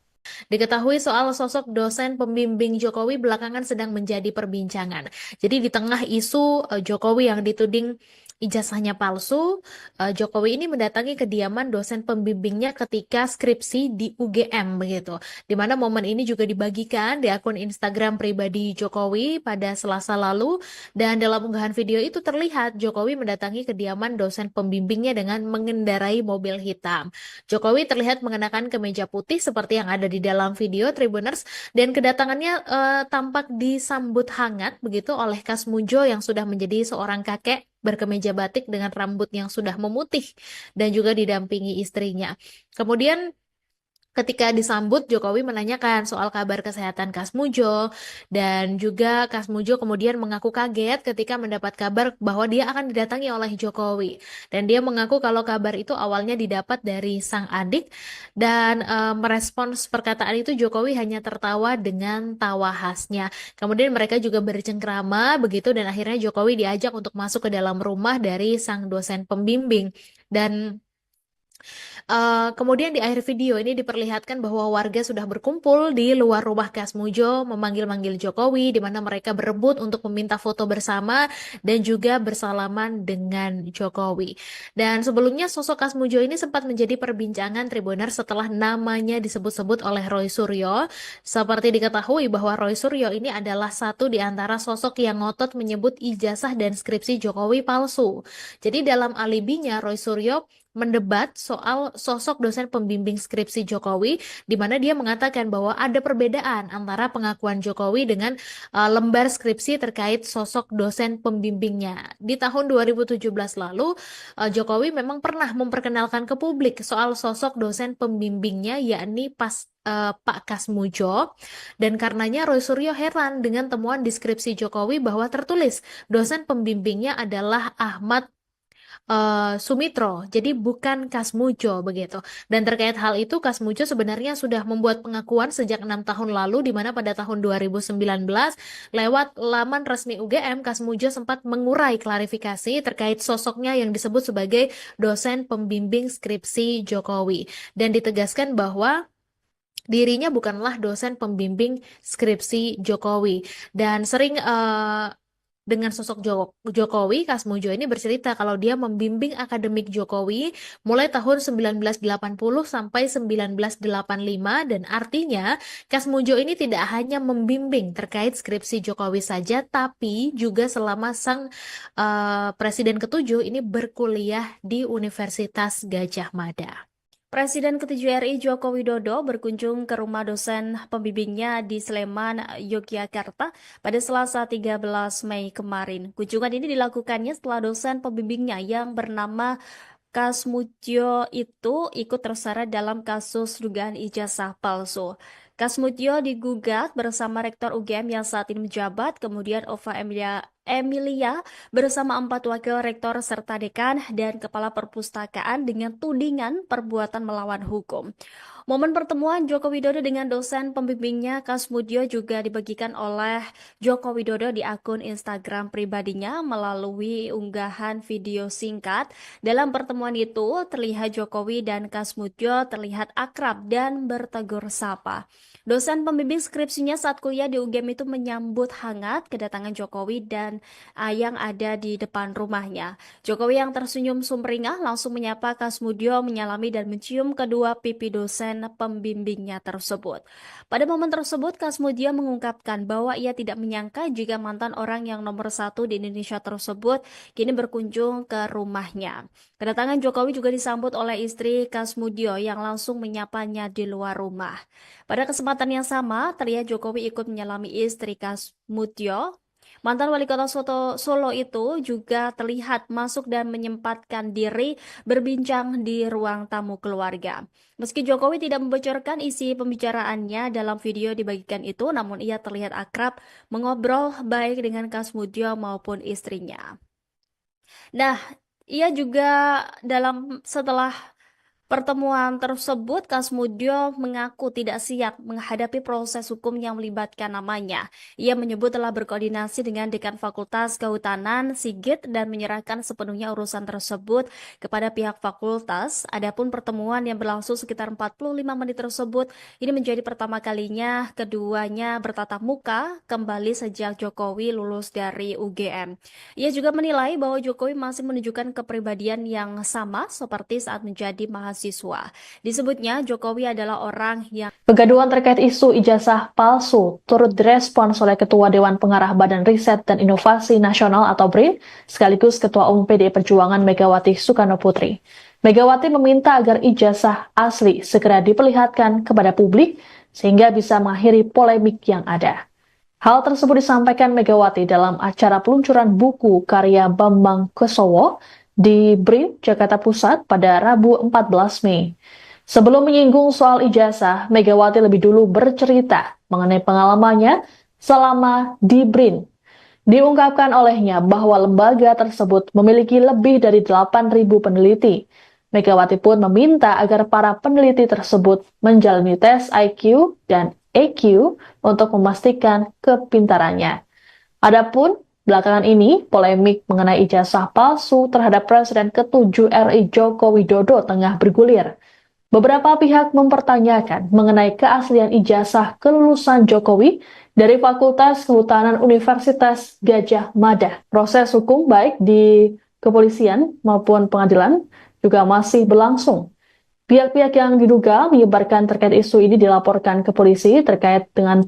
Diketahui soal sosok dosen pembimbing Jokowi belakangan sedang menjadi perbincangan. Jadi di tengah isu Jokowi yang dituding ijazahnya palsu, Jokowi ini mendatangi kediaman dosen pembimbingnya ketika skripsi di UGM begitu. Di mana momen ini juga dibagikan di akun Instagram pribadi Jokowi pada Selasa lalu, dan dalam unggahan video itu terlihat Jokowi mendatangi kediaman dosen pembimbingnya dengan mengendarai mobil hitam. Jokowi terlihat mengenakan kemeja putih seperti yang ada di dalam video Tribuners, dan kedatangannya tampak disambut hangat begitu oleh Kasmujo yang sudah menjadi seorang kakek berkemeja batik dengan rambut yang sudah memutih dan juga didampingi istrinya. Kemudian ketika disambut, Jokowi menanyakan soal kabar kesehatan Kasmujo, dan juga Kasmujo kemudian mengaku kaget ketika mendapat kabar bahwa dia akan didatangi oleh Jokowi. Dan dia mengaku kalau kabar itu awalnya didapat dari sang adik, dan merespons perkataan itu Jokowi hanya tertawa dengan tawa khasnya. Kemudian mereka juga bercengkrama begitu, dan akhirnya Jokowi diajak untuk masuk ke dalam rumah dari sang dosen pembimbing. Dan kemudian di akhir video ini diperlihatkan bahwa warga sudah berkumpul di luar rumah Kasmujo memanggil-manggil Jokowi, di mana mereka berebut untuk meminta foto bersama dan juga bersalaman dengan Jokowi. Dan sebelumnya sosok Kasmujo ini sempat menjadi perbincangan Tribuners setelah namanya disebut-sebut oleh Roy Suryo. Seperti diketahui bahwa Roy Suryo ini adalah satu di antara sosok yang ngotot menyebut ijazah dan skripsi Jokowi palsu. Jadi dalam alibinya Roy Suryo mendebat soal sosok dosen pembimbing skripsi Jokowi, di mana dia mengatakan bahwa ada perbedaan antara pengakuan Jokowi dengan lembar skripsi terkait sosok dosen pembimbingnya. Di tahun 2017 lalu, Jokowi memang pernah memperkenalkan ke publik soal sosok dosen pembimbingnya, yakni Pak Kasmujo, dan karenanya Roy Suryo heran dengan temuan deskripsi Jokowi bahwa tertulis dosen pembimbingnya adalah Ahmad Sumitro, jadi bukan Kasmujo begitu. Dan terkait hal itu, Kasmujo sebenarnya sudah membuat pengakuan sejak 6 tahun lalu, di mana pada tahun 2019 lewat laman resmi UGM, Kasmujo sempat mengurai klarifikasi terkait sosoknya yang disebut sebagai dosen pembimbing skripsi Jokowi, dan ditegaskan bahwa dirinya bukanlah dosen pembimbing skripsi Jokowi. Dan sering dengan sosok Jokowi, Kasmujo ini bercerita kalau dia membimbing akademik Jokowi mulai tahun 1980 sampai 1985, dan artinya Kasmujo ini tidak hanya membimbing terkait skripsi Jokowi saja, tapi juga selama sang Presiden ke-7 ini berkuliah di Universitas Gadjah Mada. Presiden ke-7 RI Joko Widodo berkunjung ke rumah dosen pembimbingnya di Sleman, Yogyakarta pada Selasa 13 Mei kemarin. Kunjungan ini dilakukannya setelah dosen pembimbingnya yang bernama Kasmutyo itu ikut terseret dalam kasus dugaan ijazah palsu. Kasmutyo digugat bersama Rektor UGM yang saat ini menjabat, kemudian Ova Emilia bersama 4 wakil rektor serta dekan dan kepala perpustakaan dengan tudingan perbuatan melawan hukum. Momen pertemuan Joko Widodo dengan dosen pembimbingnya Kasmutyo juga dibagikan oleh Joko Widodo di akun Instagram pribadinya melalui unggahan video singkat. Dalam pertemuan itu, terlihat Jokowi dan Kasmutyo terlihat akrab dan bertegur sapa. Dosen pembimbing skripsinya saat kuliah di UGM itu menyambut hangat kedatangan Jokowi dan yang ada di depan rumahnya. Jokowi yang tersenyum sumringah langsung menyapa Kasmutyo, menyalami dan mencium kedua pipi dosen pembimbingnya tersebut. Pada momen tersebut, Kasmutyo mengungkapkan bahwa ia tidak menyangka jika mantan orang yang nomor 1 di Indonesia tersebut kini berkunjung ke rumahnya. Kedatangan Jokowi juga disambut oleh istri Kasmutyo yang langsung menyapanya di luar rumah. Pada kesempatan yang sama, terlihat Jokowi ikut menyalami istri Kasmutyo. Mantan wali kota Solo itu juga terlihat masuk dan menyempatkan diri berbincang di ruang tamu keluarga. Meski Jokowi tidak membocorkan isi pembicaraannya dalam video dibagikan itu, namun ia terlihat akrab mengobrol baik dengan Kasmutyo maupun istrinya. Nah, ia juga setelah Pertemuan tersebut, Kasmudjo mengaku tidak siap menghadapi proses hukum yang melibatkan namanya. Ia menyebut telah berkoordinasi dengan Dekan Fakultas Kehutanan, Sigit, dan menyerahkan sepenuhnya urusan tersebut kepada pihak fakultas. Adapun pertemuan yang berlangsung sekitar 45 menit tersebut, ini menjadi pertama kalinya keduanya bertatap muka kembali sejak Jokowi lulus dari UGM. Ia juga menilai bahwa Jokowi masih menunjukkan kepribadian yang sama seperti saat menjadi mahasiswa. Disebutnya Jokowi adalah orang yang Kegaduhan terkait isu ijazah palsu turut direspons oleh Ketua Dewan Pengarah Badan Riset dan Inovasi Nasional atau BRIN, sekaligus Ketua Umum PDI Perjuangan Megawati Soekarno Putri. Megawati meminta agar ijazah asli segera diperlihatkan kepada publik sehingga bisa mengakhiri polemik yang ada. Hal tersebut disampaikan Megawati dalam acara peluncuran buku karya Bambang Kesowo di BRIN, Jakarta Pusat pada Rabu 14 Mei. Sebelum menyinggung soal ijazah, Megawati lebih dulu bercerita mengenai pengalamannya selama di BRIN. Diungkapkan olehnya bahwa lembaga tersebut memiliki lebih dari 8.000 peneliti. Megawati pun meminta agar para peneliti tersebut menjalani tes IQ dan EQ untuk memastikan kepintarannya. Adapun belakangan ini, polemik mengenai ijazah palsu terhadap Presiden ke-7 RI Joko Widodo tengah bergulir. Beberapa pihak mempertanyakan mengenai keaslian ijazah kelulusan Jokowi dari Fakultas Kehutanan Universitas Gadjah Mada. Proses hukum baik di kepolisian maupun pengadilan juga masih berlangsung. Pihak-pihak yang diduga menyebarkan terkait isu ini dilaporkan ke polisi terkait dengan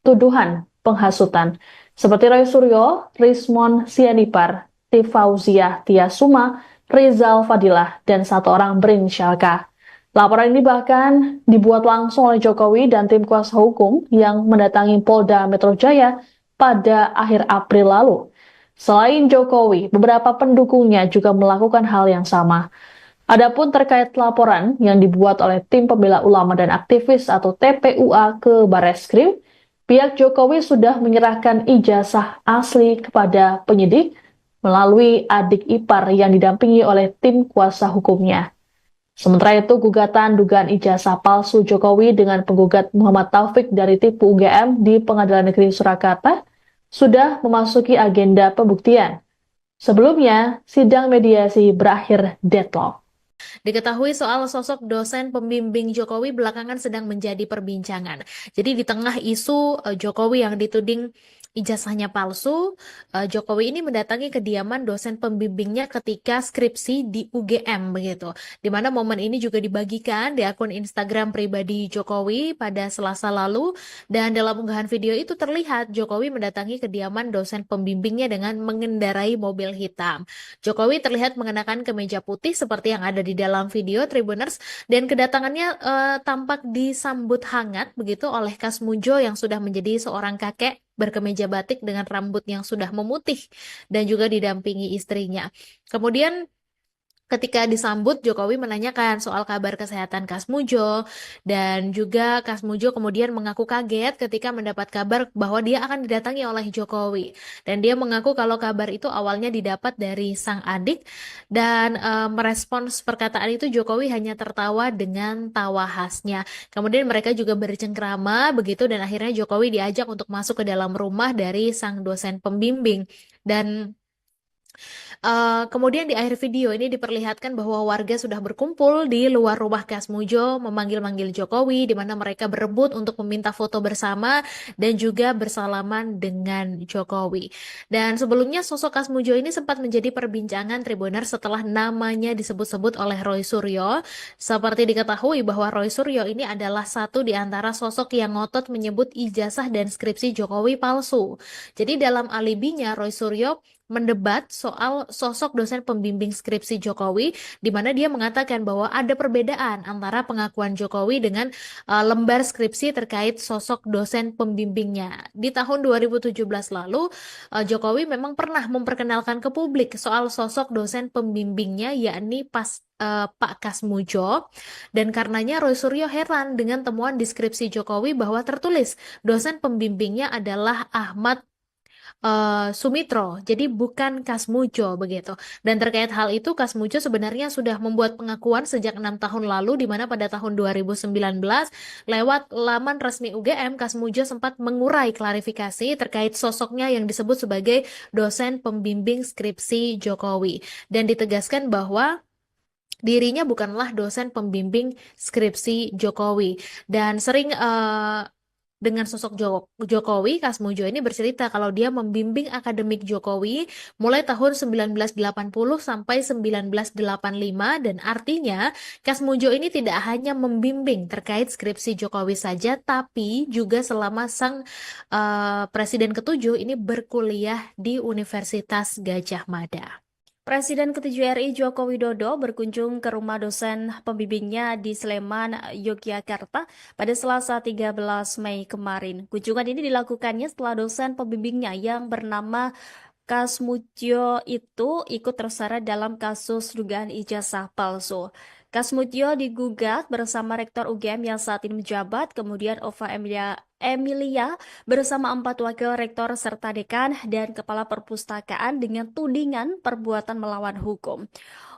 tuduhan penghasutan. Seperti Roy Suryo, Rismon Sianipar, Tifauziah Tiasuma, Rizal Fadilah, dan satu orang berinisial-K. Laporan ini bahkan dibuat langsung oleh Jokowi dan tim kuasa hukum yang mendatangi Polda Metro Jaya pada akhir April lalu. Selain Jokowi, beberapa pendukungnya juga melakukan hal yang sama. Adapun terkait laporan yang dibuat oleh tim pembela ulama dan aktivis atau TPUA ke Barreskrim, pihak Jokowi sudah menyerahkan ijazah asli kepada penyidik melalui adik ipar yang didampingi oleh tim kuasa hukumnya. Sementara itu, gugatan dugaan ijazah palsu Jokowi dengan penggugat Muhammad Taufik dari TIPU UGM di Pengadilan Negeri Surakarta sudah memasuki agenda pembuktian. Sebelumnya, sidang mediasi berakhir deadlock. Diketahui soal sosok dosen pembimbing Jokowi belakangan sedang menjadi perbincangan. Jadi di tengah isu Jokowi yang dituding ijazahnya palsu, Jokowi ini mendatangi kediaman dosen pembimbingnya ketika skripsi di UGM begitu. Di mana momen ini juga dibagikan di akun Instagram pribadi Jokowi pada Selasa lalu, dan dalam unggahan video itu terlihat Jokowi mendatangi kediaman dosen pembimbingnya dengan mengendarai mobil hitam. Jokowi terlihat mengenakan kemeja putih seperti yang ada di dalam video Tribuners, dan kedatangannya tampak disambut hangat begitu oleh Kasmudjo yang sudah menjadi seorang kakek berkemeja batik dengan rambut yang sudah memutih dan juga didampingi istrinya. Kemudian ketika disambut, Jokowi menanyakan soal kabar kesehatan Kasmudjo, dan juga Kasmudjo kemudian mengaku kaget ketika mendapat kabar bahwa dia akan didatangi oleh Jokowi. Dan dia mengaku kalau kabar itu awalnya didapat dari sang adik, dan merespons perkataan itu Jokowi hanya tertawa dengan tawa khasnya. Kemudian mereka juga bercengkrama begitu, dan akhirnya Jokowi diajak untuk masuk ke dalam rumah dari sang dosen pembimbing. Dan kemudian di akhir video ini diperlihatkan bahwa warga sudah berkumpul di luar rumah Kasmudjo memanggil-manggil Jokowi, di mana mereka berebut untuk meminta foto bersama dan juga bersalaman dengan Jokowi. Dan sebelumnya sosok Kasmudjo ini sempat menjadi perbincangan Tribuners setelah namanya disebut-sebut oleh Roy Suryo. Seperti diketahui bahwa Roy Suryo ini adalah satu di antara sosok yang ngotot menyebut ijazah dan skripsi Jokowi palsu. Jadi dalam alibinya Roy Suryo mendebat soal sosok dosen pembimbing skripsi Jokowi, di mana dia mengatakan bahwa ada perbedaan antara pengakuan Jokowi dengan lembar skripsi terkait sosok dosen pembimbingnya. Di tahun 2017 lalu, Jokowi memang pernah memperkenalkan ke publik soal sosok dosen pembimbingnya, yakni Pak Kasmudjo, dan karenanya Roy Suryo heran dengan temuan deskripsi Jokowi bahwa tertulis dosen pembimbingnya adalah Ahmad Sumitro, jadi bukan Kasmujo begitu. Dan terkait hal itu, Kasmujo sebenarnya sudah membuat pengakuan sejak 6 tahun lalu, di mana pada tahun 2019 lewat laman resmi UGM, Kasmujo sempat mengurai klarifikasi terkait sosoknya yang disebut sebagai dosen pembimbing skripsi Jokowi, dan ditegaskan bahwa dirinya bukanlah dosen pembimbing skripsi Jokowi, dan sering dengan sosok Jokowi, Kasmujo ini bercerita kalau dia membimbing akademik Jokowi mulai tahun 1980 sampai 1985, dan artinya Kasmujo ini tidak hanya membimbing terkait skripsi Jokowi saja, tapi juga selama sang Presiden ke-7 ini berkuliah di Universitas Gadjah Mada. Presiden ke-7 RI Joko Widodo berkunjung ke rumah dosen pembimbingnya di Sleman, Yogyakarta pada Selasa 13 Mei kemarin. Kunjungan ini dilakukannya setelah dosen pembimbingnya yang bernama Kasmutyo itu ikut terseret dalam kasus dugaan ijazah palsu. Kasmutyo digugat bersama Rektor UGM yang saat ini menjabat, kemudian Ova Emilia bersama 4 wakil rektor serta dekan dan kepala perpustakaan dengan tudingan perbuatan melawan hukum.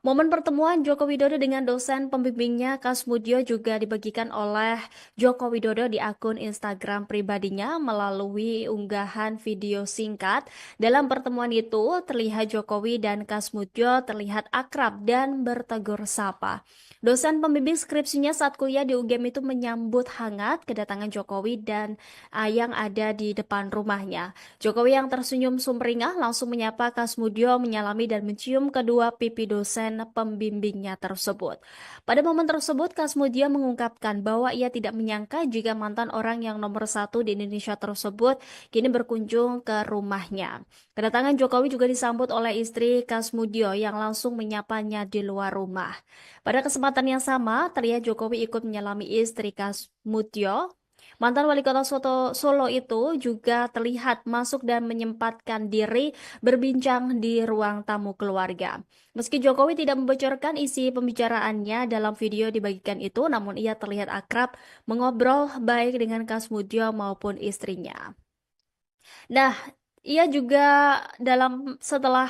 Momen pertemuan Joko Widodo dengan dosen pembimbingnya Kasmutyo juga dibagikan oleh Joko Widodo di akun Instagram pribadinya melalui unggahan video singkat. Dalam pertemuan itu, terlihat Jokowi dan Kasmutyo terlihat akrab dan bertegur sapa. Dosen pembimbing skripsinya saat kuliah di UGM itu menyambut hangat kedatangan Jokowi dan yang ada di depan rumahnya. Jokowi yang tersenyum sumringah langsung menyapa Kasmutyo, menyalami dan mencium kedua pipi dosen pembimbingnya tersebut. Pada momen tersebut, Kasmutyo mengungkapkan bahwa ia tidak menyangka jika mantan orang yang nomor 1 di Indonesia tersebut kini berkunjung ke rumahnya. Kedatangan Jokowi juga disambut oleh istri Kasmutyo yang langsung menyapanya di luar rumah. Pada kesempatan yang sama, terlihat Jokowi ikut menyalami istri Kasmutyo. Mantan wali kota Solo itu juga terlihat masuk dan menyempatkan diri berbincang di ruang tamu keluarga. Meski Jokowi tidak membocorkan isi pembicaraannya dalam video dibagikan itu, namun ia terlihat akrab mengobrol baik dengan Kasmutyo maupun istrinya. Nah, ia juga setelah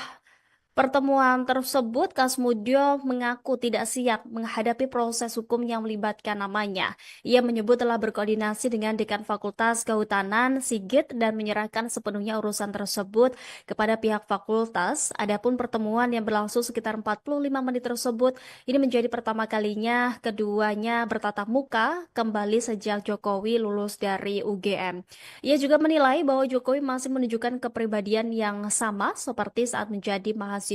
pertemuan tersebut, Kasmutyo mengaku tidak siap menghadapi proses hukum yang melibatkan namanya. Ia menyebut telah berkoordinasi dengan Dekan Fakultas Kehutanan, Sigit, dan menyerahkan sepenuhnya urusan tersebut kepada pihak fakultas. Adapun pertemuan yang berlangsung sekitar 45 menit tersebut, ini menjadi pertama kalinya keduanya bertatap muka kembali sejak Jokowi lulus dari UGM. Ia juga menilai bahwa Jokowi masih menunjukkan kepribadian yang sama seperti saat menjadi mahasiswa.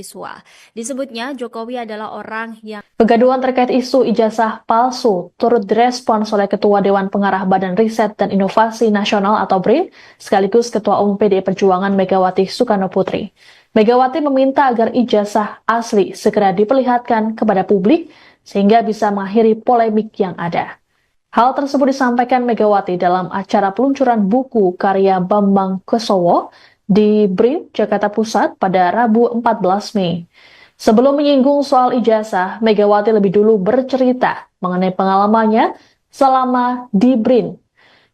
Disebutnya Jokowi adalah orang yang Kegaduhan terkait isu ijazah palsu turut direspons oleh Ketua Dewan Pengarah Badan Riset dan Inovasi Nasional atau BRIN, sekaligus Ketua Umum PDI Perjuangan Megawati Soekarno Putri. Megawati meminta agar ijazah asli segera diperlihatkan kepada publik sehingga bisa mengakhiri polemik yang ada. Hal tersebut disampaikan Megawati dalam acara peluncuran buku karya Bambang Kesowo di BRIN, Jakarta Pusat pada Rabu 14 Mei. Sebelum menyinggung soal ijazah, Megawati lebih dulu bercerita mengenai pengalamannya selama di BRIN.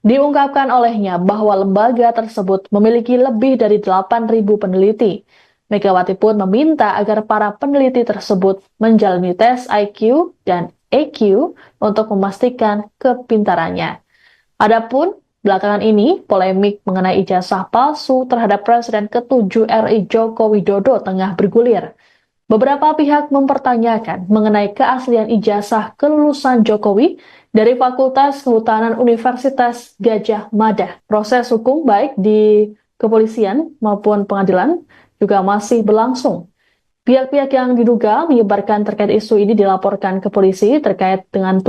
Diungkapkan olehnya bahwa lembaga tersebut memiliki lebih dari 8.000 peneliti. Megawati pun meminta agar para peneliti tersebut menjalani tes IQ dan EQ untuk memastikan kepintarannya. Adapun belakangan ini, polemik mengenai ijazah palsu terhadap Presiden ke-7 RI Joko Widodo tengah bergulir. Beberapa pihak mempertanyakan mengenai keaslian ijazah kelulusan Jokowi dari Fakultas Kehutanan Universitas Gadjah Mada. Proses hukum baik di kepolisian maupun pengadilan juga masih berlangsung. Pihak-pihak yang diduga menyebarkan terkait isu ini dilaporkan ke polisi terkait dengan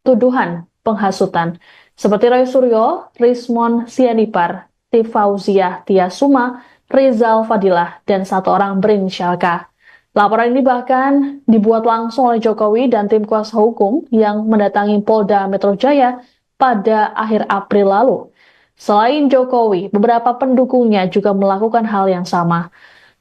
tuduhan penghasutan. Seperti Roy Suryo, Rismon Sianipar, Tifauziah Tiasuma, Rizal Fadilah, dan satu orang berinisial K. Laporan ini bahkan dibuat langsung oleh Jokowi dan tim kuasa hukum yang mendatangi Polda Metro Jaya pada akhir April lalu. Selain Jokowi, beberapa pendukungnya juga melakukan hal yang sama.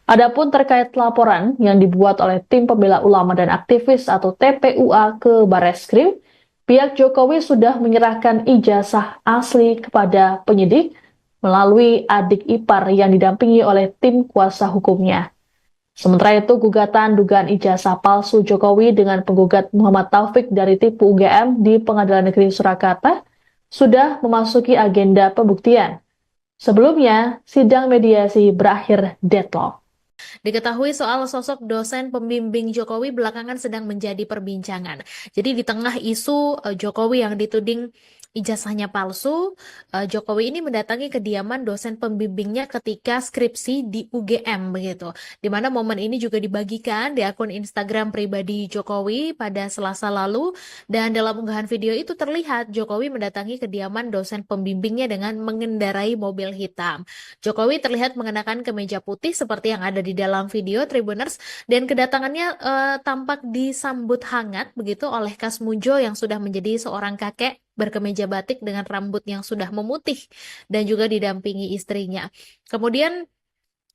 Adapun terkait laporan yang dibuat oleh tim pembela ulama dan aktivis atau TPUA ke Barreskrim, pihak Jokowi sudah menyerahkan ijazah asli kepada penyidik melalui adik ipar yang didampingi oleh tim kuasa hukumnya. Sementara itu, gugatan dugaan ijazah palsu Jokowi dengan penggugat Muhammad Taufik dari Tipu UGM di Pengadilan Negeri Surakarta sudah memasuki agenda pembuktian. Sebelumnya, sidang mediasi berakhir deadlock. Diketahui soal sosok dosen pembimbing Jokowi belakangan sedang menjadi perbincangan. Jadi di tengah isu Jokowi yang dituding ijazahnya palsu, Jokowi ini mendatangi kediaman dosen pembimbingnya ketika skripsi di UGM begitu. Di mana momen ini juga dibagikan di akun Instagram pribadi Jokowi pada Selasa lalu, dan dalam unggahan video itu terlihat Jokowi mendatangi kediaman dosen pembimbingnya dengan mengendarai mobil hitam. Jokowi terlihat mengenakan kemeja putih seperti yang ada di dalam video Tribuners, dan kedatangannya tampak disambut hangat begitu oleh Kasmujo yang sudah menjadi seorang kakek berkemeja batik dengan rambut yang sudah memutih dan juga didampingi istrinya. Kemudian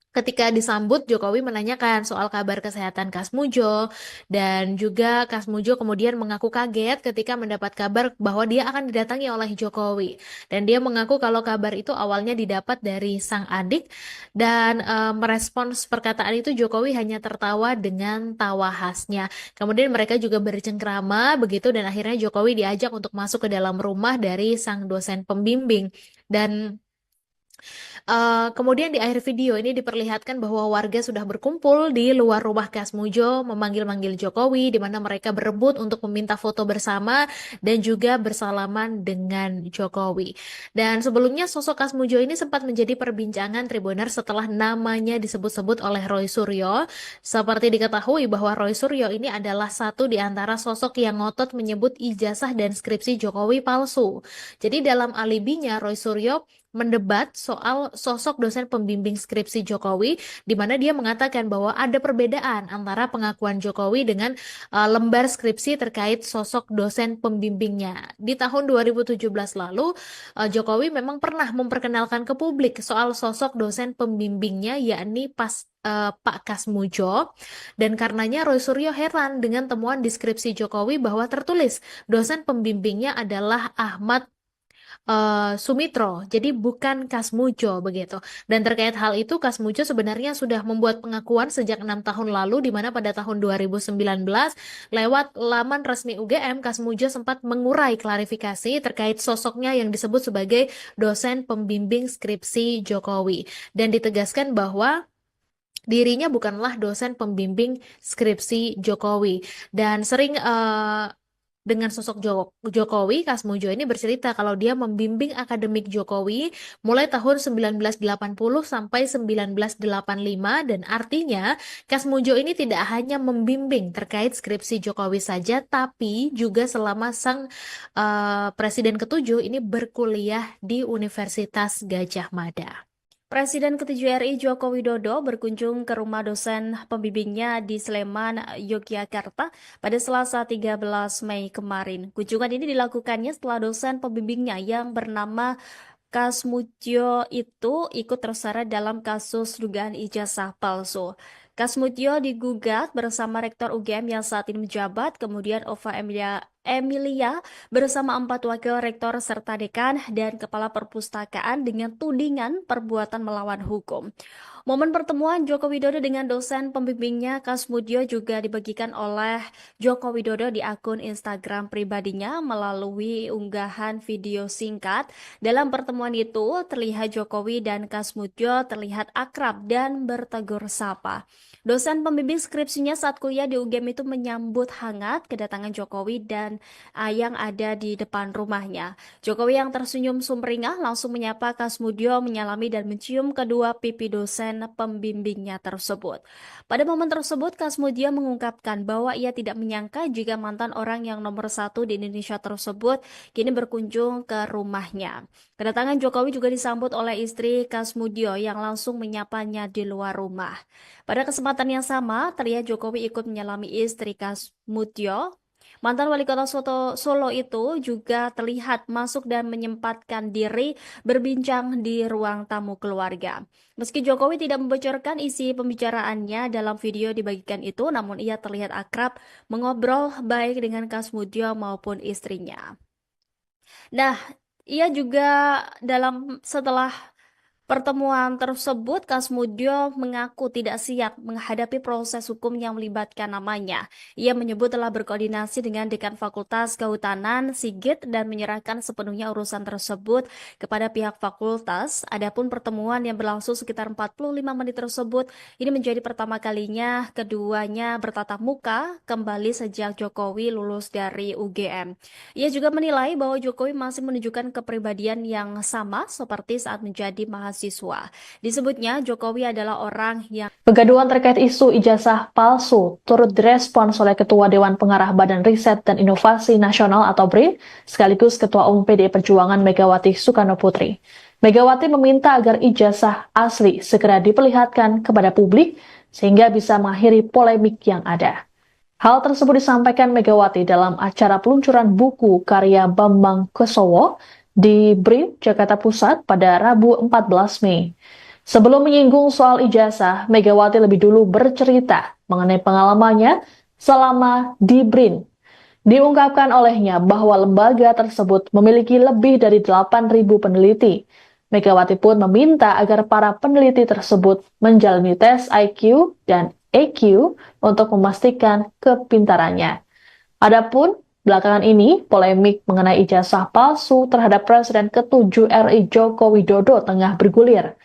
ketika disambut, Jokowi menanyakan soal kabar kesehatan Kasmujo, dan juga Kasmujo kemudian mengaku kaget ketika mendapat kabar bahwa dia akan didatangi oleh Jokowi. Dan dia mengaku kalau kabar itu awalnya didapat dari sang adik, dan merespons perkataan itu Jokowi hanya tertawa dengan tawa khasnya. Kemudian mereka juga bercengkrama begitu, dan akhirnya Jokowi diajak untuk masuk ke dalam rumah dari sang dosen pembimbing. Dan kemudian di akhir video ini diperlihatkan bahwa warga sudah berkumpul di luar rumah Kasmujo memanggil-manggil Jokowi, di mana mereka berebut untuk meminta foto bersama dan juga bersalaman dengan Jokowi. Dan sebelumnya sosok Kasmujo ini sempat menjadi perbincangan Tribuners setelah namanya disebut-sebut oleh Roy Suryo. Seperti diketahui bahwa Roy Suryo ini adalah satu di antara sosok yang ngotot menyebut ijazah dan skripsi Jokowi palsu. Jadi dalam alibinya Roy Suryo mendebat soal sosok dosen pembimbing skripsi Jokowi, di mana dia mengatakan bahwa ada perbedaan antara pengakuan Jokowi dengan lembar skripsi terkait sosok dosen pembimbingnya. Di tahun 2017 lalu, Jokowi memang pernah memperkenalkan ke publik soal sosok dosen pembimbingnya, yakni Pak Kasmujo, dan karenanya Roy Suryo heran dengan temuan deskripsi Jokowi bahwa tertulis dosen pembimbingnya adalah Ahmad Sumitro, jadi bukan Kasmujo begitu. Dan terkait hal itu, Kasmujo sebenarnya sudah membuat pengakuan sejak 6 tahun lalu, di mana pada tahun 2019 lewat laman resmi UGM, Kasmujo sempat mengurai klarifikasi terkait sosoknya yang disebut sebagai dosen pembimbing skripsi Jokowi, dan ditegaskan bahwa dirinya bukanlah dosen pembimbing skripsi Jokowi. Dan sering dengan sosok Jokowi, Kasmujo ini bercerita kalau dia membimbing akademik Jokowi mulai tahun 1980 sampai 1985, dan artinya Kasmujo ini tidak hanya membimbing terkait skripsi Jokowi saja, tapi juga selama sang Presiden ke-7 ini berkuliah di Universitas Gadjah Mada. Presiden ke-7 RI Joko Widodo berkunjung ke rumah dosen pembimbingnya di Sleman, Yogyakarta pada Selasa 13 Mei kemarin. Kunjungan ini dilakukannya setelah dosen pembimbingnya yang bernama Kasmutyo itu ikut terseret dalam kasus dugaan ijazah palsu. Kasmutyo digugat bersama Rektor UGM yang saat ini menjabat, kemudian Ova Emilia bersama 4 wakil rektor serta dekan dan kepala perpustakaan dengan tudingan perbuatan melawan hukum. Momen pertemuan Joko Widodo dengan dosen pembimbingnya Kasmutyo juga dibagikan oleh Joko Widodo di akun Instagram pribadinya melalui unggahan video singkat. Dalam pertemuan itu, terlihat Jokowi dan Kasmutyo terlihat akrab dan bertegur sapa. Dosen pembimbing skripsinya saat kuliah di UGM itu menyambut hangat kedatangan Jokowi dan yang ada di depan rumahnya. Jokowi yang tersenyum sumringah langsung menyapa Kasmutyo, menyalami dan mencium kedua pipi dosen pembimbingnya tersebut. Pada momen tersebut, Kasmutyo mengungkapkan bahwa ia tidak menyangka jika mantan orang yang nomor 1 di Indonesia tersebut kini berkunjung ke rumahnya. Kedatangan Jokowi juga disambut oleh istri Kasmutyo yang langsung menyapanya di luar rumah. Pada kesempatan yang sama, terlihat Jokowi ikut menyalami istri Kasmutyo. Mantan wali kota Solo itu juga terlihat masuk dan menyempatkan diri berbincang di ruang tamu keluarga. Meski Jokowi tidak membocorkan isi pembicaraannya dalam video dibagikan itu, namun ia terlihat akrab mengobrol baik dengan Kasmutyo maupun istrinya. Nah, ia juga setelah Pertemuan tersebut, Kasmudjo mengaku tidak siap menghadapi proses hukum yang melibatkan namanya. Ia menyebut telah berkoordinasi dengan Dekan Fakultas Kehutanan, Sigit, dan menyerahkan sepenuhnya urusan tersebut kepada pihak fakultas. Adapun pertemuan yang berlangsung sekitar 45 menit tersebut, ini menjadi pertama kalinya keduanya bertatap muka kembali sejak Jokowi lulus dari UGM. Ia juga menilai bahwa Jokowi masih menunjukkan kepribadian yang sama seperti saat menjadi mahasiswa. Disebutnya Jokowi adalah orang yang Kegaduhan terkait isu ijazah palsu turut direspons oleh Ketua Dewan Pengarah Badan Riset dan Inovasi Nasional atau BRIN, sekaligus Ketua Umum PDI Perjuangan Megawati Soekarno Putri. Megawati meminta agar ijazah asli segera diperlihatkan kepada publik sehingga bisa mengakhiri polemik yang ada. Hal tersebut disampaikan Megawati dalam acara peluncuran buku karya Bambang Kesowo di BRIN, Jakarta Pusat pada Rabu 14 Mei. Sebelum menyinggung soal ijazah, Megawati lebih dulu bercerita mengenai pengalamannya selama di BRIN. Diungkapkan olehnya bahwa lembaga tersebut memiliki lebih dari 8.000 peneliti. Megawati pun meminta agar para peneliti tersebut menjalani tes IQ dan EQ untuk memastikan kepintarannya. Adapun belakangan ini, polemik mengenai ijazah palsu terhadap Presiden ke-7 RI Joko Widodo tengah bergulir.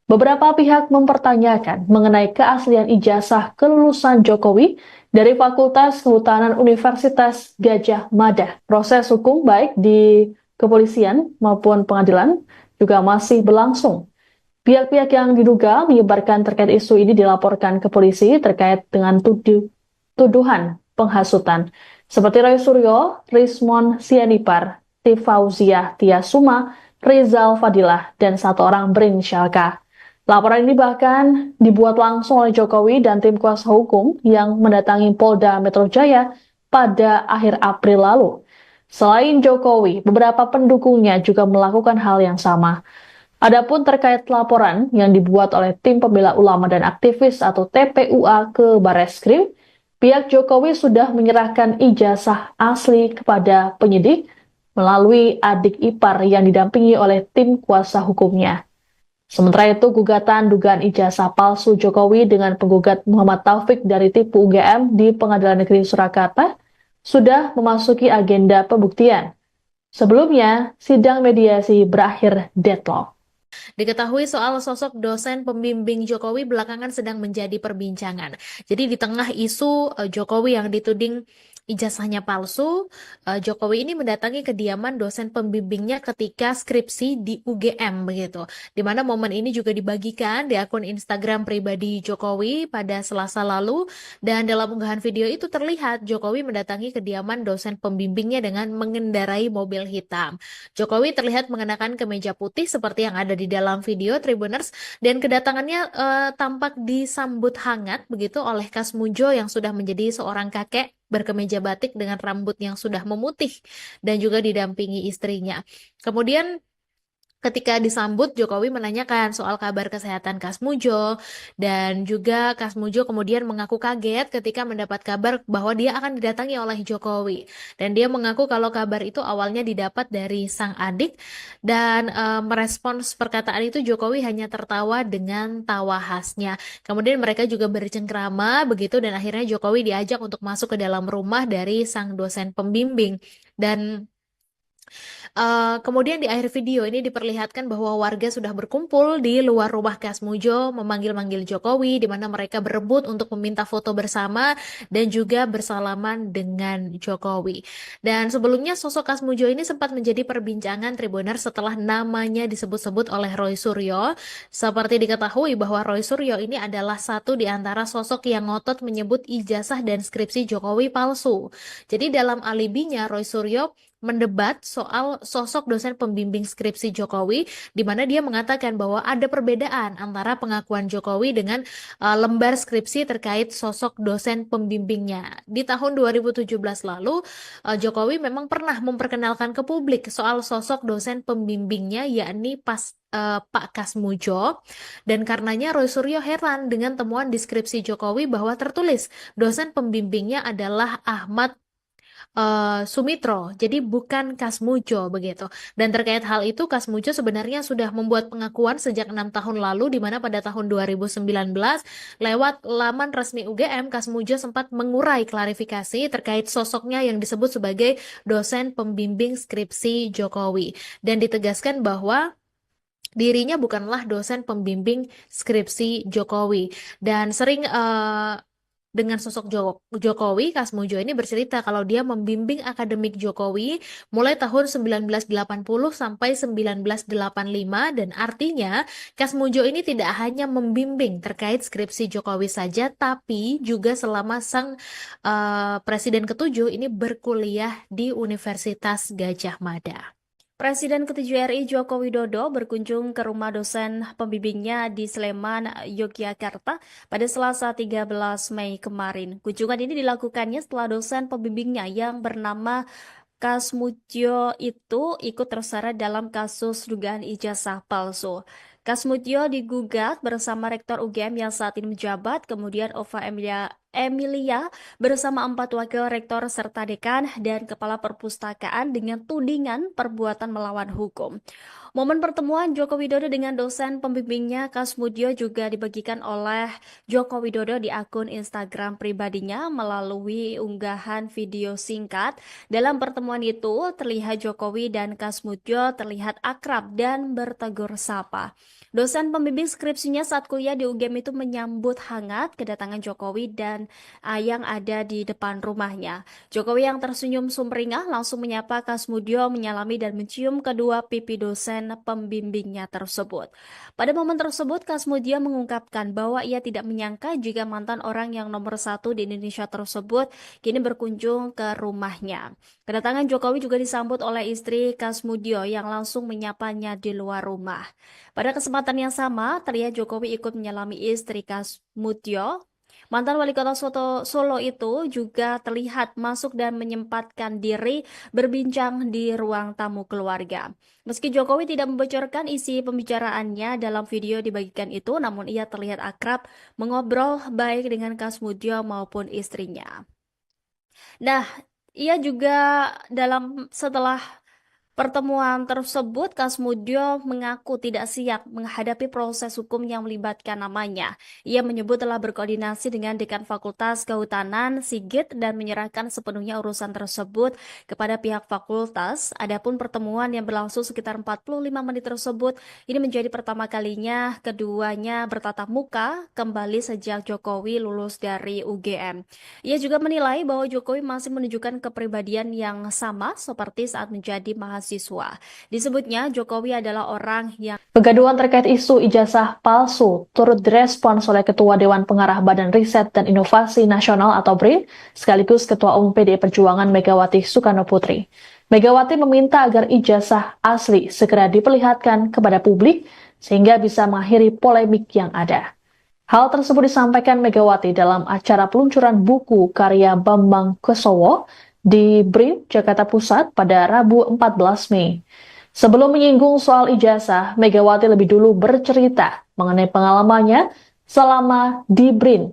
Beberapa pihak mempertanyakan mengenai keaslian ijazah kelulusan Jokowi dari Fakultas Kehutanan Universitas Gadjah Mada. Proses hukum baik di kepolisian maupun pengadilan juga masih berlangsung. Pihak-pihak yang diduga menyebarkan terkait isu ini dilaporkan ke polisi terkait dengan tuduhan penghasutan. Seperti Roy Suryo, Rismon Sianipar, Tifauziah Tiasuma, Rizal Fadilah, dan satu orang berinisial-K. Laporan ini bahkan dibuat langsung oleh Jokowi dan tim kuasa hukum yang mendatangi Polda Metro Jaya pada akhir April lalu. Selain Jokowi, beberapa pendukungnya juga melakukan hal yang sama. Adapun terkait laporan yang dibuat oleh Tim Pembela Ulama dan Aktivis atau TPUA ke Barreskrim, pihak Jokowi sudah menyerahkan ijazah asli kepada penyidik melalui adik ipar yang didampingi oleh tim kuasa hukumnya. Sementara itu, gugatan dugaan ijazah palsu Jokowi dengan penggugat Muhammad Taufik dari Tipu UGM di Pengadilan Negeri Surakarta sudah memasuki agenda pembuktian. Sebelumnya, sidang mediasi berakhir deadlock. Diketahui soal sosok dosen pembimbing Jokowi belakangan sedang menjadi perbincangan. Jadi di tengah isu Jokowi yang dituding ijazahnya palsu, Jokowi ini mendatangi kediaman dosen pembimbingnya ketika skripsi di UGM begitu. Di mana momen ini juga dibagikan di akun Instagram pribadi Jokowi pada Selasa lalu, dan dalam unggahan video itu terlihat Jokowi mendatangi kediaman dosen pembimbingnya dengan mengendarai mobil hitam. Jokowi terlihat mengenakan kemeja putih seperti yang ada di dalam video Tribuners, dan kedatangannya tampak disambut hangat begitu oleh Kasmudjo yang sudah menjadi seorang kakek berkemeja batik dengan rambut yang sudah memutih dan juga didampingi istrinya. Kemudian ketika disambut, Jokowi menanyakan soal kabar kesehatan Kasmudjo, dan juga Kasmudjo kemudian mengaku kaget ketika mendapat kabar bahwa dia akan didatangi oleh Jokowi. Dan dia mengaku kalau kabar itu awalnya didapat dari sang adik, dan merespons perkataan itu Jokowi hanya tertawa dengan tawa khasnya. Kemudian mereka juga bercengkrama begitu, dan akhirnya Jokowi diajak untuk masuk ke dalam rumah dari sang dosen pembimbing. Dan kemudian di akhir video ini diperlihatkan bahwa warga sudah berkumpul di luar rumah Kasmudjo memanggil-manggil Jokowi, di mana mereka berebut untuk meminta foto bersama dan juga bersalaman dengan Jokowi. Dan sebelumnya sosok Kasmudjo ini sempat menjadi perbincangan Tribuners setelah namanya disebut-sebut oleh Roy Suryo. Seperti diketahui bahwa Roy Suryo ini adalah satu di antara sosok yang ngotot menyebut ijazah dan skripsi Jokowi palsu. Jadi dalam alibinya Roy Suryo mendebat soal sosok dosen pembimbing skripsi Jokowi, di mana dia mengatakan bahwa ada perbedaan antara pengakuan Jokowi dengan lembar skripsi terkait sosok dosen pembimbingnya. Di tahun 2017 lalu, Jokowi memang pernah memperkenalkan ke publik soal sosok dosen pembimbingnya, yakni Pak Kasmudjo, dan karenanya Roy Suryo heran dengan temuan deskripsi Jokowi bahwa tertulis dosen pembimbingnya adalah Ahmad Sumitro, jadi bukan Kasmujo begitu. Dan terkait hal itu, Kasmujo sebenarnya sudah membuat pengakuan sejak 6 tahun lalu, di mana pada tahun 2019 lewat laman resmi UGM, Kasmujo sempat mengurai klarifikasi terkait sosoknya yang disebut sebagai dosen pembimbing skripsi Jokowi, dan ditegaskan bahwa dirinya bukanlah dosen pembimbing skripsi Jokowi, dan sering dengan sosok Jokowi, Kasmujo ini bercerita kalau dia membimbing akademik Jokowi mulai tahun 1980 sampai 1985, dan artinya Kasmujo ini tidak hanya membimbing terkait skripsi Jokowi saja, tapi juga selama sang Presiden ke-7 ini berkuliah di Universitas Gadjah Mada. Presiden ke-7 RI Joko Widodo berkunjung ke rumah dosen pembimbingnya di Sleman, Yogyakarta pada Selasa 13 Mei kemarin. Kunjungan ini dilakukannya setelah dosen pembimbingnya yang bernama Kasmutyo itu ikut terseret dalam kasus dugaan ijazah palsu. Kasmutyo digugat bersama Rektor UGM yang saat ini menjabat, kemudian Ova Emilia bersama 4 wakil rektor serta dekan dan kepala perpustakaan dengan tudingan perbuatan melawan hukum. Momen pertemuan Joko Widodo dengan dosen pembimbingnya Kasmutyo juga dibagikan oleh Joko Widodo di akun Instagram pribadinya melalui unggahan video singkat. Dalam pertemuan itu, terlihat Jokowi dan Kasmutyo terlihat akrab dan bertegur sapa. Dosen pembimbing skripsinya saat kuliah di UGM itu menyambut hangat kedatangan Jokowi dan yang ada di depan rumahnya. Jokowi yang tersenyum sumringah langsung menyapa Kasmutyo, menyalami dan mencium kedua pipi dosen pembimbingnya tersebut. Pada momen tersebut, Kasmutyo mengungkapkan bahwa ia tidak menyangka jika mantan orang yang nomor 1 di Indonesia tersebut kini berkunjung ke rumahnya. Kedatangan Jokowi juga disambut oleh istri Kasmutyo yang langsung menyapanya di luar rumah. Pada kesempatan yang sama, terlihat Jokowi ikut menyalami istri Kasmutyo. Mantan wali kota Solo itu juga terlihat masuk dan menyempatkan diri berbincang di ruang tamu keluarga. Meski Jokowi tidak membocorkan isi pembicaraannya dalam video dibagikan itu, namun ia terlihat akrab mengobrol baik dengan Kasmutyo maupun istrinya. Nah, ia juga setelah pertemuan tersebut, Kasmutyo mengaku tidak siap menghadapi proses hukum yang melibatkan namanya. Ia menyebut telah berkoordinasi dengan Dekan Fakultas Kehutanan, Sigit, dan menyerahkan sepenuhnya urusan tersebut kepada pihak fakultas. Adapun pertemuan yang berlangsung sekitar 45 menit tersebut, ini menjadi pertama kalinya keduanya bertatap muka kembali sejak Jokowi lulus dari UGM. Ia juga menilai bahwa Jokowi masih menunjukkan kepribadian yang sama seperti saat menjadi mahasiswa. Disebutnya Jokowi adalah orang yang Kegaduhan terkait isu ijazah palsu turut direspons oleh Ketua Dewan Pengarah Badan Riset dan Inovasi Nasional atau BRIN, sekaligus Ketua Umum PDI Perjuangan Megawati Soekarno Putri. Megawati meminta agar ijazah asli segera diperlihatkan kepada publik sehingga bisa mengakhiri polemik yang ada. Hal tersebut disampaikan Megawati dalam acara peluncuran buku karya Bambang Kesowo di BRIN, Jakarta Pusat pada Rabu 14 Mei. Sebelum menyinggung soal ijazah, Megawati lebih dulu bercerita mengenai pengalamannya selama di BRIN.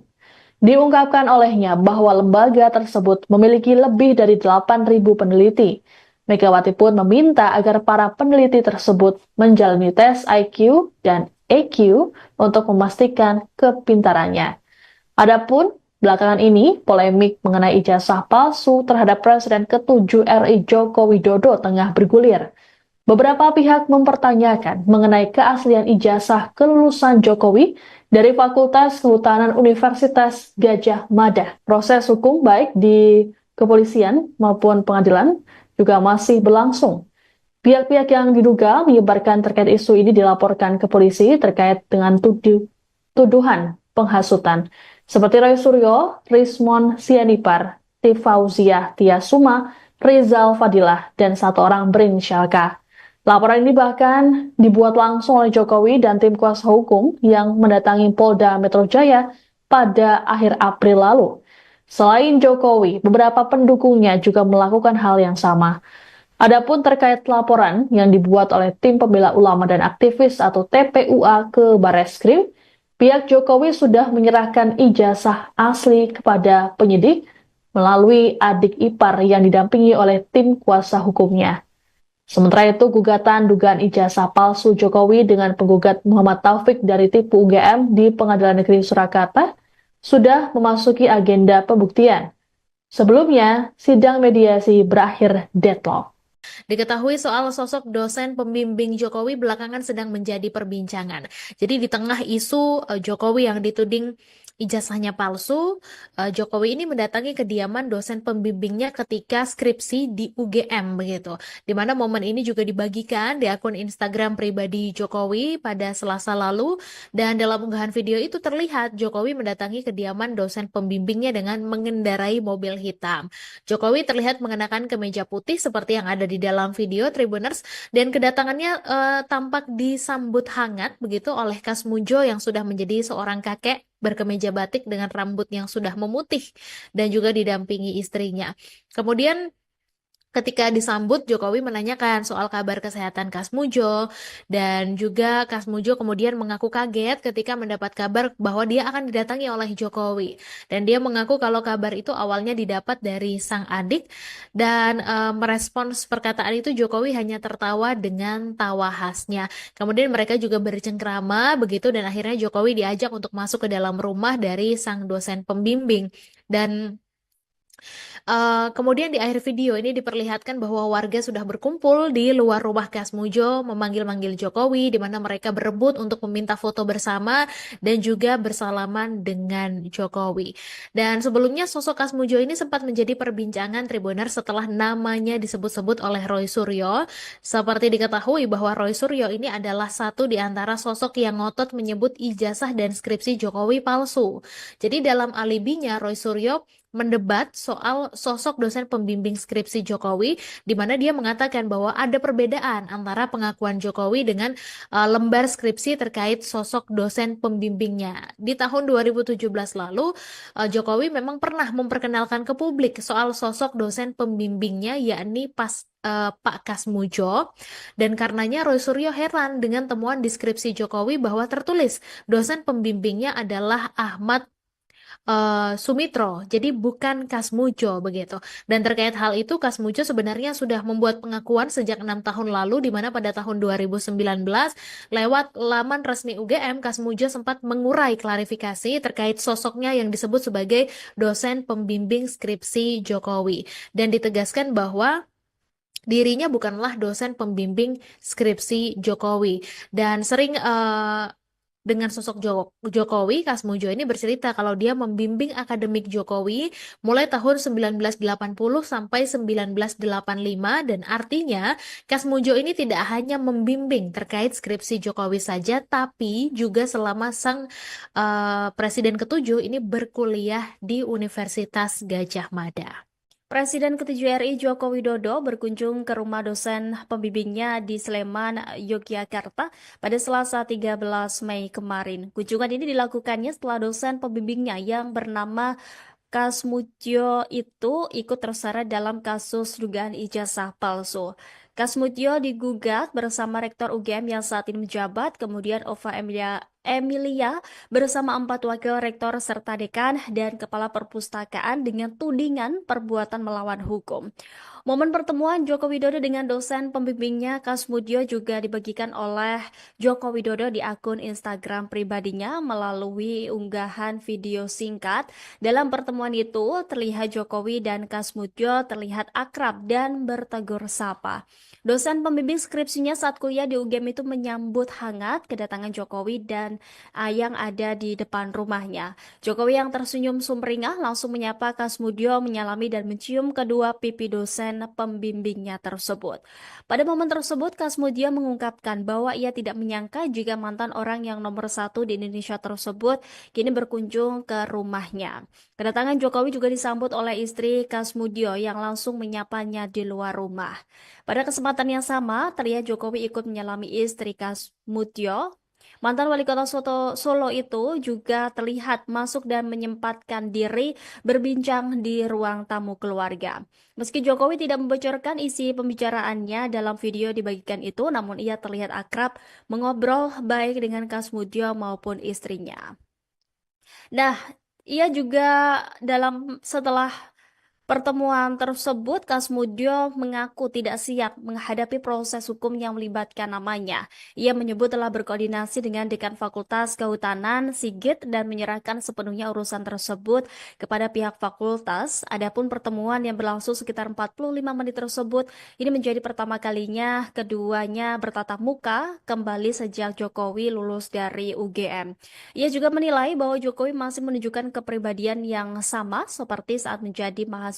Diungkapkan olehnya bahwa lembaga tersebut memiliki lebih dari 8.000 peneliti. Megawati pun meminta agar para peneliti tersebut menjalani tes IQ dan EQ untuk memastikan kepintarannya. Adapun belakangan ini, polemik mengenai ijazah palsu terhadap Presiden ke-7 RI Joko Widodo tengah bergulir. Beberapa pihak mempertanyakan mengenai keaslian ijazah kelulusan Jokowi dari Fakultas Kehutanan Universitas Gadjah Mada. Proses hukum baik di kepolisian maupun pengadilan juga masih berlangsung. Pihak-pihak yang diduga menyebarkan terkait isu ini dilaporkan ke polisi terkait dengan tuduhan penghasutan. Seperti Roy Suryo, Rismon Sianipar, Tifauziah Tiasuma, Rizal Fadilah, dan satu orang berinisialka. Laporan ini bahkan dibuat langsung oleh Jokowi dan tim kuasa hukum yang mendatangi Polda Metro Jaya pada akhir April lalu. Selain Jokowi, beberapa pendukungnya juga melakukan hal yang sama. Adapun terkait laporan yang dibuat oleh tim pembela ulama dan aktivis atau TPUA ke Barreskrim, pihak Jokowi sudah menyerahkan ijazah asli kepada penyidik melalui adik ipar yang didampingi oleh tim kuasa hukumnya. Sementara itu, gugatan dugaan ijazah palsu Jokowi dengan penggugat Muhammad Taufik dari Tipu UGM di Pengadilan Negeri Surakarta sudah memasuki agenda pembuktian. Sebelumnya, sidang mediasi berakhir deadlock. Diketahui soal sosok dosen pembimbing Jokowi belakangan sedang menjadi perbincangan. Jadi di tengah isu Jokowi yang dituding ijazahnya palsu, Jokowi ini mendatangi kediaman dosen pembimbingnya ketika skripsi di UGM begitu. Di mana momen ini juga dibagikan di akun Instagram pribadi Jokowi pada Selasa lalu, dan dalam unggahan video itu terlihat Jokowi mendatangi kediaman dosen pembimbingnya dengan mengendarai mobil hitam. Jokowi terlihat mengenakan kemeja putih seperti yang ada di dalam video Tribuners, dan kedatangannya tampak disambut hangat begitu oleh Kasmujo yang sudah menjadi seorang kakek berkemeja batik dengan rambut yang sudah memutih dan juga didampingi istrinya. Kemudian ketika disambut, Jokowi menanyakan soal kabar kesehatan Kasmujo, dan juga Kasmujo kemudian mengaku kaget ketika mendapat kabar bahwa dia akan didatangi oleh Jokowi. Dan dia mengaku kalau kabar itu awalnya didapat dari sang adik, dan merespons perkataan itu Jokowi hanya tertawa dengan tawa khasnya. Kemudian mereka juga bercengkrama begitu, dan akhirnya Jokowi diajak untuk masuk ke dalam rumah dari sang dosen pembimbing. Dan kemudian di akhir video ini diperlihatkan bahwa warga sudah berkumpul di luar rumah Kasmujo memanggil-manggil Jokowi, di mana mereka berebut untuk meminta foto bersama dan juga bersalaman dengan Jokowi. Dan sebelumnya sosok Kasmujo ini sempat menjadi perbincangan Tribuner setelah namanya disebut-sebut oleh Roy Suryo. Seperti diketahui bahwa Roy Suryo ini adalah satu di antara sosok yang ngotot menyebut ijazah dan skripsi Jokowi palsu. Jadi dalam alibinya Roy Suryo mendebat soal sosok dosen pembimbing skripsi Jokowi, di mana dia mengatakan bahwa ada perbedaan antara pengakuan Jokowi dengan lembar skripsi terkait sosok dosen pembimbingnya. Di tahun 2017 lalu, Jokowi memang pernah memperkenalkan ke publik soal sosok dosen pembimbingnya, yakni Pak Kasmujo, dan karenanya Roy Suryo heran dengan temuan di skripsi Jokowi bahwa tertulis dosen pembimbingnya adalah Ahmad Sumitro, jadi bukan Kasmujo begitu. Dan terkait hal itu, Kasmujo sebenarnya sudah membuat pengakuan sejak 6 tahun lalu, di mana pada tahun 2019 lewat laman resmi UGM, Kasmujo sempat mengurai klarifikasi terkait sosoknya yang disebut sebagai dosen pembimbing skripsi Jokowi, dan ditegaskan bahwa dirinya bukanlah dosen pembimbing skripsi Jokowi. Dan sering dengan sosok Jokowi, Kasmujo ini bercerita kalau dia membimbing akademik Jokowi mulai tahun 1980 sampai 1985, dan artinya Kasmujo ini tidak hanya membimbing terkait skripsi Jokowi saja, tapi juga selama sang Presiden ke-7 ini berkuliah di Universitas Gadjah Mada. Presiden ke-7 RI Joko Widodo berkunjung ke rumah dosen pembimbingnya di Sleman, Yogyakarta pada Selasa 13 Mei kemarin. Kunjungan ini dilakukannya setelah dosen pembimbingnya yang bernama Kasmutyo itu ikut terseret dalam kasus dugaan ijazah palsu. Kasmutyo digugat bersama Rektor UGM yang saat ini menjabat, kemudian Ova Emilia bersama 4 wakil rektor serta dekan dan kepala perpustakaan dengan tudingan perbuatan melawan hukum. Momen pertemuan Joko Widodo dengan dosen pembimbingnya Kasmutyo juga dibagikan oleh Joko Widodo di akun Instagram pribadinya melalui unggahan video singkat. Dalam pertemuan itu, terlihat Jokowi dan Kasmutyo terlihat akrab dan bertegur sapa. Dosen pembimbing skripsinya saat kuliah di UGM itu menyambut hangat kedatangan Jokowi dan yang ada di depan rumahnya. Jokowi yang tersenyum sumringah langsung menyapa Kasmutyo, menyalami dan mencium kedua pipi dosen pembimbingnya tersebut. Pada momen tersebut, Kasmutyo mengungkapkan bahwa ia tidak menyangka jika mantan orang yang nomor 1 di Indonesia tersebut kini berkunjung ke rumahnya. Kedatangan Jokowi juga disambut oleh istri Kasmutyo yang langsung menyapanya di luar rumah. Pada kesempatan yang sama, terlihat Jokowi ikut menyalami istri Kasmutyo. Mantan wali kota Solo itu juga terlihat masuk dan menyempatkan diri berbincang di ruang tamu keluarga. Meski Jokowi tidak membocorkan isi pembicaraannya dalam video dibagikan itu, namun ia terlihat akrab mengobrol baik dengan Kasmutyo maupun istrinya. Nah, ia juga setelah Pertemuan tersebut, Kasmudjo mengaku tidak siap menghadapi proses hukum yang melibatkan namanya. Ia menyebut telah berkoordinasi dengan Dekan Fakultas Kehutanan, Sigit, dan menyerahkan sepenuhnya urusan tersebut kepada pihak fakultas. Adapun pertemuan yang berlangsung sekitar 45 menit tersebut, ini menjadi pertama kalinya keduanya bertatap muka kembali sejak Jokowi lulus dari UGM. Ia juga menilai bahwa Jokowi masih menunjukkan kepribadian yang sama seperti saat menjadi mahasiswa.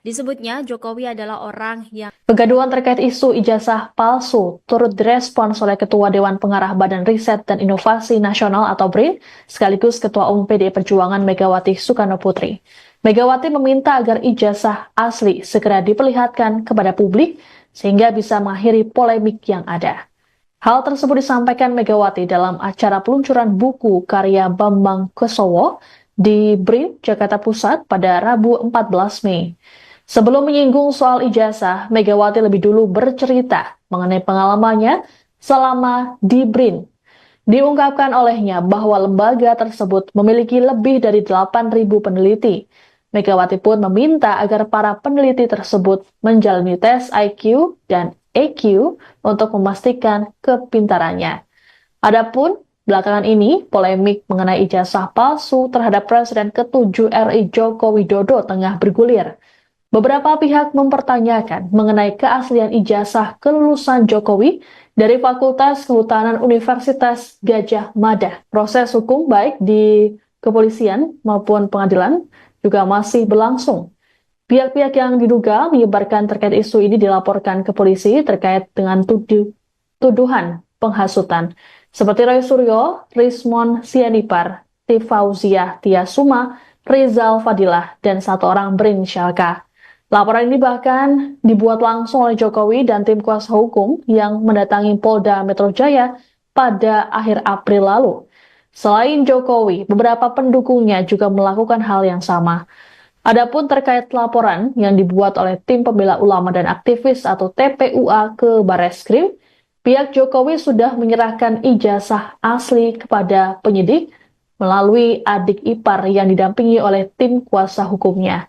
Disebutnya Jokowi adalah orang yang Kegaduhan terkait isu ijazah palsu turut direspons oleh Ketua Dewan Pengarah Badan Riset dan Inovasi Nasional atau BRIN, sekaligus Ketua Umum PDI Perjuangan Megawati Soekarno Putri. Megawati meminta agar ijazah asli segera diperlihatkan kepada publik sehingga bisa mengakhiri polemik yang ada. Hal tersebut disampaikan Megawati dalam acara peluncuran buku karya Bambang Kesowo di BRIN, Jakarta Pusat pada Rabu 14 Mei. Sebelum menyinggung soal ijazah, Megawati lebih dulu bercerita mengenai pengalamannya selama di BRIN. Diungkapkan olehnya bahwa lembaga tersebut memiliki lebih dari 8.000 peneliti. Megawati pun meminta agar para peneliti tersebut menjalani tes IQ dan EQ untuk memastikan kepintarannya. Adapun belakangan ini, polemik mengenai ijazah palsu terhadap Presiden ke-7 RI Joko Widodo tengah bergulir. Beberapa pihak mempertanyakan mengenai keaslian ijazah kelulusan Jokowi dari Fakultas Kehutanan Universitas Gadjah Mada. Proses hukum baik di kepolisian maupun pengadilan juga masih berlangsung. Pihak-pihak yang diduga menyebarkan terkait isu ini dilaporkan ke polisi terkait dengan tuduhan penghasutan. Seperti Roy Suryo, Rismon Sianipar, Tifauziah Tiasuma, Rizal Fadilah, dan satu orang berinisial K. Laporan ini bahkan dibuat langsung oleh Jokowi dan tim kuasa hukum yang mendatangi Polda Metro Jaya pada akhir April lalu. Selain Jokowi, beberapa pendukungnya juga melakukan hal yang sama. Adapun terkait laporan yang dibuat oleh tim pembela ulama dan aktivis atau TPUA ke Barreskrim, pihak Jokowi sudah menyerahkan ijazah asli kepada penyidik melalui adik ipar yang didampingi oleh tim kuasa hukumnya.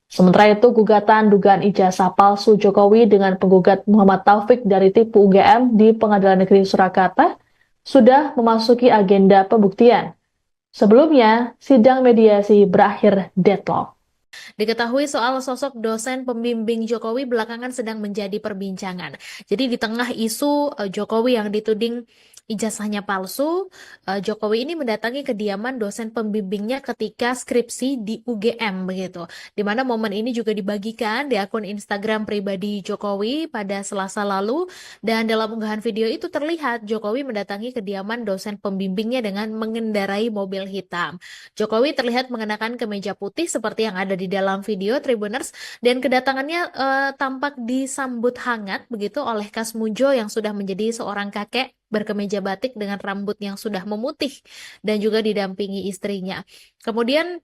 Sementara itu, gugatan dugaan ijazah palsu Jokowi dengan penggugat Muhammad Taufik dari Tipu UGM di Pengadilan Negeri Surakarta sudah memasuki agenda pembuktian. Sebelumnya, sidang mediasi berakhir deadlock. Diketahui soal sosok dosen pembimbing Jokowi belakangan sedang menjadi perbincangan. Jadi di tengah isu Jokowi yang dituding ijazahnya palsu, Jokowi ini mendatangi kediaman dosen pembimbingnya ketika skripsi di UGM begitu. Di mana momen ini juga dibagikan di akun Instagram pribadi Jokowi pada Selasa lalu, dan dalam unggahan video itu terlihat Jokowi mendatangi kediaman dosen pembimbingnya dengan mengendarai mobil hitam. Jokowi terlihat mengenakan kemeja putih seperti yang ada di dalam video Tribuners, dan kedatangannya tampak disambut hangat begitu oleh Kasmudjo yang sudah menjadi seorang kakek berkemeja batik dengan rambut yang sudah memutih dan juga didampingi istrinya. Kemudian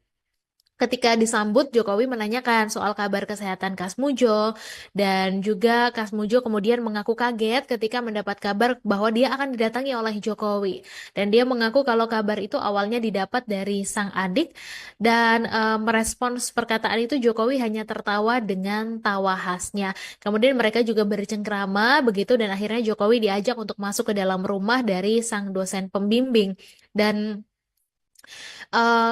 ketika disambut, Jokowi menanyakan soal kabar kesehatan Kasmudjo, dan juga Kasmudjo kemudian mengaku kaget ketika mendapat kabar bahwa dia akan didatangi oleh Jokowi. Dan dia mengaku kalau kabar itu awalnya didapat dari sang adik, dan merespons perkataan itu Jokowi hanya tertawa dengan tawa khasnya. Kemudian mereka juga bercengkrama begitu, dan akhirnya Jokowi diajak untuk masuk ke dalam rumah dari sang dosen pembimbing. Dan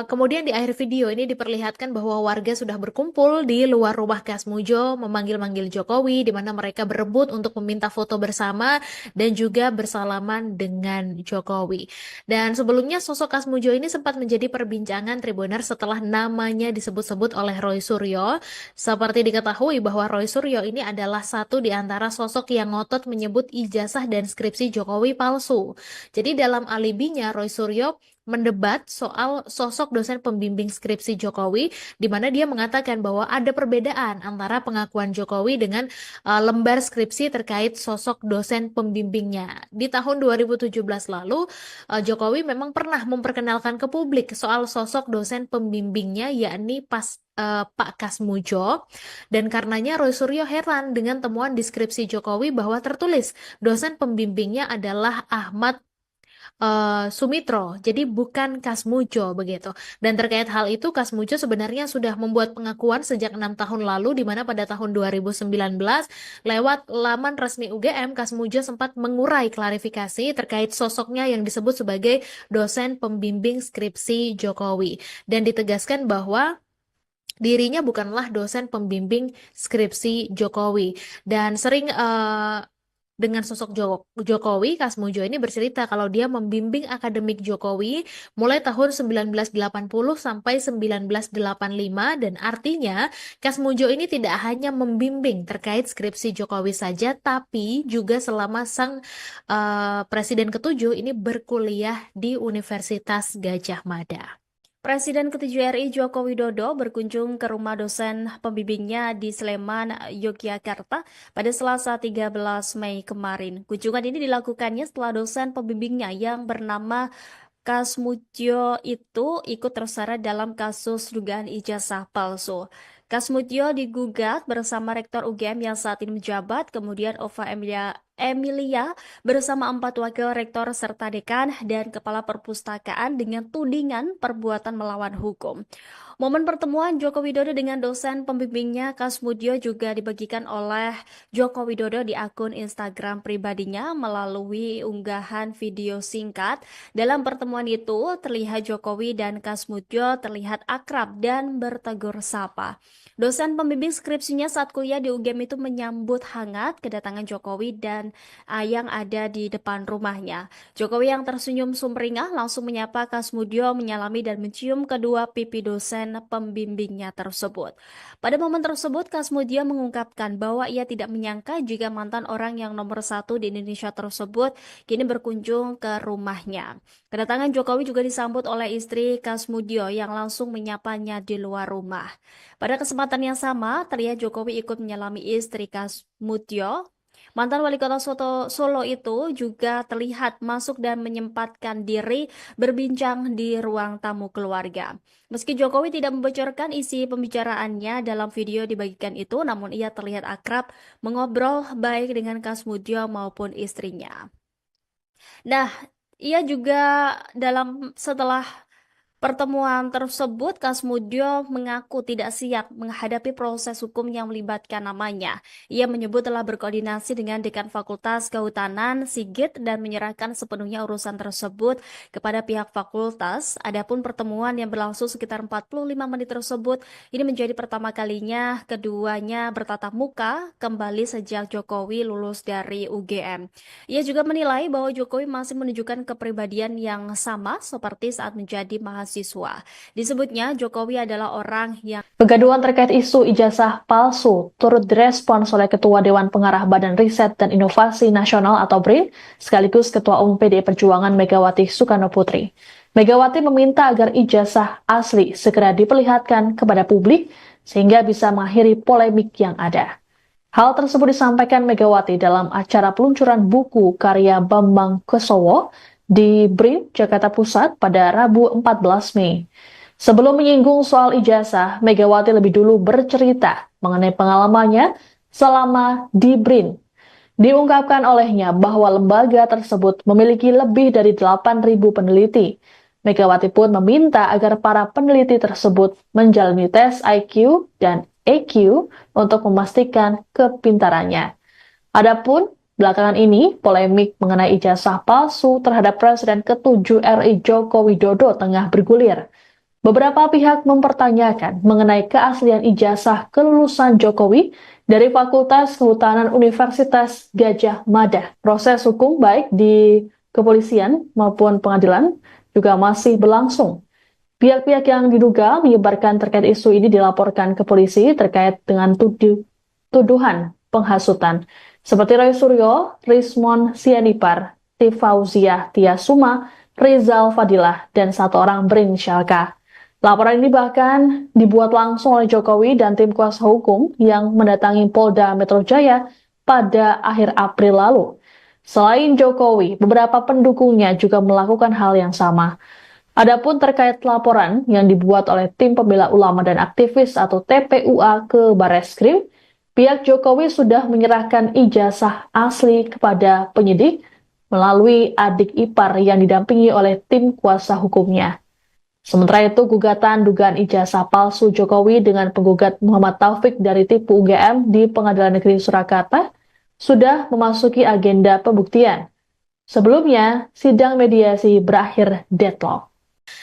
kemudian di akhir video ini diperlihatkan bahwa warga sudah berkumpul di luar rumah Kasmudjo memanggil-manggil Jokowi, di mana mereka berebut untuk meminta foto bersama dan juga bersalaman dengan Jokowi. Dan sebelumnya sosok Kasmudjo ini sempat menjadi perbincangan Tribuner setelah namanya disebut-sebut oleh Roy Suryo. Seperti diketahui bahwa Roy Suryo ini adalah satu di antara sosok yang ngotot menyebut ijazah dan skripsi Jokowi palsu. Jadi dalam alibinya Roy Suryo mendebat soal sosok dosen pembimbing skripsi Jokowi, di mana dia mengatakan bahwa ada perbedaan antara pengakuan Jokowi dengan lembar skripsi terkait sosok dosen pembimbingnya. Di tahun 2017 lalu, Jokowi memang pernah memperkenalkan ke publik soal sosok dosen pembimbingnya, yakni Pak Kasmudjo, dan karenanya Roy Suryo heran dengan temuan di skripsi Jokowi bahwa tertulis dosen pembimbingnya adalah Ahmad Sumitro, jadi bukan Kasmujo begitu. Dan terkait hal itu, Kasmujo sebenarnya sudah membuat pengakuan sejak 6 tahun lalu, di mana pada tahun 2019 lewat laman resmi UGM, Kasmujo sempat mengurai klarifikasi terkait sosoknya yang disebut sebagai dosen pembimbing skripsi Jokowi, dan ditegaskan bahwa dirinya bukanlah dosen pembimbing skripsi Jokowi, dan sering dengan sosok Jokowi, Kasmujo ini bercerita kalau dia membimbing akademik Jokowi mulai tahun 1980 sampai 1985, dan artinya Kasmujo ini tidak hanya membimbing terkait skripsi Jokowi saja, tapi juga selama sang Presiden ketujuh ini berkuliah di Universitas Gadjah Mada. Presiden ke-7 RI Joko Widodo berkunjung ke rumah dosen pembimbingnya di Sleman, Yogyakarta pada Selasa 13 Mei kemarin. Kunjungan ini dilakukannya setelah dosen pembimbingnya yang bernama Kasmutyo itu ikut terseret dalam kasus dugaan ijazah palsu. Kasmutyo digugat bersama Rektor UGM yang saat ini menjabat, kemudian Ova Emilia bersama 4 wakil rektor serta dekan dan kepala perpustakaan dengan tudingan perbuatan melawan hukum. Momen pertemuan Joko Widodo dengan dosen pembimbingnya Kasmutyo juga dibagikan oleh Joko Widodo di akun Instagram pribadinya melalui unggahan video singkat. Dalam pertemuan itu, terlihat Jokowi dan Kasmutyo terlihat akrab dan bertegur sapa. Dosen pembimbing skripsinya saat kuliah di UGM itu menyambut hangat kedatangan Jokowi dan yang ada di depan rumahnya. Jokowi yang tersenyum sumringah langsung menyapa Kasmutyo, menyalami dan mencium kedua pipi dosen pembimbingnya tersebut. Pada momen tersebut, Kasmutyo mengungkapkan bahwa ia tidak menyangka jika mantan orang yang nomor 1 di Indonesia tersebut kini berkunjung ke rumahnya. Kedatangan Jokowi juga disambut oleh istri Kasmutyo yang langsung menyapanya di luar rumah. Pada kesempatan yang sama, terlihat Jokowi ikut menyalami istri Kasmutyo. Mantan wali kota Solo itu juga terlihat masuk dan menyempatkan diri berbincang di ruang tamu keluarga. Meski Jokowi tidak membocorkan isi pembicaraannya dalam video dibagikan itu, namun ia terlihat akrab mengobrol baik dengan Kasmutyo maupun istrinya. Nah, ia juga setelah pertemuan tersebut, Kasmutyo mengaku tidak siap menghadapi proses hukum yang melibatkan namanya. Ia menyebut telah berkoordinasi dengan Dekan Fakultas Kehutanan Sigit dan menyerahkan sepenuhnya urusan tersebut kepada pihak fakultas. Adapun pertemuan yang berlangsung sekitar 45 menit tersebut, ini menjadi pertama kalinya keduanya bertatap muka kembali sejak Jokowi lulus dari UGM. Ia juga menilai bahwa Jokowi masih menunjukkan kepribadian yang sama seperti saat menjadi mahasiswa. Disebutnya Jokowi adalah orang yang Kegaduhan terkait isu ijazah palsu turut direspons oleh Ketua Dewan Pengarah Badan Riset dan Inovasi Nasional atau BRIN, sekaligus Ketua Umum PDI Perjuangan Megawati Soekarno Putri. Megawati meminta agar ijazah asli segera diperlihatkan kepada publik sehingga bisa mengakhiri polemik yang ada. Hal tersebut disampaikan Megawati dalam acara peluncuran buku karya Bambang Kesowo di BRIN, Jakarta Pusat pada Rabu 14 Mei. Sebelum menyinggung soal ijazah, Megawati lebih dulu bercerita mengenai pengalamannya selama di BRIN. Diungkapkan olehnya bahwa lembaga tersebut memiliki lebih dari 8.000 peneliti. Megawati pun meminta agar para peneliti tersebut menjalani tes IQ dan EQ untuk memastikan kepintarannya. Adapun belakangan ini, polemik mengenai ijazah palsu terhadap Presiden ke-7 RI Joko Widodo tengah bergulir. Beberapa pihak mempertanyakan mengenai keaslian ijazah kelulusan Jokowi dari Fakultas Kehutanan Universitas Gadjah Mada. Proses hukum baik di kepolisian maupun pengadilan juga masih berlangsung. Pihak-pihak yang diduga menyebarkan terkait isu ini dilaporkan ke polisi terkait dengan tuduhan penghasutan. Seperti Roy Suryo, Rismon Sianipar, Tifauziah Tiasuma, Rizal Fadilah, dan satu orang berinisial K. Laporan ini bahkan dibuat langsung oleh Jokowi dan tim kuasa hukum yang mendatangi Polda Metro Jaya pada akhir April lalu. Selain Jokowi, beberapa pendukungnya juga melakukan hal yang sama. Adapun terkait laporan yang dibuat oleh tim pembela ulama dan aktivis atau TPUA ke Barreskrim, pihak Jokowi sudah menyerahkan ijazah asli kepada penyidik melalui adik ipar yang didampingi oleh tim kuasa hukumnya. Sementara itu, gugatan dugaan ijazah palsu Jokowi dengan penggugat Muhammad Taufik dari Tipu UGM di Pengadilan Negeri Surakarta sudah memasuki agenda pembuktian. Sebelumnya, sidang mediasi berakhir deadlock.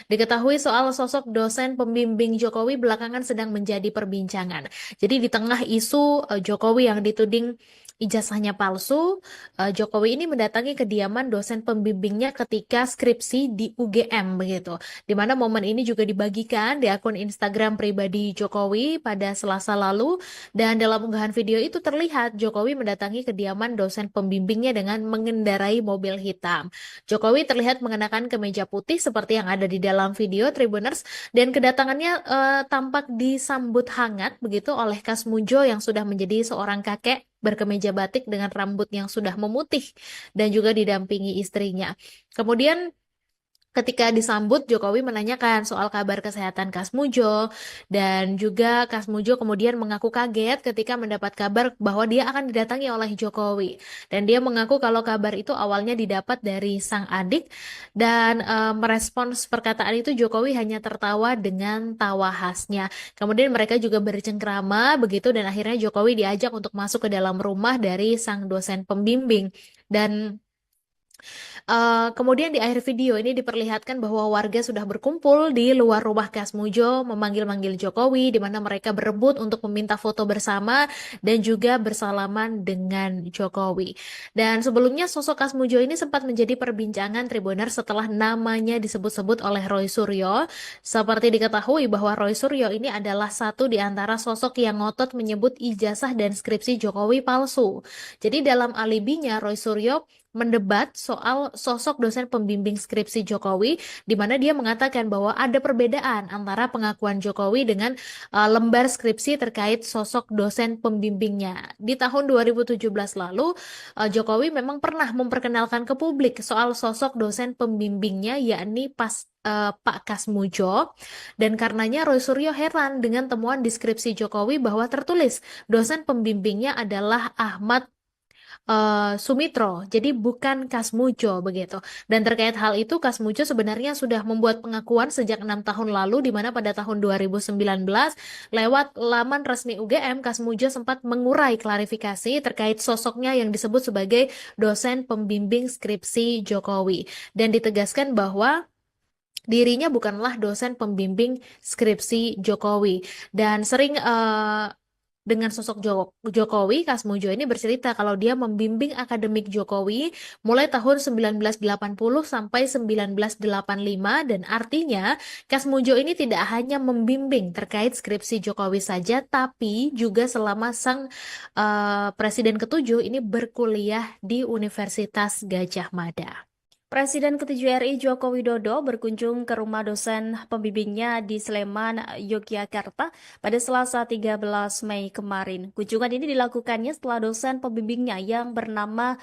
Diketahui soal sosok dosen pembimbing Jokowi belakangan sedang menjadi perbincangan. Jadi di tengah isu Jokowi yang dituding ijazahnya palsu, Jokowi ini mendatangi kediaman dosen pembimbingnya ketika skripsi di UGM begitu. Di mana momen ini juga dibagikan di akun Instagram pribadi Jokowi pada Selasa lalu, dan dalam unggahan video itu terlihat Jokowi mendatangi kediaman dosen pembimbingnya dengan mengendarai mobil hitam. Jokowi terlihat mengenakan kemeja putih seperti yang ada di dalam video Tribuners, dan kedatangannya tampak disambut hangat begitu oleh Kasmujo yang sudah menjadi seorang kakek berkemeja batik dengan rambut yang sudah memutih dan juga didampingi istrinya. Kemudian ketika disambut, Jokowi menanyakan soal kabar kesehatan Kasmujo, dan juga Kasmujo kemudian mengaku kaget ketika mendapat kabar bahwa dia akan didatangi oleh Jokowi. Dan dia mengaku kalau kabar itu awalnya didapat dari sang adik, dan merespons perkataan itu Jokowi hanya tertawa dengan tawa khasnya. Kemudian mereka juga bercengkrama begitu, dan akhirnya Jokowi diajak untuk masuk ke dalam rumah dari sang dosen pembimbing. Dan kemudian di akhir video ini diperlihatkan bahwa warga sudah berkumpul di luar rumah Kasmujo memanggil-manggil Jokowi, di mana mereka berebut untuk meminta foto bersama dan juga bersalaman dengan Jokowi. Dan sebelumnya sosok Kasmujo ini sempat menjadi perbincangan Tribuner setelah namanya disebut-sebut oleh Roy Suryo. Seperti diketahui bahwa Roy Suryo ini adalah satu di antara sosok yang ngotot menyebut ijazah dan skripsi Jokowi palsu. Jadi dalam alibinya Roy Suryo mendebat soal sosok dosen pembimbing skripsi Jokowi, di mana dia mengatakan bahwa ada perbedaan antara pengakuan Jokowi dengan lembar skripsi terkait sosok dosen pembimbingnya. Di tahun 2017 lalu, Jokowi memang pernah memperkenalkan ke publik soal sosok dosen pembimbingnya, yakni Pak Kasmujo, dan karenanya Roy Suryo heran dengan temuan di skripsi Jokowi bahwa tertulis dosen pembimbingnya adalah Ahmad Sumitro, jadi bukan Kasmujo begitu. Dan terkait hal itu, Kasmujo sebenarnya sudah membuat pengakuan sejak 6 tahun lalu, di mana pada tahun 2019 lewat laman resmi UGM, Kasmujo sempat mengurai klarifikasi terkait sosoknya yang disebut sebagai dosen pembimbing skripsi Jokowi, dan ditegaskan bahwa dirinya bukanlah dosen pembimbing skripsi Jokowi. Dan sering dengan sosok Jokowi, Kasmujo ini bercerita kalau dia membimbing akademik Jokowi mulai tahun 1980 sampai 1985, dan artinya Kasmujo ini tidak hanya membimbing terkait skripsi Jokowi saja, tapi juga selama sang Presiden ke-7 ini berkuliah di Universitas Gadjah Mada. Presiden ke-7 RI Joko Widodo berkunjung ke rumah dosen pembimbingnya di Sleman, Yogyakarta pada Selasa 13 Mei kemarin. Kunjungan ini dilakukannya setelah dosen pembimbingnya yang bernama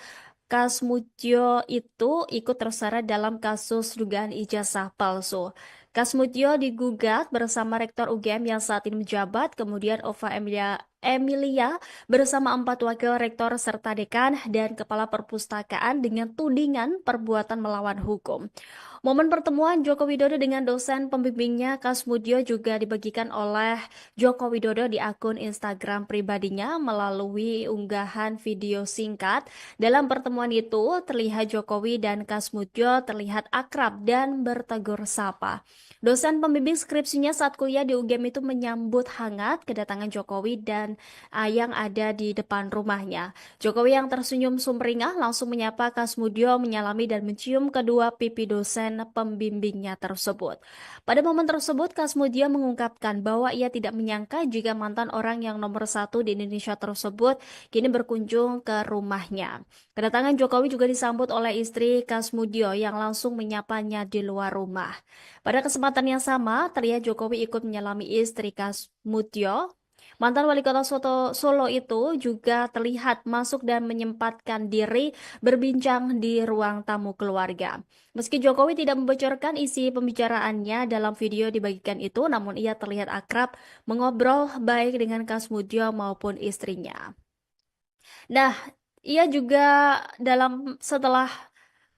Kasmutyo itu ikut terseret dalam kasus dugaan ijazah palsu. Kasmutyo digugat bersama Rektor UGM yang saat ini menjabat, kemudian Ova Emilia bersama 4 wakil rektor serta dekan dan kepala perpustakaan dengan tudingan perbuatan melawan hukum. Momen pertemuan Joko Widodo dengan dosen pembimbingnya Kasmutyo juga dibagikan oleh Joko Widodo di akun Instagram pribadinya melalui unggahan video singkat. Dalam pertemuan itu, terlihat Jokowi dan Kasmutyo terlihat akrab dan bertegur sapa. Dosen pembimbing skripsinya saat kuliah di UGM itu menyambut hangat kedatangan Jokowi dan yang ada di depan rumahnya. Jokowi yang tersenyum sumringah langsung menyapa Kasmutyo, menyalami dan mencium kedua pipi dosen pembimbingnya tersebut. Pada momen tersebut, Kasmutyo mengungkapkan bahwa ia tidak menyangka jika mantan orang yang nomor 1 di Indonesia tersebut kini berkunjung ke rumahnya. Kedatangan Jokowi juga disambut oleh istri Kasmutyo yang langsung menyapanya di luar rumah. Pada kesempatan yang sama, terlihat Jokowi ikut menyalami istri Kasmutyo. Mantan wali kota Solo itu juga terlihat masuk dan menyempatkan diri berbincang di ruang tamu keluarga. Meski Jokowi tidak membocorkan isi pembicaraannya dalam video dibagikan itu, namun ia terlihat akrab mengobrol baik dengan Kasmutyo maupun istrinya. Nah, ia juga setelah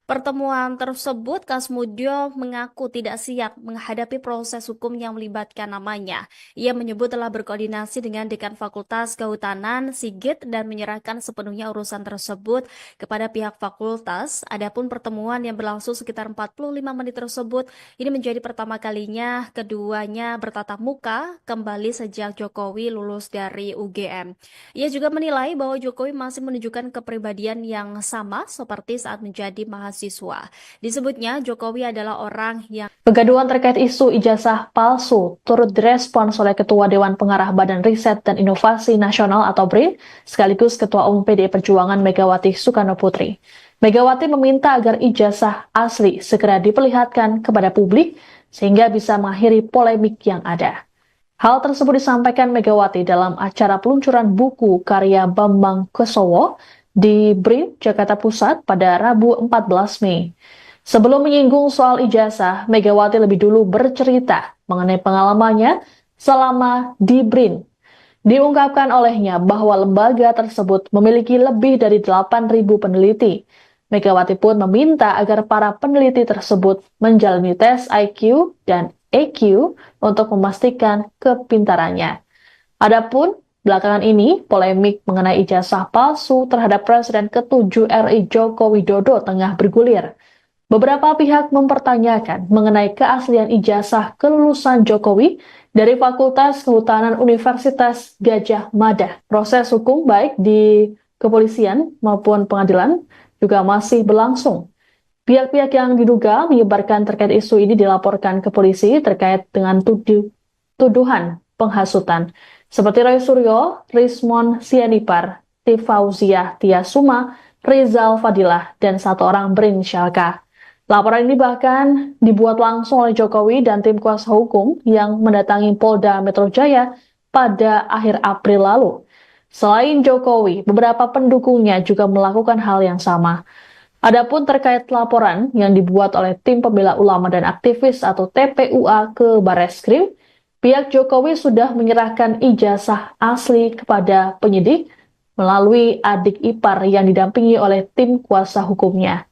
Pertemuan tersebut, Kasmudjo mengaku tidak siap menghadapi proses hukum yang melibatkan namanya. Ia menyebut telah berkoordinasi dengan Dekan Fakultas Kehutanan, Sigit, dan menyerahkan sepenuhnya urusan tersebut kepada pihak fakultas. Adapun pertemuan yang berlangsung sekitar 45 menit tersebut, ini menjadi pertama kalinya keduanya bertatap muka kembali sejak Jokowi lulus dari UGM. Ia juga menilai bahwa Jokowi masih menunjukkan kepribadian yang sama seperti saat menjadi mahasiswa. Disebutnya Jokowi adalah orang yang Kegaduhan terkait isu ijazah palsu turut direspons oleh Ketua Dewan Pengarah Badan Riset dan Inovasi Nasional atau BRIN, sekaligus Ketua Umum PDI Perjuangan Megawati Soekarno Putri. Megawati meminta agar ijazah asli segera diperlihatkan kepada publik sehingga bisa mengakhiri polemik yang ada. Hal tersebut disampaikan Megawati dalam acara peluncuran buku karya Bambang Kesowo di BRIN, Jakarta Pusat pada Rabu 14 Mei. Sebelum menyinggung soal ijazah, Megawati lebih dulu bercerita mengenai pengalamannya selama di BRIN. Diungkapkan olehnya bahwa lembaga tersebut memiliki lebih dari 8.000 peneliti. Megawati pun meminta agar para peneliti tersebut menjalani tes IQ dan EQ untuk memastikan kepintarannya. Adapun belakangan ini, polemik mengenai ijazah palsu terhadap Presiden ke-7 RI Joko Widodo tengah bergulir. Beberapa pihak mempertanyakan mengenai keaslian ijazah kelulusan Jokowi dari Fakultas Kehutanan Universitas Gadjah Mada. Proses hukum baik di kepolisian maupun pengadilan juga masih berlangsung. Pihak-pihak yang diduga menyebarkan terkait isu ini dilaporkan ke polisi terkait dengan tuduhan penghasutan. Seperti Roy Suryo, Rismon Sianipar, Tifauziah Tiasuma, Rizal Fadilah, dan satu orang berinisial K. Laporan ini bahkan dibuat langsung oleh Jokowi dan tim kuasa hukum yang mendatangi Polda Metro Jaya pada akhir April lalu. Selain Jokowi, beberapa pendukungnya juga melakukan hal yang sama. Adapun terkait laporan yang dibuat oleh tim pembela ulama dan aktivis atau TPUA ke Barreskrim, pihak Jokowi sudah menyerahkan ijazah asli kepada penyidik melalui adik ipar yang didampingi oleh tim kuasa hukumnya.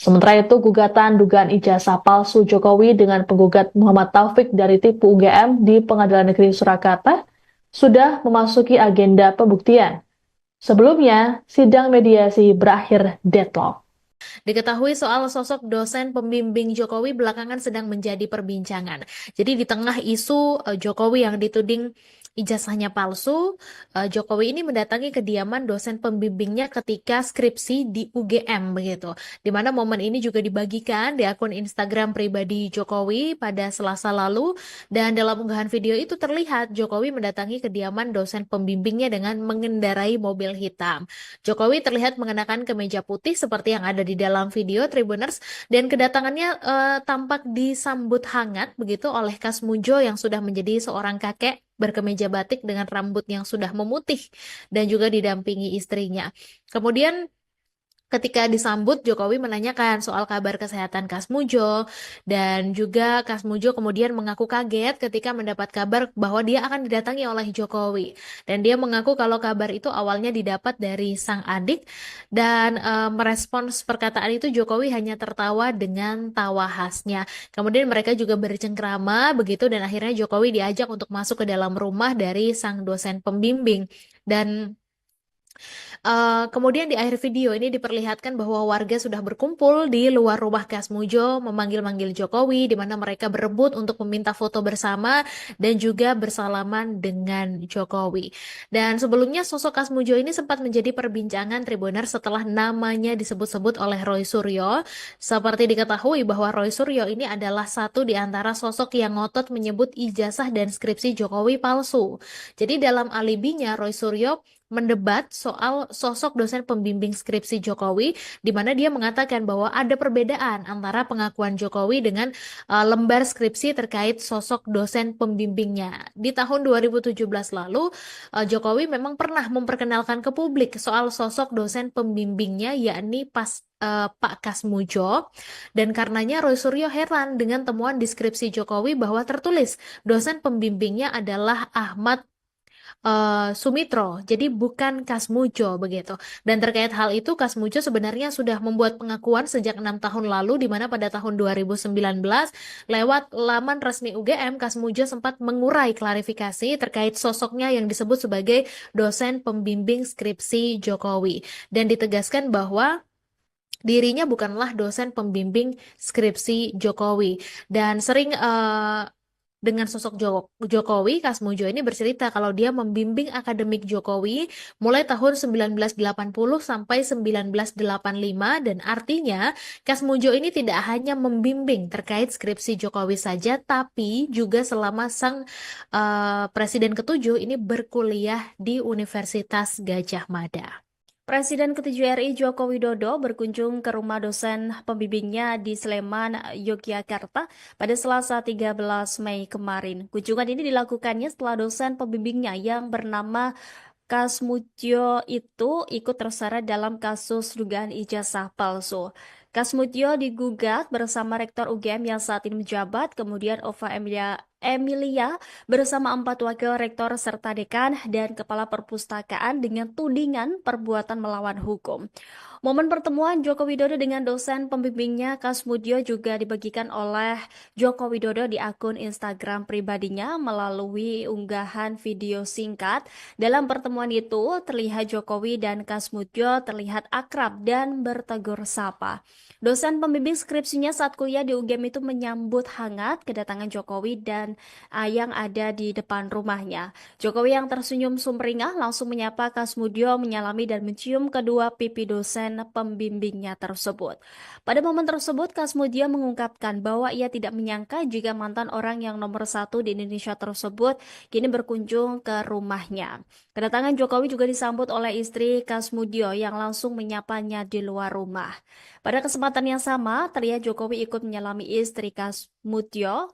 Sementara itu, gugatan dugaan ijazah palsu Jokowi dengan penggugat Muhammad Taufik dari Tipu UGM di Pengadilan Negeri Surakarta sudah memasuki agenda pembuktian. Sebelumnya, sidang mediasi berakhir deadlock. Diketahui soal sosok dosen pembimbing Jokowi belakangan sedang menjadi perbincangan. Jadi di tengah isu Jokowi yang dituding ijazahnya palsu, Jokowi ini mendatangi kediaman dosen pembimbingnya ketika skripsi di UGM begitu. Di mana momen ini juga dibagikan di akun Instagram pribadi Jokowi pada Selasa lalu, dan dalam unggahan video itu terlihat Jokowi mendatangi kediaman dosen pembimbingnya dengan mengendarai mobil hitam. Jokowi terlihat mengenakan kemeja putih seperti yang ada di dalam video Tribuners, dan kedatangannya tampak disambut hangat begitu oleh Kasmudjo yang sudah menjadi seorang kakek berkemeja batik dengan rambut yang sudah memutih dan juga didampingi istrinya. Kemudian ketika disambut, Jokowi menanyakan soal kabar kesehatan Kasmudjo, dan juga Kasmudjo kemudian mengaku kaget ketika mendapat kabar bahwa dia akan didatangi oleh Jokowi. Dan dia mengaku kalau kabar itu awalnya didapat dari sang adik, dan merespons perkataan itu Jokowi hanya tertawa dengan tawa khasnya. Kemudian mereka juga bercengkrama begitu, dan akhirnya Jokowi diajak untuk masuk ke dalam rumah dari sang dosen pembimbing. Dan kemudian di akhir video ini diperlihatkan bahwa warga sudah berkumpul di luar rumah Kasmudjo memanggil-manggil Jokowi, di mana mereka berebut untuk meminta foto bersama dan juga bersalaman dengan Jokowi. Dan sebelumnya sosok Kasmudjo ini sempat menjadi perbincangan Tribuner setelah namanya disebut-sebut oleh Roy Suryo. Seperti diketahui bahwa Roy Suryo ini adalah satu di antara sosok yang ngotot menyebut ijazah dan skripsi Jokowi palsu. Jadi dalam alibinya Roy Suryo mendebat soal sosok dosen pembimbing skripsi Jokowi, di mana dia mengatakan bahwa ada perbedaan antara pengakuan Jokowi dengan lembar skripsi terkait sosok dosen pembimbingnya. Di tahun 2017 lalu, Jokowi memang pernah memperkenalkan ke publik soal sosok dosen pembimbingnya, yakni Pak Kasmudjo, dan karenanya Roy Suryo heran dengan temuan di skripsi Jokowi bahwa tertulis dosen pembimbingnya adalah Ahmad Sumitro, jadi bukan Kasmujo begitu. Dan terkait hal itu, Kasmujo sebenarnya sudah membuat pengakuan sejak 6 tahun lalu, di mana pada tahun 2019 lewat laman resmi UGM, Kasmujo sempat mengurai klarifikasi terkait sosoknya yang disebut sebagai dosen pembimbing skripsi Jokowi, dan ditegaskan bahwa dirinya bukanlah dosen pembimbing skripsi Jokowi, dan sering dengan sosok Jokowi, Kasmujo ini bercerita kalau dia membimbing akademik Jokowi mulai tahun 1980 sampai 1985, dan artinya Kasmujo ini tidak hanya membimbing terkait skripsi Jokowi saja, tapi juga selama sang Presiden ke-7 ini berkuliah di Universitas Gadjah Mada. Presiden ke-7 RI Joko Widodo berkunjung ke rumah dosen pembimbingnya di Sleman, Yogyakarta pada Selasa 13 Mei kemarin. Kunjungan ini dilakukannya setelah dosen pembimbingnya yang bernama Kasmutyo itu ikut terseret dalam kasus dugaan ijazah palsu. Kasmutyo digugat bersama Rektor UGM yang saat ini menjabat, kemudian Ova Emilia bersama 4 wakil rektor serta dekan dan kepala perpustakaan dengan tudingan perbuatan melawan hukum. Momen pertemuan Joko Widodo dengan dosen pembimbingnya Kasmutyo juga dibagikan oleh Joko Widodo di akun Instagram pribadinya melalui unggahan video singkat. Dalam pertemuan itu, terlihat Jokowi dan Kasmutyo terlihat akrab dan bertegur sapa. Dosen pembimbing skripsinya saat kuliah di UGM itu menyambut hangat kedatangan Jokowi dan yang ada di depan rumahnya. Jokowi yang tersenyum sumringah langsung menyapa Kasmutyo, menyalami dan mencium kedua pipi dosen pembimbingnya tersebut. Pada momen tersebut, Kasmutyo mengungkapkan bahwa ia tidak menyangka jika mantan orang yang nomor 1 di Indonesia tersebut kini berkunjung ke rumahnya. Kedatangan Jokowi juga disambut oleh istri Kasmutyo yang langsung menyapanya di luar rumah. Pada kesempatan yang sama, terlihat Jokowi ikut menyalami istri Kasmutyo.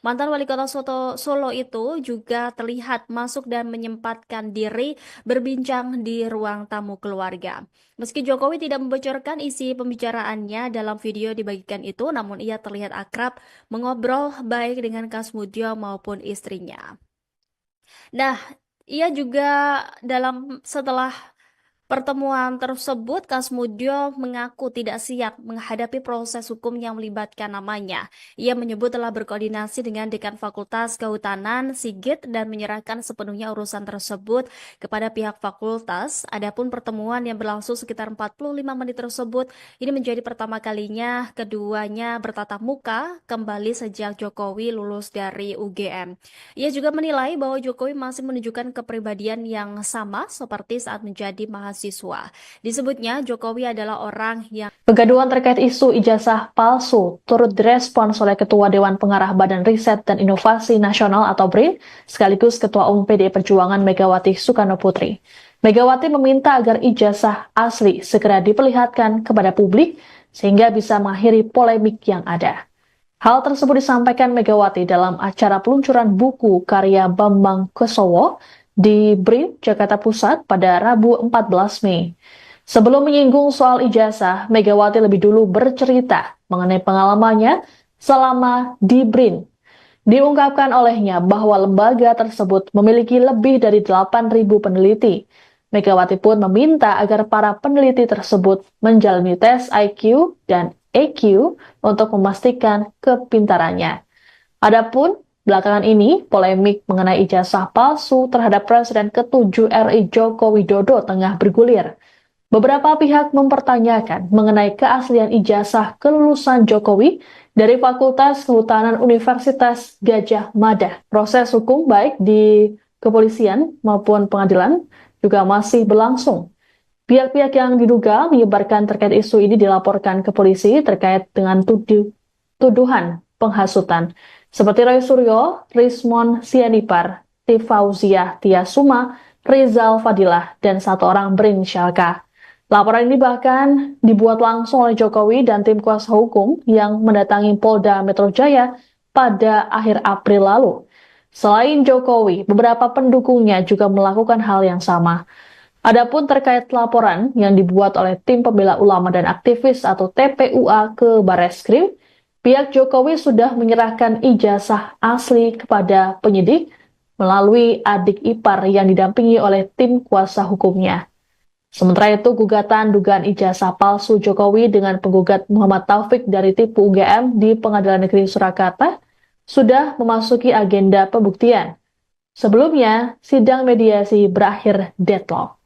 Mantan wali kota Solo itu juga terlihat masuk dan menyempatkan diri berbincang di ruang tamu keluarga. Meski Jokowi tidak membocorkan isi pembicaraannya dalam video dibagikan itu, namun ia terlihat akrab mengobrol baik dengan Kasmutyo maupun istrinya. Nah, ia juga setelah pertemuan tersebut, Kasmutyo mengaku tidak siap menghadapi proses hukum yang melibatkan namanya. Ia menyebut telah berkoordinasi dengan Dekan Fakultas Kehutanan, Sigit, dan menyerahkan sepenuhnya urusan tersebut kepada pihak fakultas. Adapun pertemuan yang berlangsung sekitar 45 menit tersebut, ini menjadi pertama kalinya keduanya bertatap muka kembali sejak Jokowi lulus dari UGM. Ia juga menilai bahwa Jokowi masih menunjukkan kepribadian yang sama seperti saat menjadi mahasiswa. Disebutnya Jokowi adalah orang yang Kegaduhan terkait isu ijazah palsu turut direspons oleh Ketua Dewan Pengarah Badan Riset dan Inovasi Nasional atau BRIN, sekaligus Ketua Umum PDI Perjuangan Megawati Soekarno Putri. Megawati meminta agar ijazah asli segera diperlihatkan kepada publik sehingga bisa mengakhiri polemik yang ada. Hal tersebut disampaikan Megawati dalam acara peluncuran buku karya Bambang Kesowo di BRIN, Jakarta Pusat pada Rabu 14 Mei. Sebelum menyinggung soal ijazah, Megawati lebih dulu bercerita mengenai pengalamannya selama di BRIN. Diungkapkan olehnya bahwa lembaga tersebut memiliki lebih dari 8.000 peneliti. Megawati pun meminta agar para peneliti tersebut menjalani tes IQ dan EQ untuk memastikan kepintarannya. Adapun belakangan ini, polemik mengenai ijazah palsu terhadap Presiden ke-7 RI Joko Widodo tengah bergulir. Beberapa pihak mempertanyakan mengenai keaslian ijazah kelulusan Jokowi dari Fakultas Kehutanan Universitas Gadjah Mada. Proses hukum baik di kepolisian maupun pengadilan juga masih berlangsung. Pihak-pihak yang diduga menyebarkan terkait isu ini dilaporkan ke polisi terkait dengan tuduhan penghasutan. Seperti Roy Suryo, Rismon Sianipar, Tifauziah Tiasuma, Rizal Fadilah, dan satu orang berinisial K. Laporan ini bahkan dibuat langsung oleh Jokowi dan tim kuasa hukum yang mendatangi Polda Metro Jaya pada akhir April lalu. Selain Jokowi, beberapa pendukungnya juga melakukan hal yang sama. Adapun terkait laporan yang dibuat oleh tim pembela ulama dan aktivis atau TPUA ke Barreskrim, pihak Jokowi sudah menyerahkan ijazah asli kepada penyidik melalui adik ipar yang didampingi oleh tim kuasa hukumnya. Sementara itu, gugatan dugaan ijazah palsu Jokowi dengan penggugat Muhammad Taufik dari Tipu UGM di Pengadilan Negeri Surakarta sudah memasuki agenda pembuktian. Sebelumnya, sidang mediasi berakhir deadlock.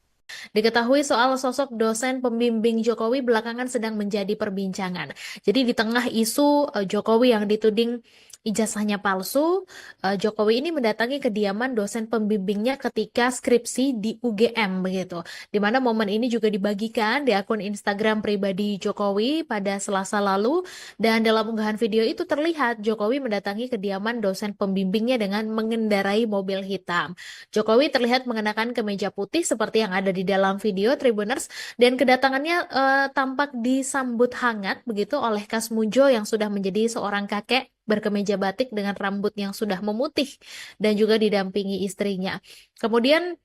Diketahui soal sosok dosen pembimbing Jokowi belakangan sedang menjadi perbincangan. Jadi di tengah isu Jokowi yang dituding ijazahnya palsu, Jokowi ini mendatangi kediaman dosen pembimbingnya ketika skripsi di UGM begitu. Di mana momen ini juga dibagikan di akun Instagram pribadi Jokowi pada Selasa lalu, dan dalam unggahan video itu terlihat Jokowi mendatangi kediaman dosen pembimbingnya dengan mengendarai mobil hitam. Jokowi terlihat mengenakan kemeja putih seperti yang ada di dalam video Tribuners, dan kedatangannya tampak disambut hangat begitu oleh Kasmujo yang sudah menjadi seorang kakek berkemeja batik dengan rambut yang sudah memutih dan juga didampingi istrinya. Kemudian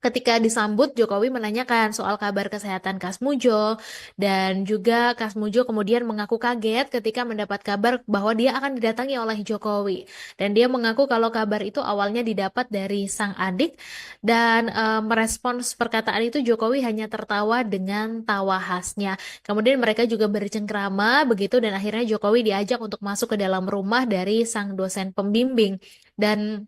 ketika disambut, Jokowi menanyakan soal kabar kesehatan Kasmujo, dan juga Kasmujo kemudian mengaku kaget ketika mendapat kabar bahwa dia akan didatangi oleh Jokowi. Dan dia mengaku kalau kabar itu awalnya didapat dari sang adik, dan merespons perkataan itu Jokowi hanya tertawa dengan tawa khasnya. Kemudian mereka juga bercengkrama begitu, dan akhirnya Jokowi diajak untuk masuk ke dalam rumah dari sang dosen pembimbing. Dan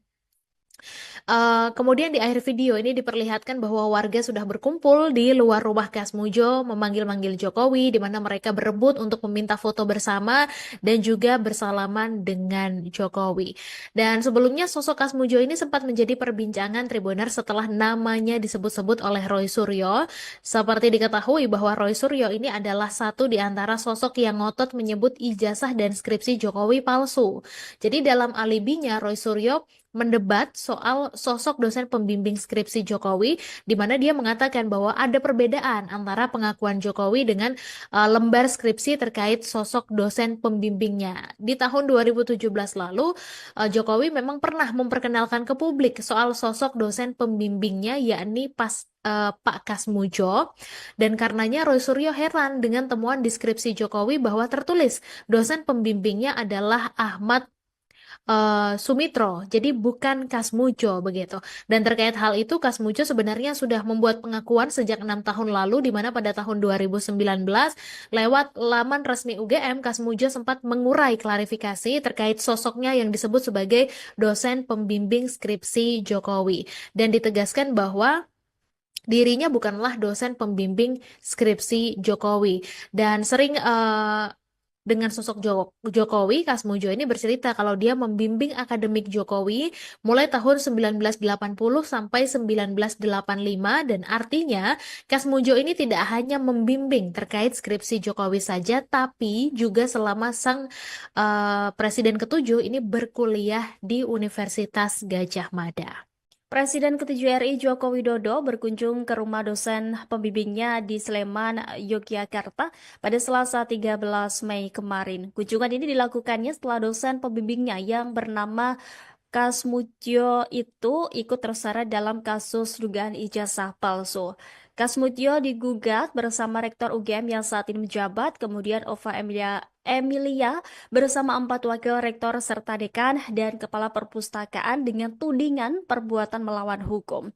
kemudian di akhir video ini diperlihatkan bahwa warga sudah berkumpul di luar rumah Kasmujo memanggil-manggil Jokowi, di mana mereka berebut untuk meminta foto bersama dan juga bersalaman dengan Jokowi. Dan sebelumnya sosok Kasmujo ini sempat menjadi perbincangan Tribuner setelah namanya disebut-sebut oleh Roy Suryo. Seperti diketahui bahwa Roy Suryo ini adalah satu di antara sosok yang ngotot menyebut ijazah dan skripsi Jokowi palsu. Jadi dalam alibinya Roy Suryo mendebat soal sosok dosen pembimbing skripsi Jokowi, di mana dia mengatakan bahwa ada perbedaan antara pengakuan Jokowi dengan lembar skripsi terkait sosok dosen pembimbingnya. Di tahun 2017 lalu, Jokowi memang pernah memperkenalkan ke publik soal sosok dosen pembimbingnya, yakni Pak Kasmujo, dan karenanya Roy Suryo heran dengan temuan di skripsi Jokowi bahwa tertulis dosen pembimbingnya adalah Ahmad Sumitro, jadi bukan Kasmujo begitu. Dan terkait hal itu, Kasmujo sebenarnya sudah membuat pengakuan sejak 6 tahun lalu, di mana pada tahun 2019 lewat laman resmi UGM, Kasmujo sempat mengurai klarifikasi terkait sosoknya yang disebut sebagai dosen pembimbing skripsi Jokowi, dan ditegaskan bahwa dirinya bukanlah dosen pembimbing skripsi Jokowi. Dan sering dengan sosok Jokowi, Kasmujo ini bercerita kalau dia membimbing akademik Jokowi mulai tahun 1980 sampai 1985, dan artinya Kasmujo ini tidak hanya membimbing terkait skripsi Jokowi saja, tapi juga selama sang Presiden ke-7 ini berkuliah di Universitas Gadjah Mada. Presiden ke-7 RI Joko Widodo berkunjung ke rumah dosen pembimbingnya di Sleman, Yogyakarta pada Selasa 13 Mei kemarin. Kunjungan ini dilakukannya setelah dosen pembimbingnya yang bernama Kasmutyo itu ikut terseret dalam kasus dugaan ijazah palsu. Kasmutyo digugat bersama Rektor UGM yang saat ini menjabat, kemudian Ova Emilia bersama 4 wakil rektor serta dekan dan kepala perpustakaan dengan tudingan perbuatan melawan hukum.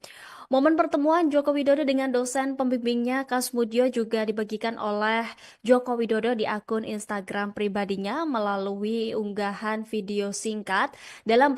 Momen pertemuan Joko Widodo dengan dosen pembimbingnya Kasmutyo juga dibagikan oleh Joko Widodo di akun Instagram pribadinya melalui unggahan video singkat dalam